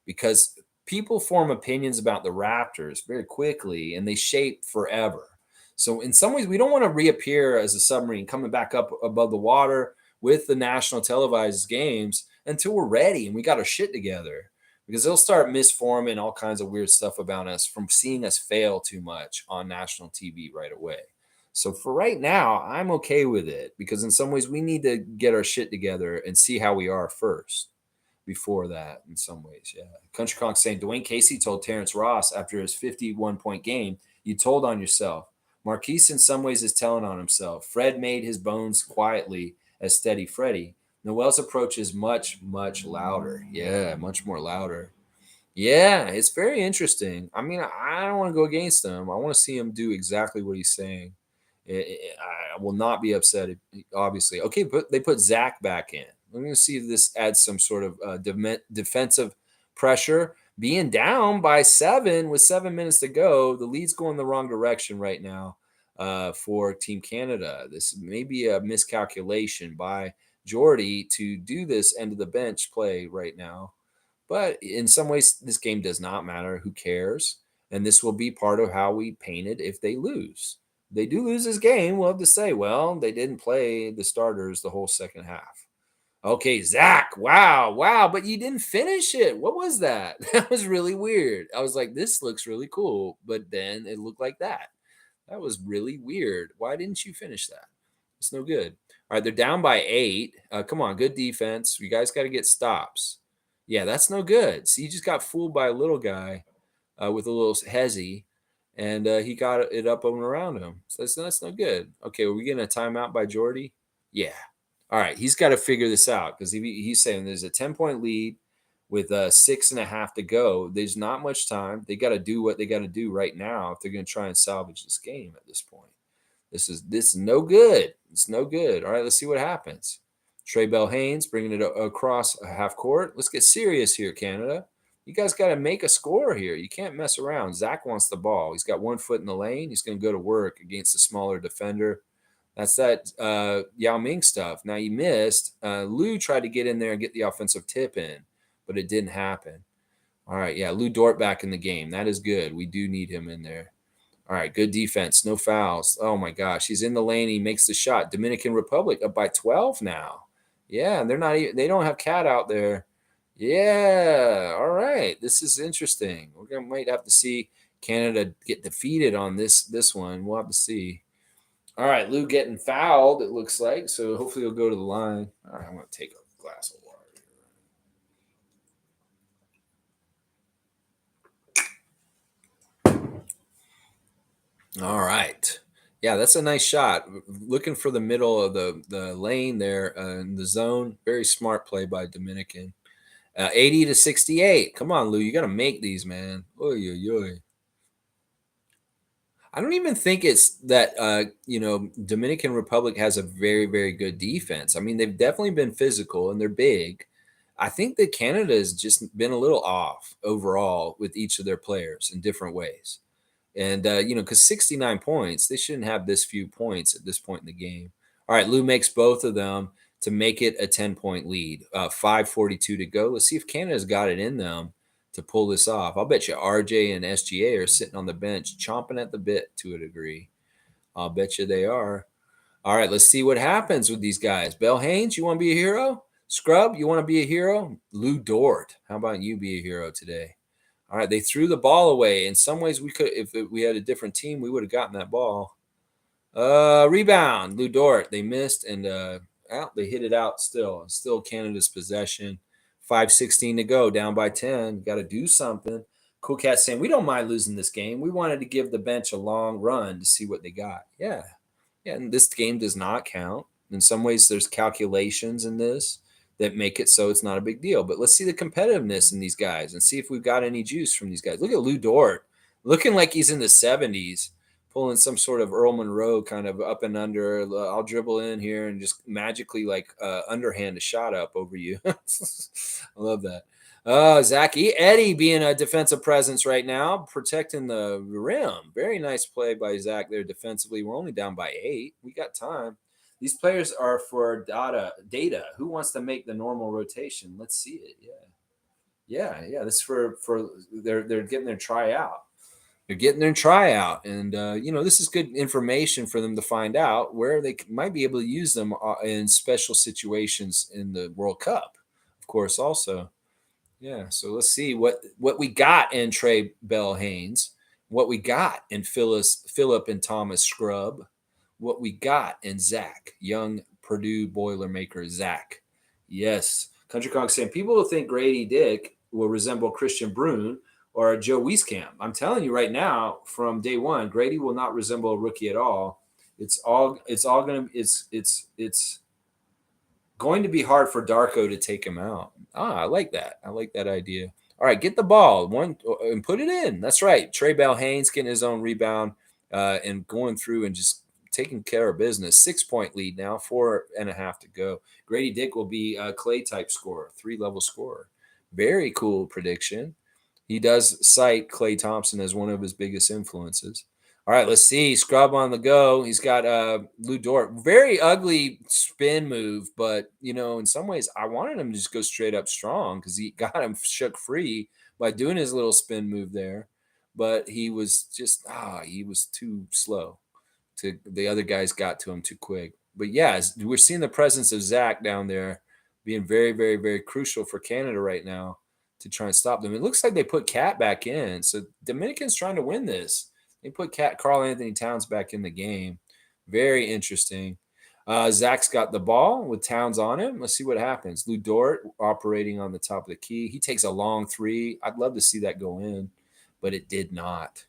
because people form opinions about the Raptors very quickly and they shape forever. So in some ways, we don't want to reappear as a submarine coming back up above the water with the national televised games until we're ready and we got our shit together, because they'll start misforming all kinds of weird stuff about us from seeing us fail too much on national TV right away. So for right now, I'm okay with it because in some ways we need to get our shit together and see how we are first before that. In some ways, yeah. Country Kong saying Dwayne Casey told Terrence Ross after his 51-point game, "You told on yourself." Marquise in some ways is telling on himself. Fred made his bones quietly as Steady Freddy. Noel's approach is much, much louder. Yeah, much more louder. Yeah, it's very interesting. I mean, I don't want to go against him. I want to see him do exactly what he's saying. I will not be upset, obviously. Okay, but they put Zach back in. Let me see if this adds some sort of defensive pressure. Being down by 7 with 7 minutes to go, the lead's going the wrong direction right now for Team Canada. This may be a miscalculation by Jordy to do this end of the bench play right now. But in some ways, this game does not matter. Who cares? And this will be part of how we paint it if they lose. They do lose this game, we'll have to say, well, they didn't play the starters the whole second half. Okay, Zach, wow, but you didn't finish it. What was that? That was really weird. I was like, this looks really cool, but then it looked like that. That was really weird. Why didn't you finish that? It's no good. All right, they're down by 8. Come on, good defense. You guys got to get stops. Yeah, that's no good. See, you just got fooled by a little guy with a little hezzy, and he got it up and around him. So that's no good. Okay, are we getting a timeout by Jordy? Yeah. All right, he's got to figure this out because he's saying there's a 10-point lead with 6.5 to go. There's not much time. They got to do what they got to do right now if they're going to try and salvage this game at this point. This is no good. It's no good. All right, let's see what happens. Trey Bell Haynes bringing it across half court. Let's get serious here, Canada. You guys got to make a score here. You can't mess around. Zach wants the ball. He's got 1 foot in the lane. He's going to go to work against a smaller defender. That's that Yao Ming stuff. Now you missed. Lou tried to get in there and get the offensive tip in, but it didn't happen. All right, yeah, Lou Dort back in the game. That is good. We do need him in there. All right, good defense. No fouls. Oh, my gosh. He's in the lane. He makes the shot. Dominican Republic up by 12 now. Yeah, and they don't have Cat out there. Yeah, all right. This is interesting. Might have to see Canada get defeated on this one. We'll have to see. All right, Lou getting fouled, it looks like. So hopefully he'll go to the line. All right, I'm going to take a glass of water. All right. Yeah, that's a nice shot. Looking for the middle of the lane there in the zone. Very smart play by Dominican. 80 to 68. Come on, Lou. You got to make these, man. Oy, oy, oy. I don't even think it's that Dominican Republic has a very, very good defense. I mean, they've definitely been physical and they're big. I think that Canada has just been a little off overall with each of their players in different ways. And because 69 points, they shouldn't have this few points at this point in the game. All right, Lou makes both of them to make it a 10-point lead. 5:42 to go. Let's see if Canada's got it in them to pull this off. I'll bet you RJ and SGA are sitting on the bench, chomping at the bit to a degree. I'll bet you they are. All right, let's see what happens with these guys. Bell Haynes, you want to be a hero? Scrub, you want to be a hero? Lou Dort, how about you be a hero today? All right, they threw the ball away. In some ways, we could, if we had a different team, we would have gotten that ball. Rebound, Lou Dort. They missed and they hit it out still. Still Canada's possession. 5:16 to go, down by 10. Got to do something. Cool Cat saying, we don't mind losing this game. We wanted to give the bench a long run to see what they got. Yeah. Yeah, and this game does not count. In some ways, there's calculations in this that make it so it's not a big deal. But let's see the competitiveness in these guys and see if we've got any juice from these guys. Look at Lou Dort, looking like he's in the 70s, pulling some sort of Earl Monroe kind of up and under. I'll dribble in here and just magically underhand a shot up over you. I love that. Zach Eddie being a defensive presence right now, protecting the rim. Very nice play by Zach there defensively. We're only down by 8. We got time. These players are for data. Who wants to make the normal rotation? Let's see it. Yeah. This is for they're getting their tryout. They're getting their tryout, and this is good information for them to find out where they might be able to use them in special situations in the World Cup, of course. Also, yeah. So let's see what we got in Trey Bell Haynes, what we got in Philip and Thomas Scrub, what we got in Zach, young Purdue Boilermaker Zach. Yes. Country Kong saying people will think Grady Dick will resemble Christian Brune or Joe Wieskamp. I'm telling you right now, from day one, Grady will not resemble a rookie at all. It's going to be hard for Darko to take him out. I like that. I like that idea. All right, get the ball and put it in. That's right. Trey Bell Haynes getting his own rebound and going through and just taking care of business. 6-point lead now, 4.5 to go. Grady Dick will be a Clay type scorer, 3-level scorer. Very cool prediction. He does cite Klay Thompson as one of his biggest influences. All right, let's see. Scrub on the go. He's got Lou Dort. Very ugly spin move, but, in some ways, I wanted him to just go straight up strong because he got him shook free by doing his little spin move there. But he was just, he was too slow. The other guys got to him too quick. But, yeah, we're seeing the presence of Zach down there being very, very, very crucial for Canada right now to try and stop them. It looks like they put Cat back in. So Dominican's trying to win this. They put Carl Anthony Towns back in the game. Very interesting. Zach's got the ball with Towns on him. Let's see what happens. Lou Dort operating on the top of the key. He takes a long 3. I'd love to see that go in, but it did not.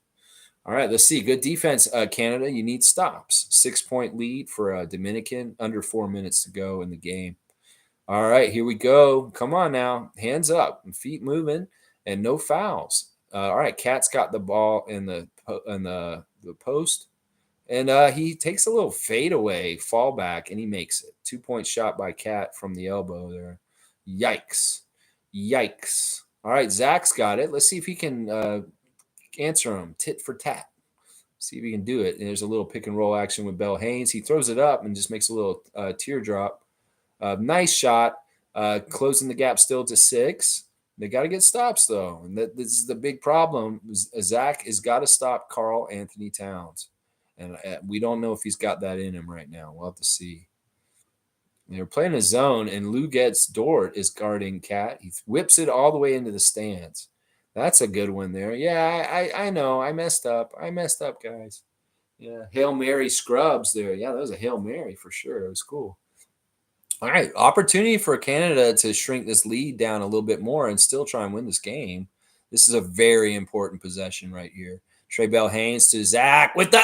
All right, let's see. Good defense, Canada. You need stops. 6-point lead for Dominican. Under 4 minutes to go in the game. All right, here we go. Come on now. Hands up and feet moving and no fouls. All right, Cat's got the ball in the post. And he takes a little fadeaway fallback, and he makes it. 2-point shot by Cat from the elbow there. Yikes. All right, Zach's got it. Let's see if he can answer him tit for tat. See if he can do it. And there's a little pick and roll action with Bell Haynes. He throws it up and just makes a little teardrop. Nice shot, closing the gap still to 6. They got to get stops, though. And this is the big problem. Zach has got to stop Carl Anthony Towns. And we don't know if he's got that in him right now. We'll have to see. They're playing a zone, and Lou Getz Dort is guarding Cat. He whips it all the way into the stands. That's a good one there. Yeah, I know. I messed up, guys. Yeah, Hail Mary scrubs there. Yeah, that was a Hail Mary for sure. It was cool. All right, opportunity for Canada to shrink this lead down a little bit more and still try and win this game. This is a very important possession right here. Trey Bell Haynes to Zach with the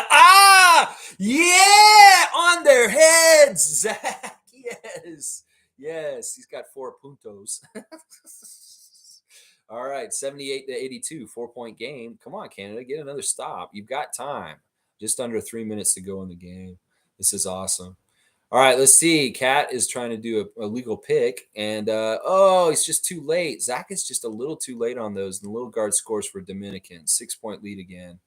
Yeah, on their heads, Zach. Yes. Yes, he's got 4 puntos. All right, 78-82, 4-point game. Come on, Canada, get another stop. You've got time. Just under 3 minutes to go in the game. This is awesome. All right, let's see. Cat is trying to do a legal pick, and oh, he's just too late. Zach is just a little too late on those. And the little guard scores for Dominican. 6-point lead again.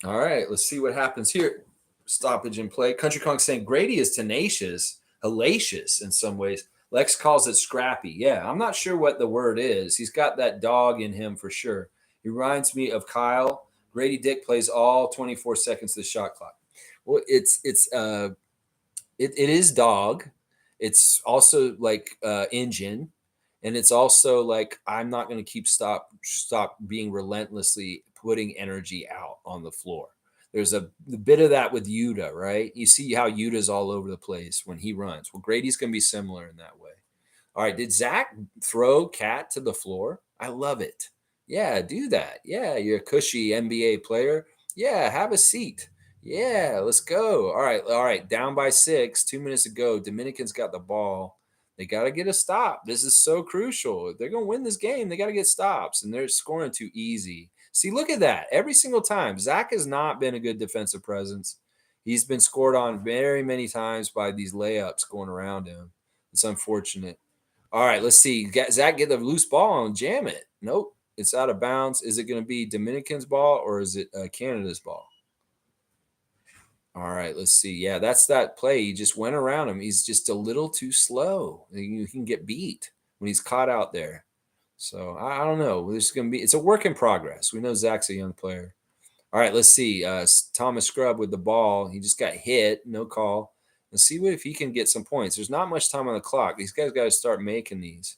All right, let's see what happens here. Stoppage in play. Country Kong saying Grady is tenacious, hellacious in some ways. Lex calls it scrappy. Yeah, I'm not sure what the word is. He's got that dog in him for sure. He reminds me of Kyle. Grady Dick plays all 24 seconds of the shot clock. Well, it is dog. It's also like engine, and it's also like I'm not going to stop being relentlessly putting energy out on the floor. There's a bit of that with Yuta, right? You see how Yuta's all over the place when he runs. Well, Grady's going to be similar in that way. All right, did Zach throw Cat to the floor? I love it. Yeah, do that. Yeah, you're a cushy NBA player. Yeah, have a seat. Yeah, let's go. All right. Down by 6, 2 minutes to go. Dominicans got the ball. They got to get a stop. This is so crucial. If they're going to win this game, they got to get stops, and they're scoring too easy. See, look at that. Every single time, Zach has not been a good defensive presence. He's been scored on very many times by these layups going around him. It's unfortunate. All right, let's see. Zach get the loose ball and jam it. Nope, it's out of bounds. Is it going to be Dominican's ball or is it Canada's ball? All right, let's see. Yeah, that's that play. He just went around him. He's just a little too slow. You can get beat when he's caught out there. So I don't know. It's a work in progress. We know Zach's a young player. All right, let's see. Thomas Scrub with the ball. He just got hit. No call. Let's see if he can get some points. There's not much time on the clock. These guys got to start making these.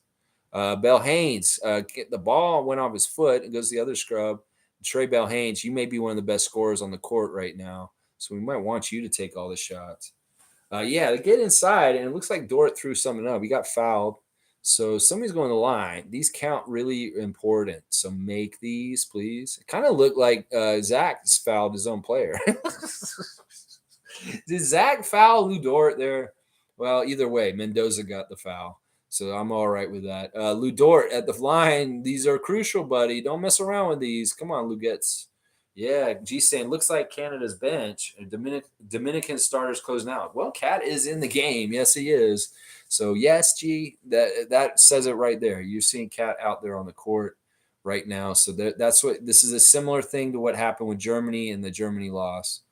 Bell Haynes, the ball went off his foot. It goes to the other scrub. Trey Bell Haynes, you may be one of the best scorers on the court right now. So we might want you to take all the shots. Yeah, they get inside, and it looks like Dort threw something up. He got fouled. So somebody's going to the line. These count really important. So make these, please. It kind of looked like Zach has fouled his own player. Did Zach foul Lou Dort there? Well, either way, Mendoza got the foul. So I'm all right with that. Lou Dort at the line. These are crucial, buddy. Don't mess around with these. Come on, Lugettes. Yeah, G saying looks like Canada's bench. Dominican starters closing out. Well, Cat is in the game. Yes, he is. So yes, G, that says it right there. You're seeing Cat out there on the court right now. So that's what this is a similar thing to what happened with Germany and the Germany loss.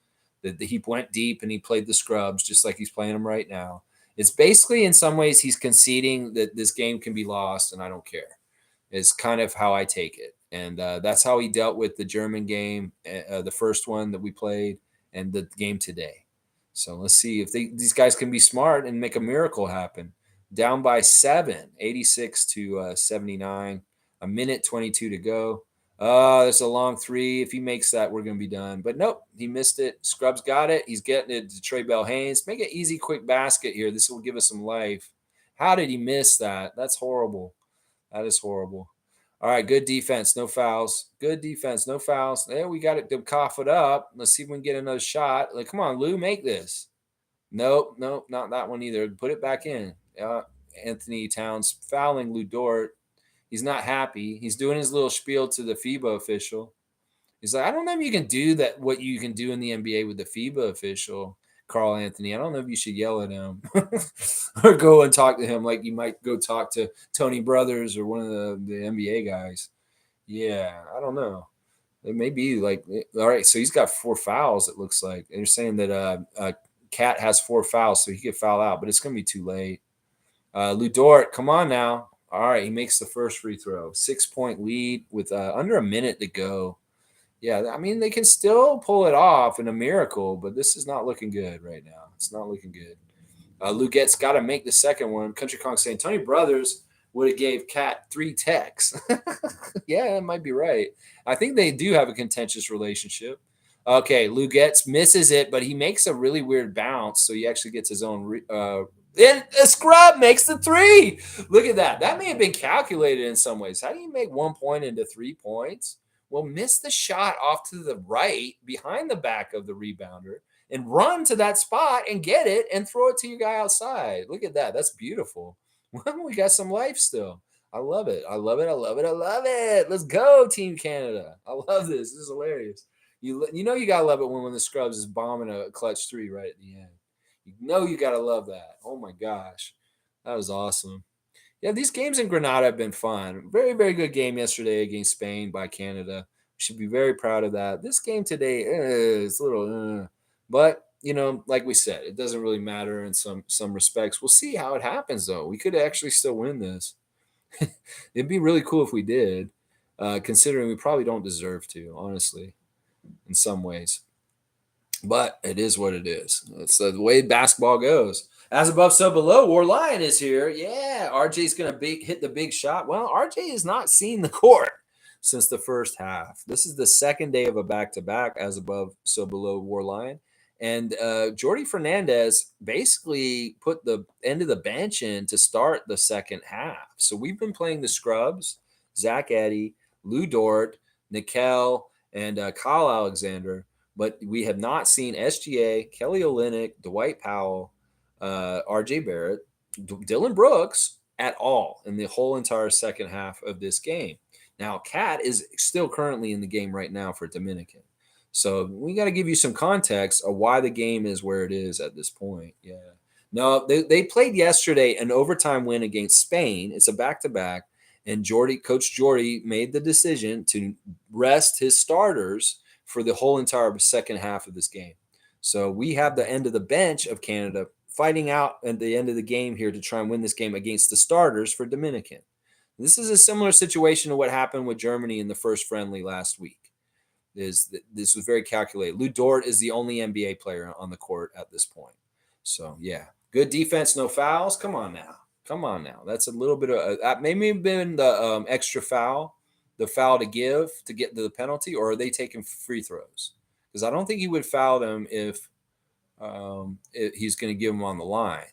That he went deep and he played the scrubs just like he's playing them right now. It's basically in some ways he's conceding that this game can be lost and I don't care. Is kind of how I take it. And that's how he dealt with the German game, the first one that we played, and the game today. So let's see if these guys can be smart and make a miracle happen. Down by 7, 86-79, a minute 22 to go. There's a long 3. If he makes that, we're going to be done. But nope, he missed it. Scrubs got it. He's getting it to Trey Bell Haynes. Make an easy, quick basket here. This will give us some life. How did he miss that? That's horrible. That is horrible. All right, good defense, no fouls. Good defense, no fouls. There, we got it to cough it up. Let's see if we can get another shot. Like, come on, Lou, make this. Nope, not that one either. Put it back in. Anthony Towns fouling Lou Dort. He's not happy. He's doing his little spiel to the FIBA official. He's like, I don't know if you can do that, what you can do in the NBA with the FIBA official, Carl Anthony. I don't know if you should yell at him or go and talk to him like you might go talk to Tony Brothers or one of the NBA guys. Yeah, I don't know. It may be like, all right, so he's got 4 fouls, it looks like. They're saying that Cat has 4 fouls, so he could foul out, but it's going to be too late. Lou Dort, come on now. All right, he makes the first free throw. 6-point lead with under a minute to go. Yeah, I mean, they can still pull it off in a miracle, but this is not looking good right now. It's not looking good. Lugette's got to make the second one. Country Kong saying Tony Brothers would have gave Cat 3 techs. Yeah, that might be right. I think they do have a contentious relationship. Okay, Lugette's misses it, but he makes a really weird bounce, so he actually gets his own then a scrub makes the 3. Look at that. That may have been calculated in some ways. How do you make 1 point into 3 points? Well, miss the shot off to the right behind the back of the rebounder and run to that spot and get it and throw it to your guy outside. Look at that. That's beautiful. We got some life still. I love it. I love it. I love it. I love it. Let's go, Team Canada. I love this. This is hilarious. You know you gotta love it when the scrubs is bombing a clutch three right at the end. You know you gotta love that. Oh my gosh, that was awesome. Yeah, these games in Grenada have been fun. Very, very good game yesterday against Spain by Canada. We should be very proud of that. This game today is a little, but like we said, it doesn't really matter in some respects. We'll see how it happens though. We could actually still win this. It'd be really cool if we did, considering we probably don't deserve to, honestly, in some ways. But it is what it is. It's the way basketball goes. As above, so below. War Lion is here. Yeah, RJ's going to hit the big shot. Well, RJ has not seen the court since the first half. This is the second day of a back-to-back, as above, so below, War Lion. And Jordy Fernandez basically put the end of the bench in to start the second half. So we've been playing the scrubs, Zach Eddy, Lou Dort, Nickel, and Kyle Alexander. But we have not seen SGA, Kelly Olynyk, Dwight Powell, RJ Barrett, Dylan Brooks at all in the whole entire second half of this game. Now, Cat is still currently in the game right now for Dominican. So we got to give you some context of why the game is where it is at this point. Yeah. No, they played yesterday an overtime win against Spain. It's a back-to-back. And Coach Jordy made the decision to rest his starters for the whole entire second half of this game. So we have the end of the bench of Canada fighting out at the end of the game here to try and win this game against the starters for Dominican. This is a similar situation to what happened with Germany in the first friendly last week. This was very calculated. Lou Dort is the only NBA player on the court at this point. So, yeah. Good defense, no fouls. Come on now. That's a little bit of that maybe been the extra foul, the foul to give to get to the penalty, or are they taking free throws? Because I don't think he would foul them if he's going to give them on the line.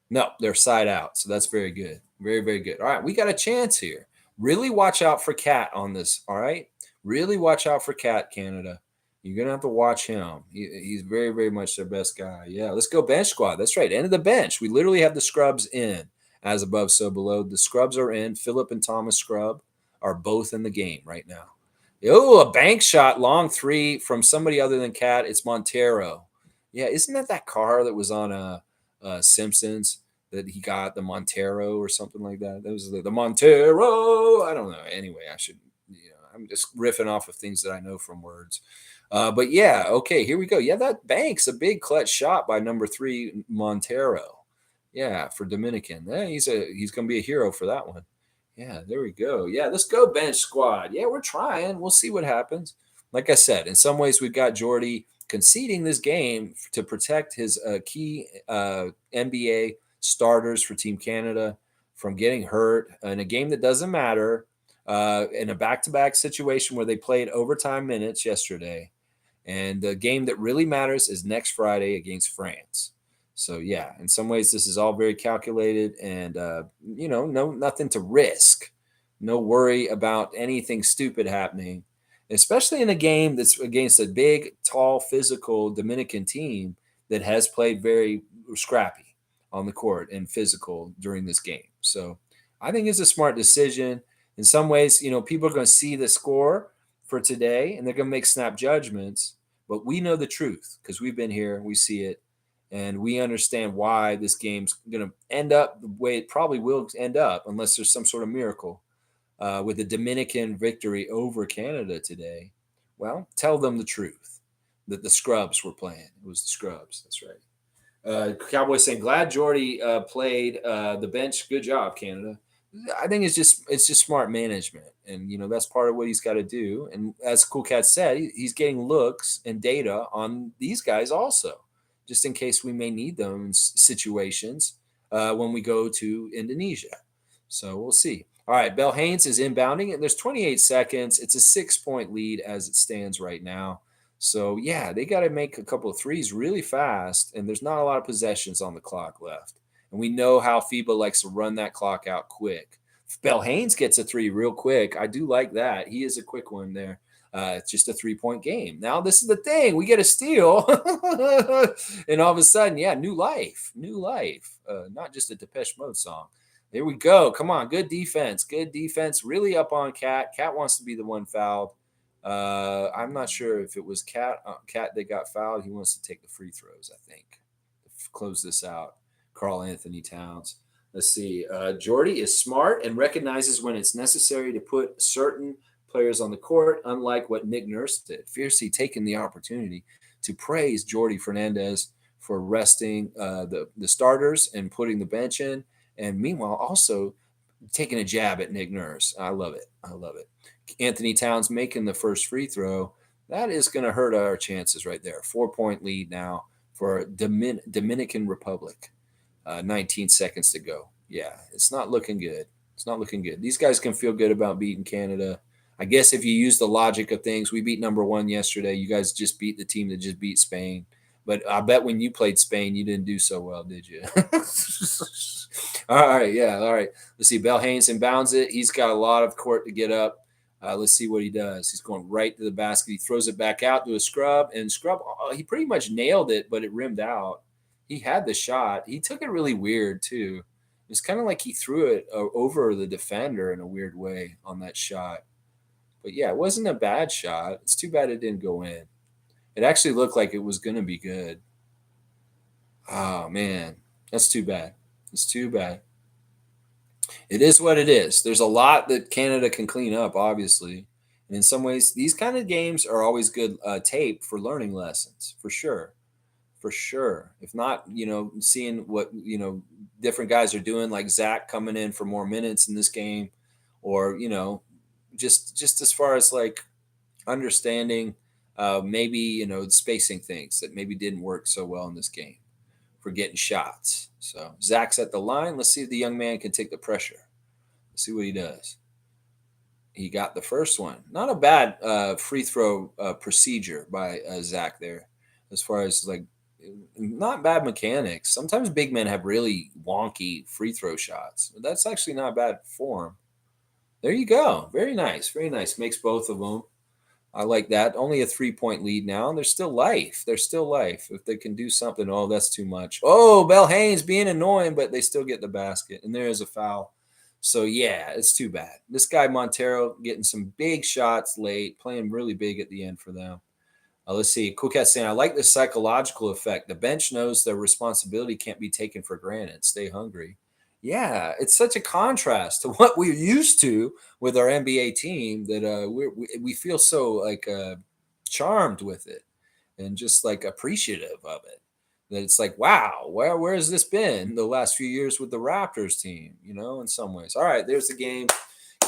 No, they're side out. So that's very good. Very, very good. All right, we got a chance here. Really watch out for Cat on this, all right? Really watch out for Cat, Canada. You're going to have to watch him. He's very, very much their best guy. Yeah, let's go bench squad. That's right, end of the bench. We literally have the scrubs in, as above, so below. The scrubs are in. Phillip and Thomas Scrub are both in the game right now. Oh, a bank shot, long three from somebody other than Cat. It's Montero. Yeah, isn't that car that was on Simpsons that he got, the Montero or something like that? That was the Montero. I don't know. Anyway, I'm just riffing off of things that I know from words. But yeah, okay, here we go. Yeah, that bank's a big clutch shot by number 3, Montero. Yeah, for Dominican. Yeah, he's going to be a hero for that one. Yeah, there we go. Yeah, let's go bench squad. Yeah, we're trying. We'll see what happens. Like I said, in some ways, we've got Jordy conceding this game to protect his key NBA starters for Team Canada from getting hurt in a game that doesn't matter, in a back-to-back situation where they played overtime minutes yesterday. And the game that really matters is next Friday against France. So, yeah, in some ways, this is all very calculated and, nothing to risk. No worry about anything stupid happening, especially in a game that's against a big, tall, physical Dominican team that has played very scrappy on the court and physical during this game. So I think it's a smart decision. In some ways, people are going to see the score for today and they're going to make snap judgments, but we know the truth because we've been here, we see it, and we understand why this game's going to end up the way it probably will end up unless there's some sort of miracle with the Dominican victory over Canada today. Well, tell them the truth that the scrubs were playing. It was the scrubs. That's right. Cowboys saying, glad Jordy played the bench. Good job, Canada. I think it's just smart management, and that's part of what he's got to do. And as Cool Cat said, he's getting looks and data on these guys also, just in case we may need them in situations when we go to Indonesia. So we'll see. All right, Bell Haynes is inbounding, and there's 28 seconds. It's a 6-point lead as it stands right now. So yeah, they got to make a couple of threes really fast, and there's not a lot of possessions on the clock left. And we know how FIBA likes to run that clock out quick. If Bell Haynes gets a 3 real quick, I do like that. He is a quick one there. It's just a 3-point game. Now this is the thing: we get a steal, and all of a sudden, yeah, new life, not just a Depeche Mode song. There we go. Come on, good defense, good defense. Really up on Cat. Cat wants to be the one fouled. I'm not sure if it was Cat that got fouled. He wants to take the free throws, I think, to close this out. Karl Anthony Towns. Let's see. Jordy is smart and recognizes when it's necessary to put certain players on the court, unlike what Nick Nurse did. Fiercely taking the opportunity to praise Jordy Fernandez for resting the starters and putting the bench in, and meanwhile also taking a jab at Nick Nurse. I love it. I love it. Anthony Towns making the first free throw. That is going to hurt our chances right there. 4-point lead now for Dominican Republic. 19 seconds to go. Yeah, it's not looking good. It's not looking good. These guys can feel good about beating Canada. I guess if you use the logic of things, we beat number 1 yesterday. You guys just beat the team that just beat Spain. But I bet when you played Spain, you didn't do so well, did you? All right, yeah, all right. Let's see. Bell Haynes inbounds it. He's got a lot of court to get up. Let's see what he does. He's going right to the basket. He throws it back out to a scrub, and scrub. He pretty much nailed it, but it rimmed out. He had the shot. He took it really weird too. It's kind of like he threw it over the defender in a weird way on that shot. But yeah, it wasn't a bad shot. It's too bad it didn't go in. It actually looked like it was going to be good. Oh, man. That's too bad. It's too bad. It is what it is. There's a lot that Canada can clean up, obviously. And in some ways, these kind of games are always good tape for learning lessons, for sure. For sure. If not, seeing what, different guys are doing, like Zach coming in for more minutes in this game, or, just as far as like understanding maybe, spacing things that maybe didn't work so well in this game for getting shots. So Zach's at the line. Let's see if the young man can take the pressure. Let's see what he does. He got the first one. Not a bad free throw procedure by Zach there, as far as like, not bad mechanics. Sometimes big men have really wonky free throw shots. But that's actually not bad form. There you go. Very nice. Very nice. Makes both of them. I like that. Only a 3-point lead now. And there's still life. There's still life. If they can do something, oh, that's too much. Oh, Bell Haynes being annoying, but they still get the basket. And there is a foul. So, yeah, it's too bad. This guy, Montero, getting some big shots late, playing really big at the end for them. Let's see. Cool Cat saying, I like the psychological effect. The bench knows their responsibility can't be taken for granted. Stay hungry. Yeah, it's such a contrast to what we're used to with our NBA team that we feel so like charmed with it and just like appreciative of it. That it's like, wow, where has this been the last few years with the Raptors team? In some ways. All right, there's the game.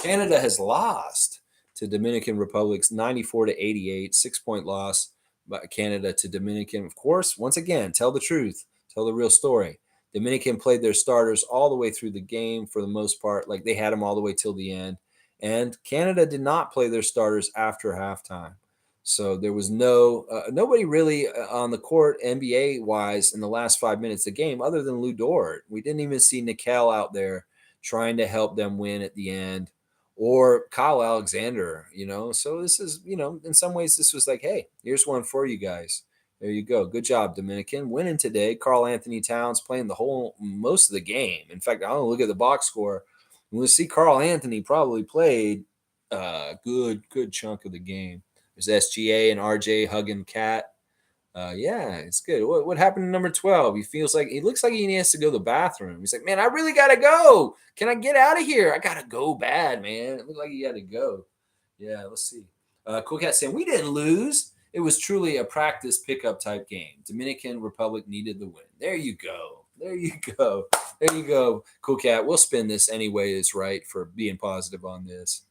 Canada has lost to Dominican Republic's 94-88, 6-point loss by Canada to Dominican. Of course, once again, tell the truth, tell the real story. Dominican played their starters all the way through the game for the most part, like they had them all the way till the end. And Canada did not play their starters after halftime. So there was nobody really on the court NBA wise in the last 5 minutes of the game other than Lou Dort. We didn't even see Nickel out there trying to help them win at the end, or Kyle Alexander, So this is, in some ways this was like, hey, here's one for you guys. There you go. Good job, Dominican. Winning today. Karl Anthony Towns playing most of the game. In fact, I don't look at the box score. We'll see Karl Anthony probably played a good chunk of the game. There's SGA and RJ hugging Cat. Yeah, it's good. What happened to number 12? He looks like he needs to go to the bathroom. He's like, man, I really got to go. Can I get out of here? I got to go bad, man. It looked like he had to go. Yeah, let's see. Cool Cat saying, we didn't lose. It was truly a practice pickup type game. Dominican Republic needed the win. There you go. There you go. There you go. Cool Cat. We'll spin this any way it's right for being positive on this.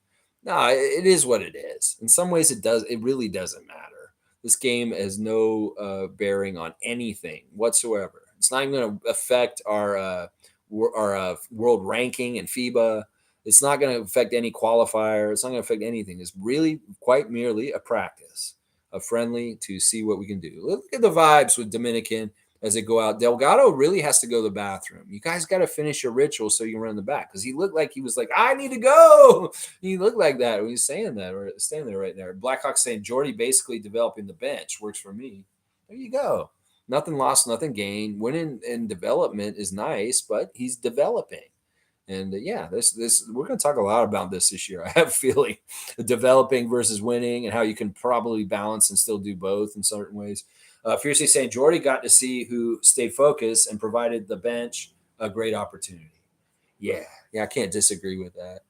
No, it is what it is. In some ways, it really doesn't matter. This game has no bearing on anything whatsoever. It's not even going to affect our world ranking in FIBA. It's not going to affect any qualifier. It's not going to affect anything. It's really quite merely a practice, a friendly to see what we can do. Look at the vibes with Dominican as they go out. Delgado really has to go to the bathroom. You guys got to finish your ritual so you can run in the back, because he looked like he was like, I need to go. He looked like that when he was saying that, or standing there right there. Blackhawk saying Jordy basically developing the bench works for me. There you go. Nothing lost, nothing gained. Winning in development is nice, but he's developing. And yeah, this we're going to talk a lot about this year. I have a feeling developing versus winning, and how you can probably balance and still do both in certain ways. Fiercely saying Jordy got to see who stayed focused and provided the bench a great opportunity. Yeah, I can't disagree with that.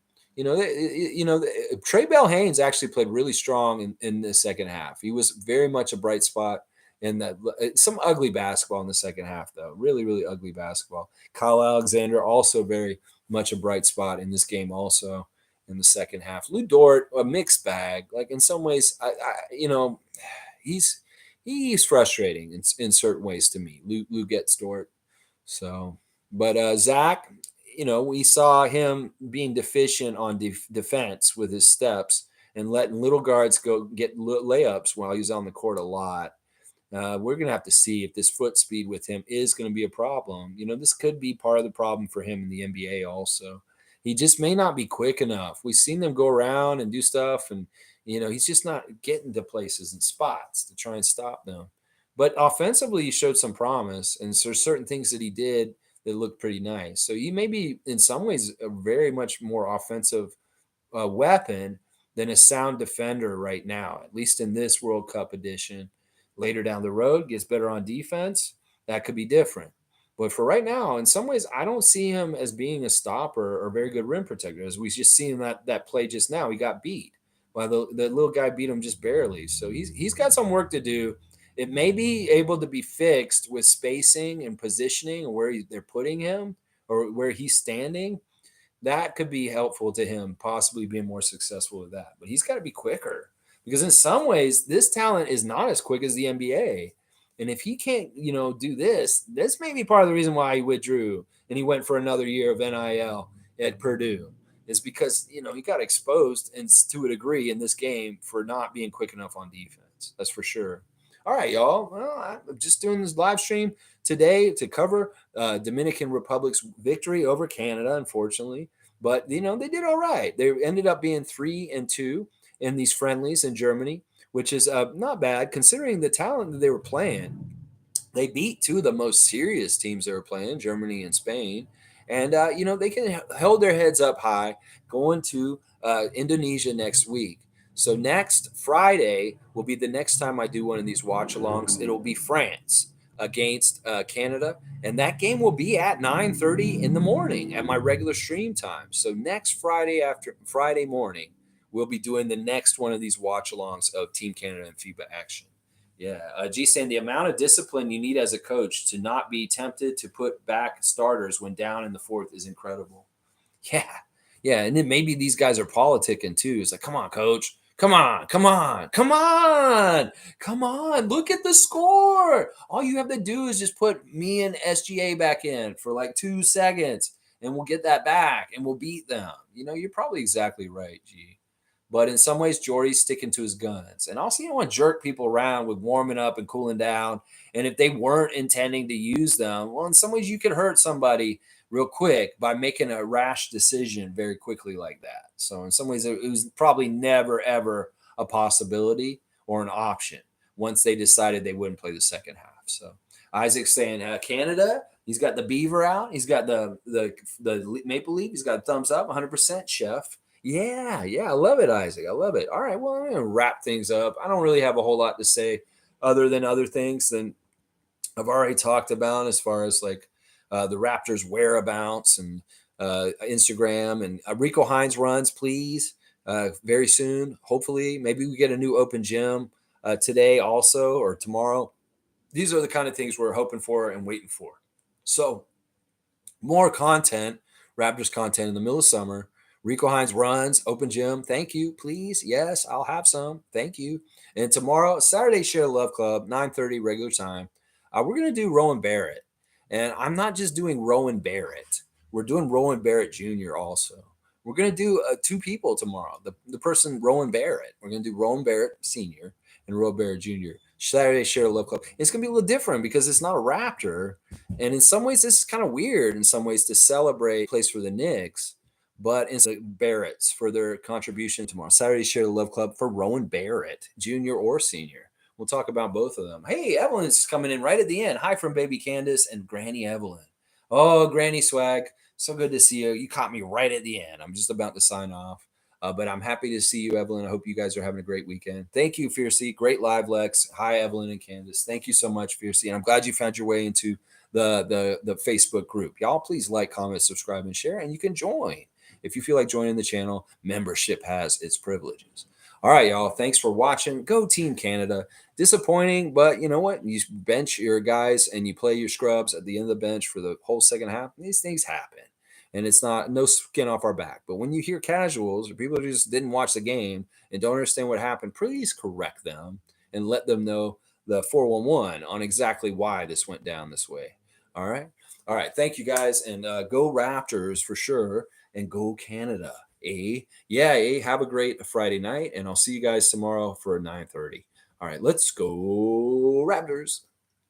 Trey Bell Haynes actually played really strong in the second half. He was very much a bright spot in that. Some ugly basketball in the second half, though. Really, really ugly basketball. Kyle Alexander also very much a bright spot in this game, also in the second half. Lou Dort, a mixed bag. Like in some ways, he's he's frustrating in certain ways to me. Lou gets Dort. So, but Zach, we saw him being deficient on defense with his steps and letting little guards go get layups while he's on the court a lot. We're going to have to see if this foot speed with him is going to be a problem. This could be part of the problem for him in the NBA also. He just may not be quick enough. We've seen them go around and do stuff, and, he's just not getting to places and spots to try and stop them. But offensively, he showed some promise, and there's certain things that he did that looked pretty nice. So he may be, in some ways, a very much more offensive weapon than a sound defender right now, at least in this World Cup edition. Later down the road, gets better on defense, that could be different. But for right now, in some ways, I don't see him as being a stopper or very good rim protector. As we just seen that play just now, he got beat. Well, the little guy beat him just barely. So he's got some work to do. It may be able to be fixed with spacing and positioning, or where they're putting him, or where he's standing. That could be helpful to him, possibly being more successful with that. But he's got to be quicker, because in some ways, this talent is not as quick as the NBA. And if he can't, do this may be part of the reason why he withdrew and he went for another year of NIL at Purdue. Is because, he got exposed, and to a degree, in this game for not being quick enough on defense. That's for sure. All right, y'all. Well, I'm just doing this live stream today to cover Dominican Republic's victory over Canada, unfortunately. But, they did all right. They ended up being 3-2 in these friendlies in Germany, which is not bad considering the talent that they were playing. They beat two of the most serious teams they were playing, Germany and Spain. And, they can hold their heads up high going to Indonesia next week. So next Friday will be the next time I do one of these watch-alongs. It'll be France against Canada. And that game will be at 9:30 in the morning at my regular stream time. So next Friday morning, we'll be doing the next one of these watch-alongs of Team Canada and FIBA action. Yeah. G saying the amount of discipline you need as a coach to not be tempted to put back starters when down in the fourth is incredible. Yeah. Yeah. And then maybe these guys are politicking too. It's like, come on, coach. Come on. Look at the score. All you have to do is just put me and SGA back in for like 2 seconds, and we'll get that back and we'll beat them. You're probably exactly right, G. But in some ways, Jordy's sticking to his guns. And also, you don't want to jerk people around with warming up and cooling down. And if they weren't intending to use them, well, in some ways, you can hurt somebody real quick by making a rash decision very quickly like that. So in some ways, it was probably never, ever a possibility or an option once they decided they wouldn't play the second half. So Isaac's saying Canada, he's got the beaver out. He's got the maple leaf. He's got a thumbs up, 100%, chef. Yeah, I love it, Isaac. I love it. All right, well, I'm going to wrap things up. I don't really have a whole lot to say other things than I've already talked about, as far as like the Raptors' whereabouts and Instagram. And Rico Hines runs, please, very soon. Hopefully, maybe we get a new open gym today also, or tomorrow. These are the kind of things we're hoping for and waiting for. So more content, Raptors content in the middle of summer. Rico Hines runs, open gym. Thank you, please. Yes, I'll have some. Thank you. And tomorrow, Saturday, Share Love Club, 9:30 regular time. We're going to do Rowan Barrett. And I'm not just doing Rowan Barrett. We're doing Rowan Barrett Jr. also. We're going to do 2 people tomorrow. The person, Rowan Barrett. We're going to do Rowan Barrett Sr. and Rowan Barrett Jr. Saturday Share Love Club. It's gonna be a little different because it's not a Raptor, and in some ways this is kind of weird. In some ways to celebrate place for the Knicks, but in the Barretts for their contribution tomorrow. Saturday Share the Love Club for Rowan Barrett, junior or senior. We'll talk about both of them. Hey, Evelyn's coming in right at the end. Hi from baby Candace and Granny Evelyn. Oh, Granny Swag, so good to see you. You caught me right at the end. I'm just about to sign off. But I'm happy to see you, Evelyn. I hope you guys are having a great weekend. Thank you, Fiercey. Great live, Lex. Hi, Evelyn and Candace. Thank you so much, Fiercey. And I'm glad you found your way into the Facebook group. Y'all, please like, comment, subscribe, and share. And you can join. If you feel like joining the channel, membership has its privileges. All right, y'all. Thanks for watching. Go Team Canada. Disappointing, but you know what? You bench your guys and you play your scrubs at the end of the bench for the whole second half. These things happen. And it's not no skin off our back. But when you hear casuals or people who just didn't watch the game and don't understand what happened, please correct them and let them know the 411 on exactly why this went down this way. All right. All right. Thank you guys. And go Raptors for sure. And go Canada. Yeah. Have a great Friday night. And I'll see you guys tomorrow for 9:30. All right. Let's go Raptors.